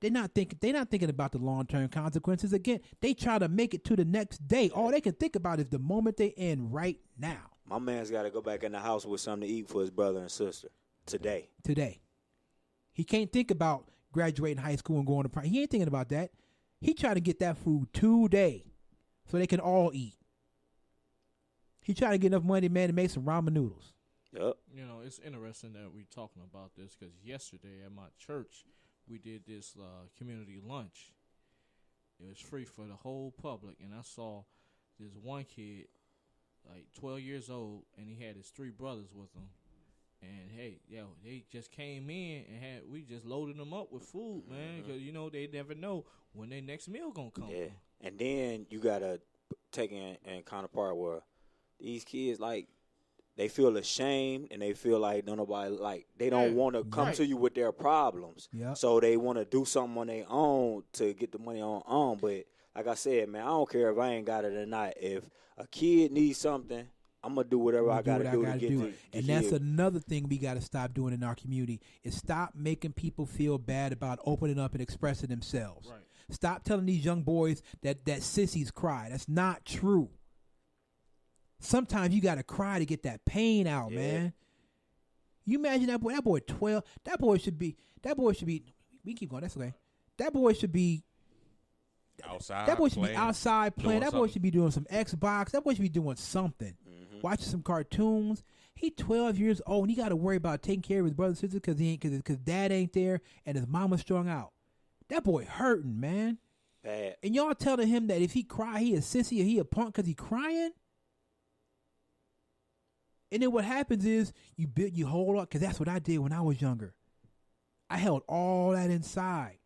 They're not thinking about the long-term consequences. Again, they try to make it to the next day. All they can think about is the moment they in right now. My man's got to go back in the house with something to eat for his brother and sister today. He can't think about graduating high school and going to prom. He ain't thinking about that. He trying to get that food today so they can all eat. He trying to get enough money, man, to make some ramen noodles. Yep. You know, it's interesting that we're talking about this because yesterday at my church, we did this community lunch. It was free for the whole public, and I saw this one kid, like 12 years old, and he had his 3 brothers with him. And hey, they just came in and we just loaded them up with food, man, because you know they never know when their next meal gonna come. Yeah, and then you gotta take in counterpart where these kids like they feel ashamed and they feel like nobody like they don't want to come to you with their problems. Yep. So they want to do something on their own to get the money on. But like I said, man, I don't care if I ain't got it or not. If a kid needs something, I'm gonna do whatever I gotta do to get the and kid. that's another thing we gotta stop doing in our community is stop making people feel bad about opening up and expressing themselves. Right. Stop telling these young boys that sissies cry. That's not true. Sometimes you gotta cry to get that pain out, man. You imagine that boy 12. That boy should be. We keep going. That's okay. That boy should be outside. That boy should be outside playing. That boy something. should be doing some Xbox. That boy should be doing something. Watching some cartoons. He 12 years old and he got to worry about taking care of his brothers and sisters because dad ain't there and his mama's strung out. That boy hurting, man. Bad. And y'all telling him that if he cry, he a sissy or he a punk because he crying? And then what happens is you hold up, because that's what I did when I was younger. I held all that inside.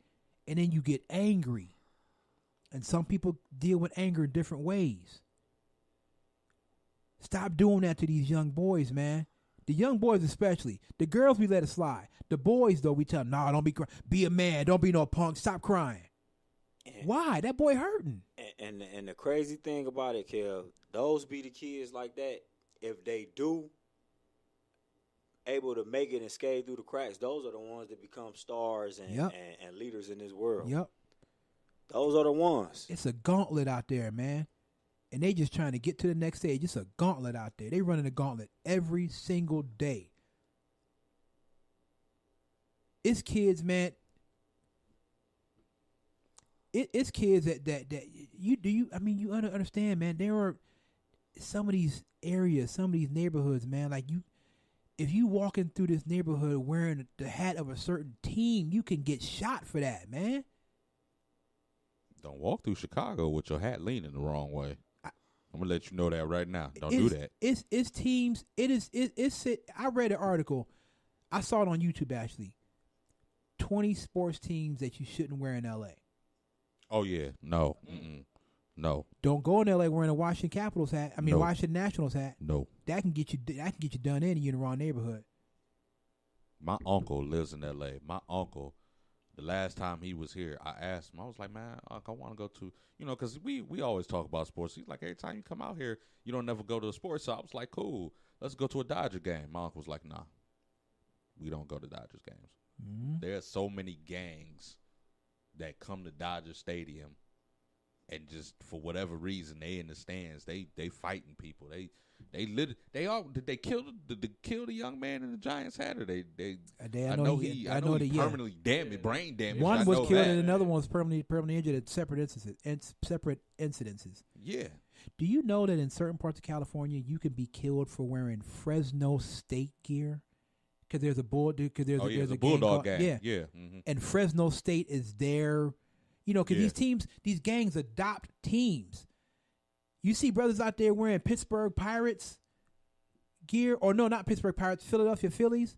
And then you get angry. And some people deal with anger in different ways. Stop doing that to these young boys, man. The young boys especially. The girls, we let it slide. The boys, though, we tell them, nah, don't be crying. Be a man. Don't be no punk. Stop crying. Why? That boy hurting. And the crazy thing about it, Kev, those be the kids like that. If they do able to make it and skate through the cracks, those are the ones that become stars and leaders in this world. Yep. Those are the ones. It's a gauntlet out there, man. And they just trying to get to the next stage. It's a gauntlet out there. They running a gauntlet every single day. It's kids, man. It's kids that you understand, man. There are some of these areas, some of these neighborhoods, man. Like if you walking through this neighborhood wearing the hat of a certain team, you can get shot for that, man. Don't walk through Chicago with your hat leaning the wrong way. I'm gonna let you know that right now. Don't do that. It's teams. I read an article. I saw it on YouTube actually. 20 sports teams that you shouldn't wear in L.A. Oh yeah, no, no. Don't go in L.A. wearing a Washington Capitals hat. I mean, No. Washington Nationals hat. No. That can get you done in, and you're in the wrong neighborhood. My uncle lives in L.A. My uncle, the last time he was here, I asked him. I was like, man, Uncle, I want to go to, because we always talk about sports. He's like, every time you come out here, you don't never go to a sports. So I was like, cool, let's go to a Dodger game. My uncle was like, nah, we don't go to Dodgers games. Mm-hmm. There's so many gangs that come to Dodger Stadium, and just for whatever reason they in the stands, they fighting people. Did they kill the young man in the Giants hat, or they I know he permanently damaged, brain damaged. One I was know killed that. and another one was permanently injured at separate incidences. Yeah. Do you know that in certain parts of California you can be killed for wearing Fresno State gear? Because there's a there's a Bulldog gang. gang. Yeah. Mm-hmm. And Fresno State is there. Because these gangs adopt teams. You see brothers out there wearing Pittsburgh Pirates gear, or no, not Pittsburgh Pirates, Philadelphia Phillies.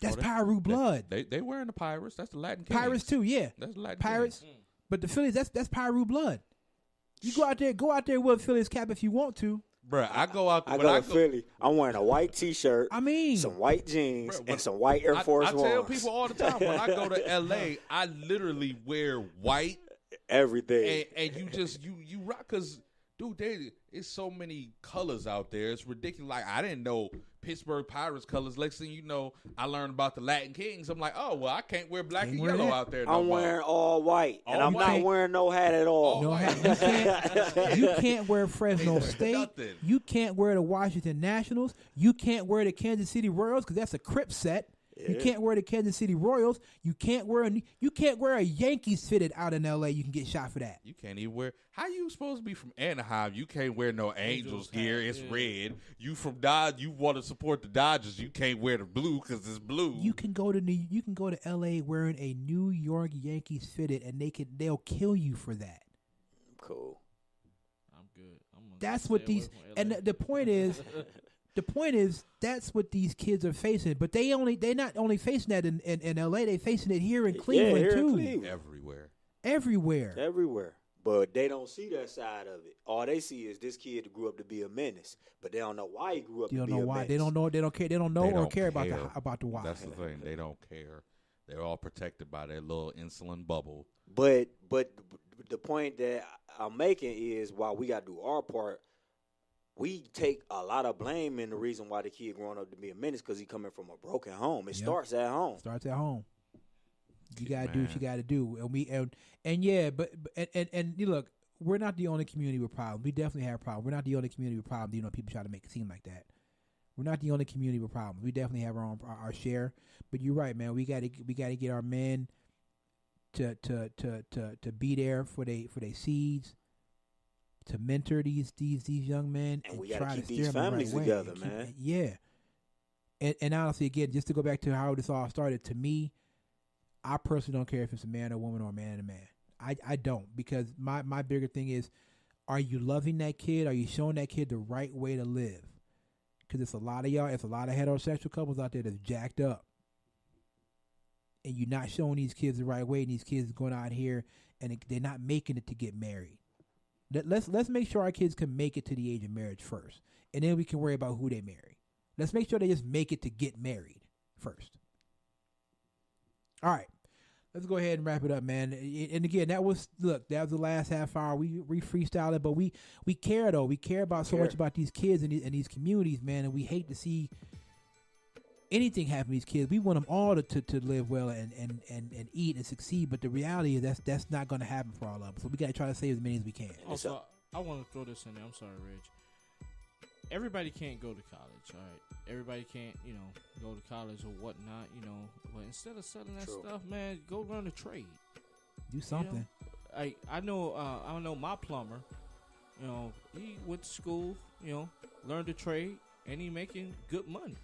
That's Piru blood. They wearing the Pirates. That's the Latin Kings. Pirates too, yeah. That's the Latin Pirates, Kings. but the Phillies, that's Piru blood. You go out there with a Phillies cap if you want to. Bruh, I go out. I go to Philly. I'm wearing a white T-shirt. I mean, some white jeans and some white Air Force Ones. I tell people all the time when I go to L.A., I literally wear white everything, and you rock because. Dude, it's so many colors out there. It's ridiculous. Like, I didn't know Pittsburgh Pirates colors. Next thing you know, I learned about the Latin Kings. I'm like, oh, well, I can't wear black and yellow out there no I'm more. wearing all white, and I'm not wearing no hat at all. No hat. You can't wear Fresno State. Nothing. You can't wear the Washington Nationals. You can't wear the Kansas City Royals because that's a Crip set. You can't wear the Kansas City Royals. You can't wear a Yankees fitted out in L.A. You can get shot for that. You can't even wear. How you supposed to be from Anaheim? You can't wear no Angels gear. It's red. You from Dodge. You want to support the Dodgers. You can't wear the blue because it's blue. You can go to L.A. wearing a New York Yankees fitted, and they'll kill you for that. Cool. I'm good. That's what these. And the point is. The point is, that's what these kids are facing. But they're not only facing that in L.A., they're facing it here in Cleveland, here too. in Cleveland. Everywhere. But they don't see that side of it. All they see is this kid grew up to be a menace. But they don't know why he grew up to be a menace. They don't know why. They don't know. They don't care. They don't know or care about the why. That's the thing. They don't care. They're all protected by their little insulin bubble. But the point that I'm making is, while we got to do our part, we take a lot of blame in the reason why the kid growing up to be a menace because he coming from a broken home. It starts at home. You gotta do what you gotta do, and you look, we're not the only community with problems. We definitely have problems. We're not the only community with problems. People try to make it seem like that. We're not the only community with problems. We definitely have our share. But you're right, man. We gotta get our men to be there for their seeds, to mentor these young men, and we try gotta to keep steer these them the families right way. together, man. Yeah. And honestly, again, just to go back to how this all started, to me, I personally don't care if it's a man or a woman or a man and a man. I don't, because my bigger thing is, are you loving that kid? Are you showing that kid the right way to live? Because it's a lot of heterosexual couples out there that's jacked up. And you're not showing these kids the right way, and these kids are going out here and they're not making it to get married. Let's make sure our kids can make it to the age of marriage first, and then we can worry about who they marry. Let's make sure they just make it to get married first. All right, let's go ahead and wrap it up, man. And again, that was the last half hour. We freestyled it, but we care though. We care about so much about these kids and these communities, man, and we hate to see anything happen to these kids. We want them all to live well and eat and succeed, but the reality is that's not going to happen for all of them. So we got to try to save as many as we can. Also, I want to throw this in there. I'm sorry, Reg. Everybody can't go to college, all right? Everybody can't, go to college or whatnot, But instead of selling that stuff, man, go learn a trade. Do something. I know my plumber, he went to school, learned a trade, and he making good money.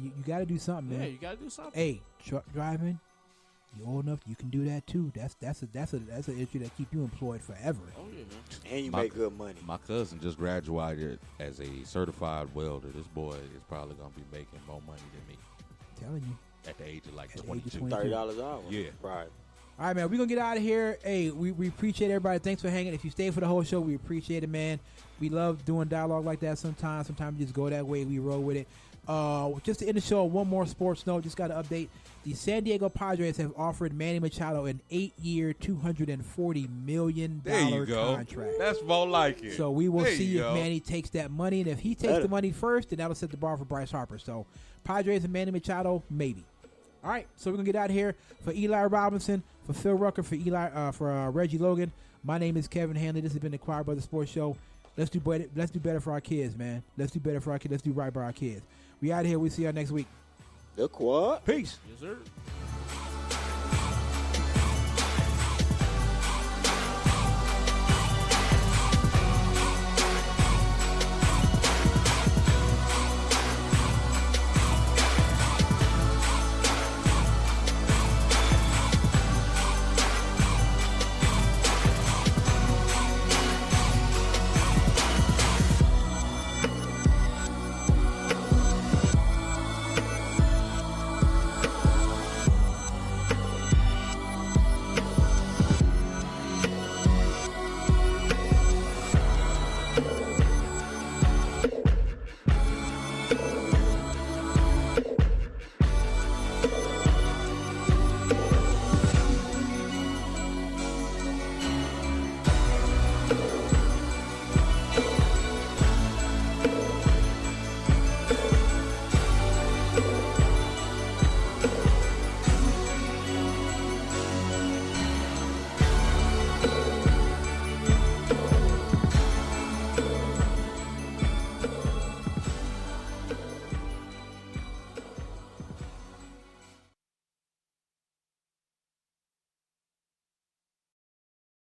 You got to do something, man. Yeah, you got to do something. Hey, truck driving, you old enough, you can do that too. That's an issue that keep you employed forever. Oh yeah, man. And you make good money. My cousin just graduated as a certified welder. This boy is probably gonna be making more money than me. I'm telling you. At the age of like At 22. $30 an hour. Yeah. Right. All right, man. We're going to get out of here. Hey, we appreciate everybody. Thanks for hanging. If you stayed for the whole show, we appreciate it, man. We love doing dialogue like that sometimes. Sometimes we just go that way. We roll with it. Just to end the show, one more sports note. Just got to update. The San Diego Padres have offered Manny Machado an 8-year, $240 million there you go. contract. That's more like it. So we will there see if Manny takes that money. And if he takes the money first, then that'll set the bar for Bryce Harper. So Padres and Manny Machado, maybe. All right, so we're going to get out of here. For Eli Robinson, for Phil Rucker, for Reggie Logan, my name is Kevin Hanley. This has been the Choir Brothers Sports Show. Let's do better for our kids, man. Let's do better for our kids. Let's do right by our kids. We out of here. We'll see y'all next week. The Quad. Peace. Yes, sir.